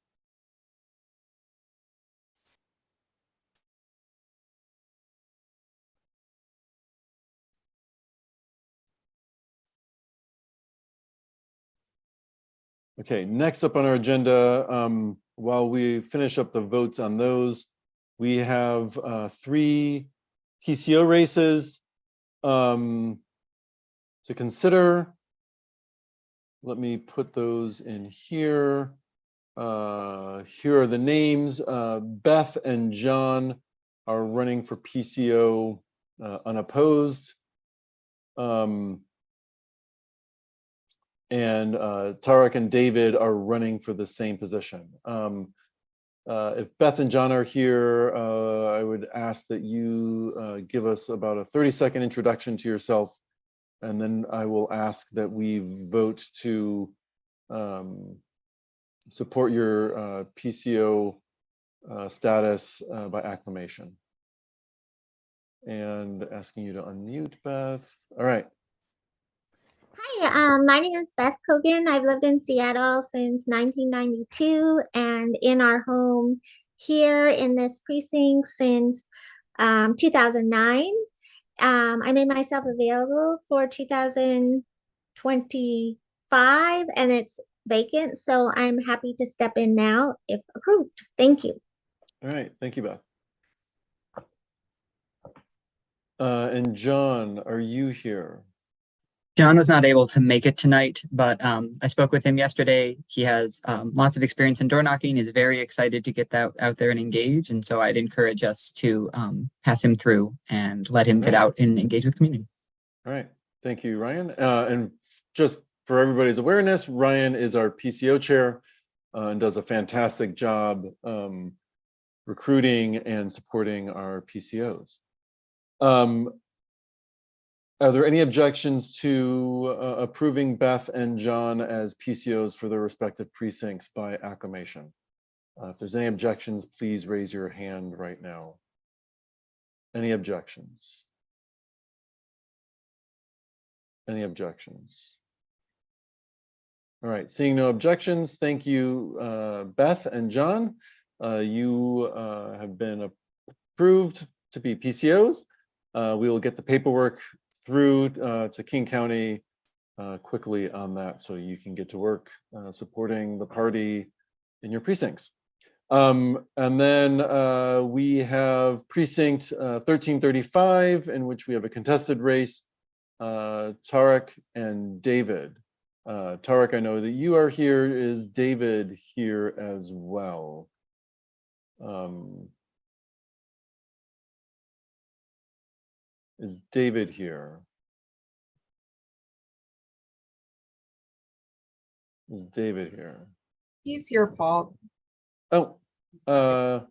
Okay, next up on our agenda, while we finish up the votes on those, we have 3 PCO races to consider. Let me put those in here. Here are the names. Beth and John are running for PCO unopposed. And Tarek and David are running for the same position. If Beth and John are here, I would ask that you give us about a 30-second introduction to yourself, and then I will ask that we vote to support your PCO status by acclamation. And asking you to unmute, Beth. All right. Hi, my name is Beth Kogan. I've lived in Seattle since 1992 and in our home here in this precinct since 2009. I made myself available for 2025 and it's vacant, so I'm happy to step in now if approved. Thank you. All right, thank you, Beth. And John, are you here? John was not able to make it tonight, but I spoke with him yesterday. He has lots of experience in door knocking, is very excited to get that out there and engage. And so I'd encourage us to pass him through and let him get out and engage with community. All right, thank you, Ryan. And just for everybody's awareness, Ryan is our PCO chair. and does a fantastic job recruiting and supporting our PCOs. Are there any objections to approving Beth and John as PCOs for their respective precincts by acclamation? If there's any objections, please raise your hand right now. Any objections? Any objections? All right, seeing no objections, thank you, Beth and John. You have been approved to be PCOs. We will get the paperwork through to King County quickly on that, so you can get to work supporting the party in your precincts. And then we have precinct 1335, in which we have a contested race, Tarek and David. Tarek, I know that you are here. Is David here as well? Is David here? Is David here? He's here, Paul. Oh, oh,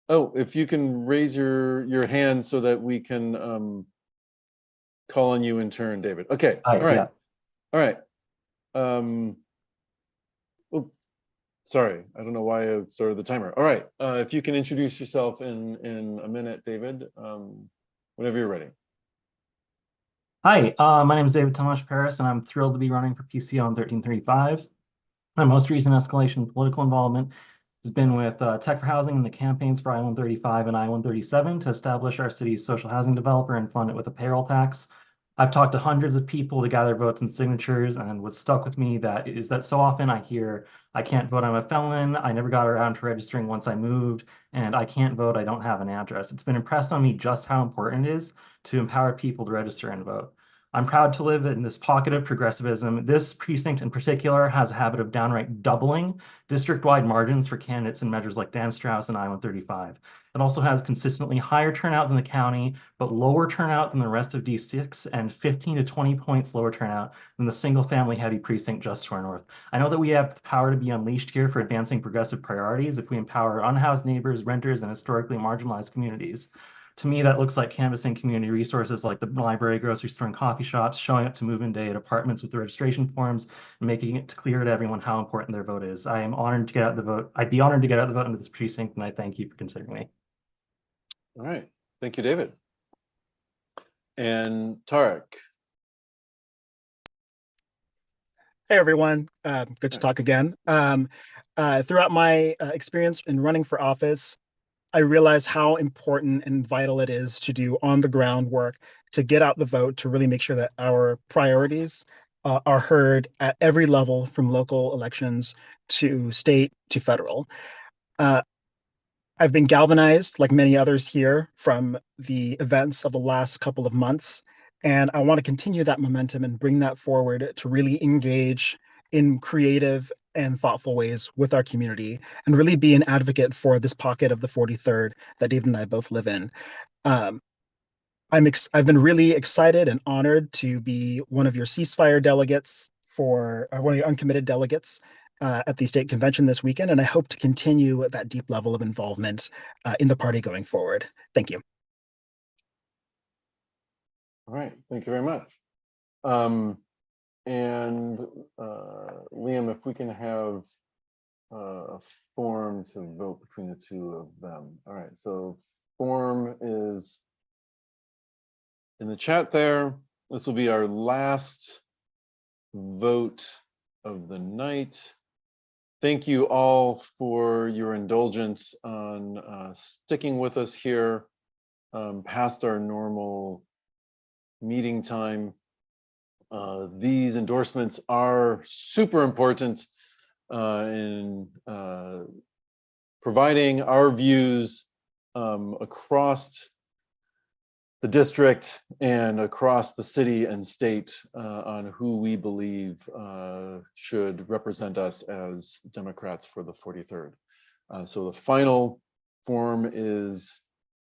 if you can raise your hand so that we can call on you in turn, David. Okay, all right, yeah. all right. Oh, sorry, I don't know why I started the timer. All right, if you can introduce yourself in a minute, David, whenever you're ready. Hi, my name is David Tomasz Paris, and I'm thrilled to be running for PCO in 1335. My most recent escalation in political involvement has been with Tech for Housing and the campaigns for I-135 and I-137 to establish our city's social housing developer and fund it with a payroll tax. I've talked to hundreds of people to gather votes and signatures, and what's stuck with me is that so often I hear, I can't vote, I'm a felon, I never got around to registering once I moved, and I can't vote, I don't have an address. It's been impressed on me just how important it is to empower people to register and vote. I'm proud to live in this pocket of progressivism. This precinct in particular has a habit of downright doubling district-wide margins for candidates in measures like Dan Strauss and I-135. It also has consistently higher turnout than the county, but lower turnout than the rest of D6 and 15 to 20 points lower turnout than the single-family heavy precinct just to our north. I know that we have the power to be unleashed here for advancing progressive priorities if we empower unhoused neighbors, renters, and historically marginalized communities. To me, that looks like canvassing community resources like the library, grocery store, and coffee shops, showing up to move-in day at apartments with the registration forms, and making it clear to everyone how important their vote is. I am honored to get out the vote. I'd be honored to get out the vote into this precinct, and I thank you for considering me. All right, thank you, David. And Tarek. Hey everyone, good to talk again. Throughout my experience in running for office, I realize how important and vital it is to do on the ground work, to get out the vote, to really make sure that our priorities are heard at every level, from local elections to state to federal. I've been galvanized, like many others here, from the events of the last couple of months, and I want to continue that momentum and bring that forward to really engage in creative and thoughtful ways with our community and really be an advocate for this pocket of the 43rd that David and I both live in. I've been really excited and honored to be one of your ceasefire delegates one of your uncommitted delegates at the state convention this weekend, and I hope to continue that deep level of involvement in the party going forward. Thank you. All right, thank you very much. And Liam, if we can have a form to vote between the two of them. All right, so form is in the chat there. This will be our last vote of the night. Thank you all for your indulgence on sticking with us here past our normal meeting time. These endorsements are super important in providing our views across the district and across the city and state on who we believe should represent us as Democrats for the 43rd. So the final form is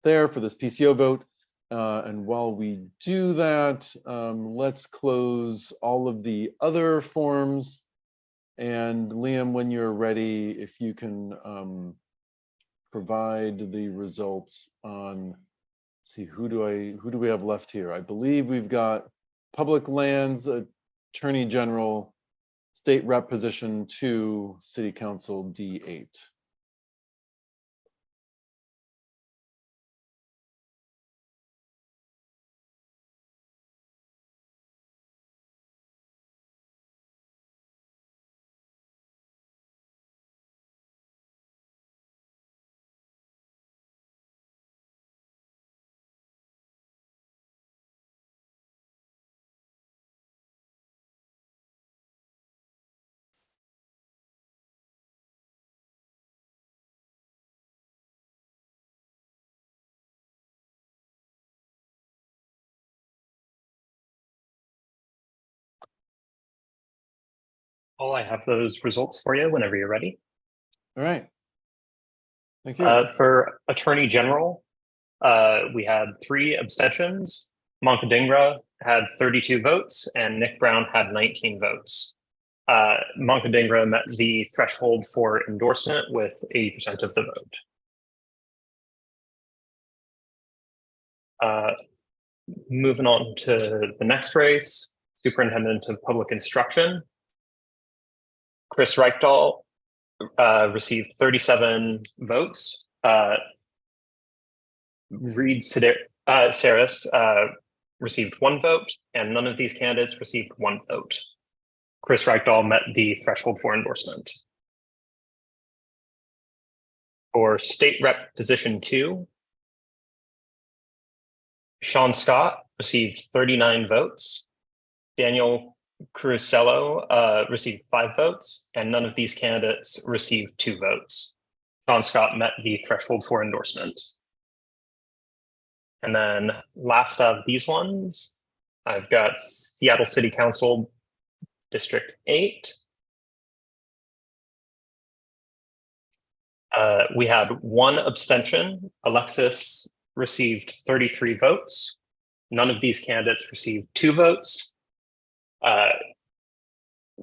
there for this PCO vote. And while we do that, let's close all of the other forms And Liam, when you're ready, if you can provide the results on, let's see, who do we have left here? I believe we've got Public Lands, Attorney General, State Rep position 2, City Council D8. I have those results for you whenever you're ready. All right. Thank you. For Attorney General, we had 3 abstentions. Manka Dhingra had 32 votes and Nick Brown had 19 votes. Manka Dhingra met the threshold for endorsement with 80% of the vote. Moving on to the next race, Superintendent of Public Instruction. Chris Reichdahl received 37 votes. Reed Saris received 1 vote, and none of these candidates received 1 vote. Chris Reichdahl met the threshold for endorsement. For State Rep position 2, Sean Scott received 39 votes. Daniel Crusello received 5 votes, and none of these candidates received 2 votes. Sean Scott met the threshold for endorsement. And then last of these ones, I've got Seattle City Council District 8. We had 1 abstention. Alexis received 33 votes. None of these candidates received 2 votes.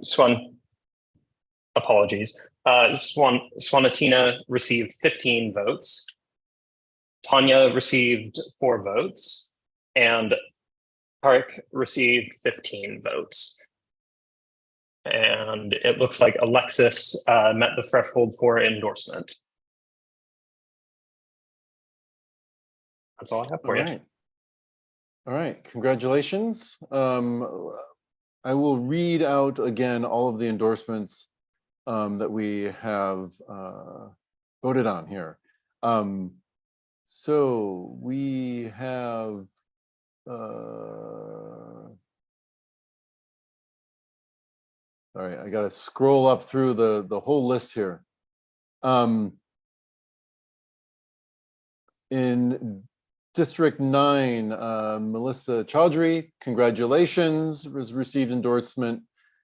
Swanatina received 15 votes. Tanya received 4 votes, and Tarek received 15 votes. And it looks like Alexis met the threshold for endorsement. That's all I have for you. Right. All right, congratulations. I will read out again all of the endorsements that we have voted on here. So we have sorry, I gotta scroll up through the whole list here. In District 9, Melissa Chaudhry, congratulations, has received endorsement.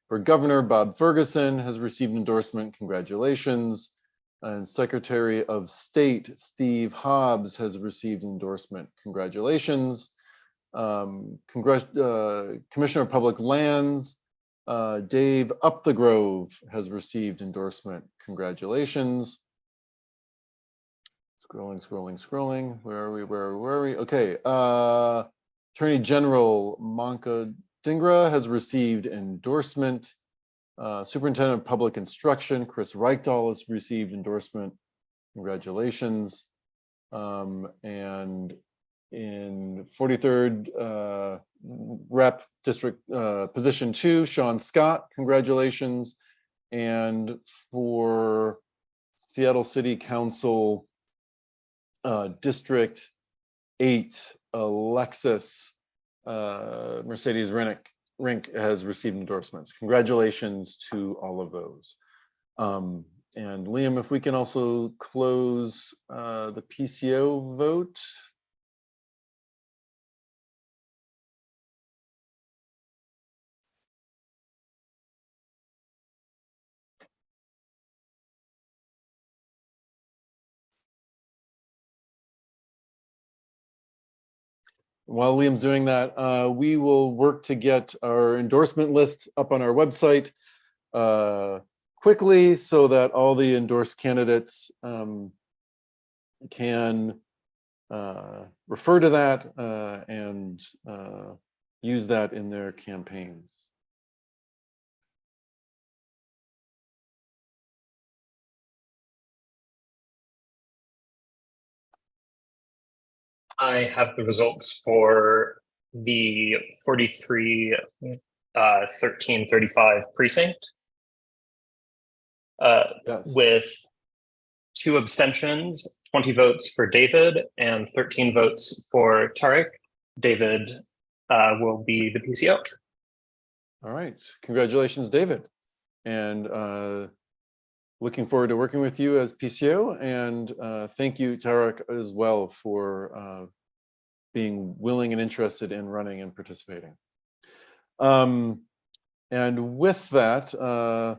For Governor, Bob Ferguson has received endorsement, congratulations. And Secretary of State, Steve Hobbs, has received endorsement, congratulations. Commissioner of Public Lands, Dave Upthegrove, has received endorsement, congratulations. Scrolling. Where are we? Okay. Attorney General Manka Dhingra has received endorsement. Superintendent of Public Instruction, Chris Reichdahl, has received endorsement. Congratulations. And in 43rd Rep District Position 2, Sean Scott, congratulations. And for Seattle City Council District 8, Alexis Mercedes Rink has received endorsements. Congratulations to all of those. And Liam, if we can also close the PCO vote. While Liam's doing that, we will work to get our endorsement list up on our website. quickly so that all the endorsed candidates can refer to that and use that in their campaigns. I have the results for the 43 1335 precinct. With 2 abstentions, 20 votes for David and 13 votes for Tarek. David will be the PCO. All right, congratulations, David. And looking forward to working with you as PCO, and thank you, Tarek, as well for being willing and interested in running and participating. And with that,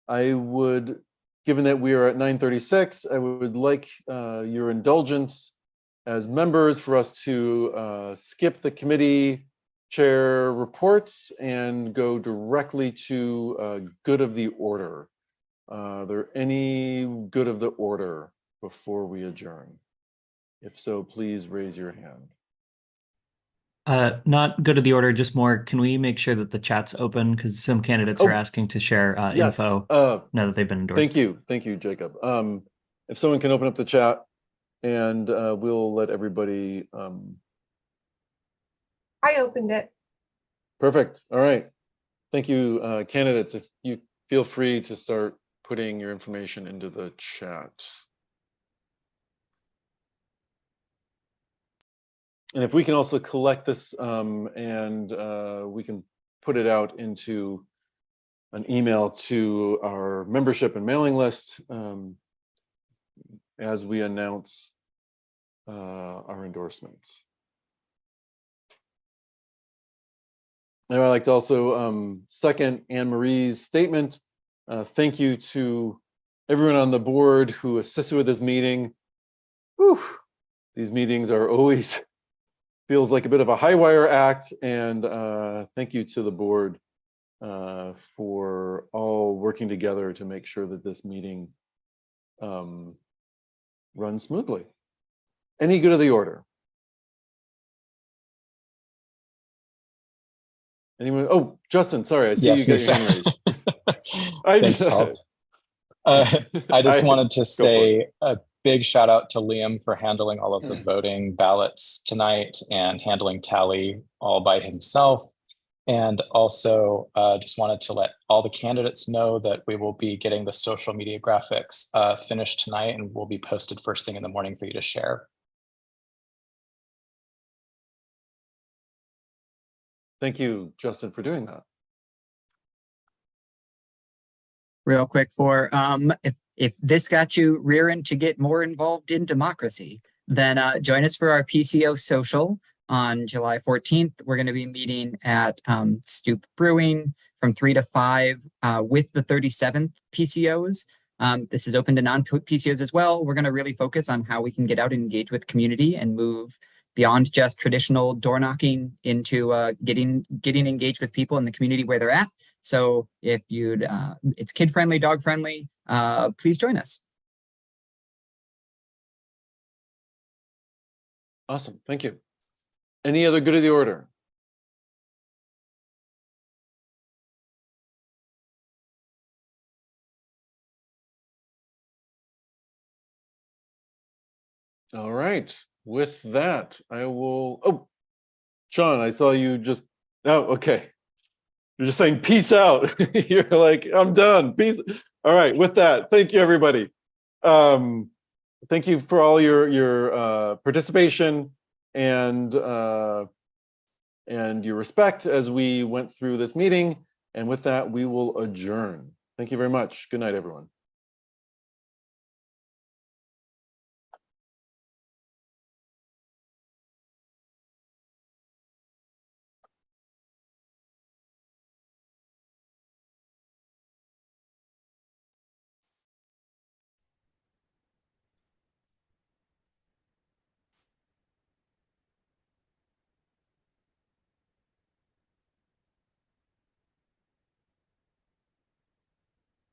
I would, given that we are at 9:36, I would like your indulgence as members for us to skip the committee chair reports and go directly to good of the order. Are there any good of the order before we adjourn? If so, please raise your hand. Not good of the order, just more, can we make sure that the chat's open? Because some candidates are asking to share Yes, info now that they've been endorsed. Thank you, Jacob. If someone can open up the chat, and we'll let everybody. I opened it. Perfect. All right. Thank you, candidates. If you feel free to start putting your information into the chat. And if we can also collect this and we can put it out into an email to our membership and mailing list as we announce our endorsements. And I'd like to also second Anne Marie's statement. Thank you to everyone on the board who assisted with this meeting. Whew. These meetings are always feels like a bit of a high wire act, and thank you to the board for all working together to make sure that this meeting runs smoothly. Any good of the order? Anyone? Oh, Justin, sorry, I see you got your hand raised. Thanks, Paul. I just wanted to say a big shout out to Liam for handling all of the voting ballots tonight and handling tally all by himself. And also just wanted to let all the candidates know that we will be getting the social media graphics finished tonight and will be posted first thing in the morning for you to share. Thank you, Justin, for doing that. Real quick for if this got you rearing to get more involved in democracy, then join us for our PCO social on July 14th. We're going to be meeting at Stoop Brewing from 3 to 5 with the 37th PCOs. This is open to non-PCOs as well. We're going to really focus on how we can get out and engage with community and move beyond just traditional door knocking into getting engaged with people in the community where they're at. So if you'd, it's kid friendly, dog friendly, please join us. Awesome, thank you. Any other good of the order? All right, with that, I will, oh, Sean, I saw you just, oh, okay. You're just saying peace out. You're like, I'm done, peace. All right, with that, thank you, everybody. Thank you for all your participation and your respect as we went through this meeting. And with that, we will adjourn. Thank you very much. Good night, everyone.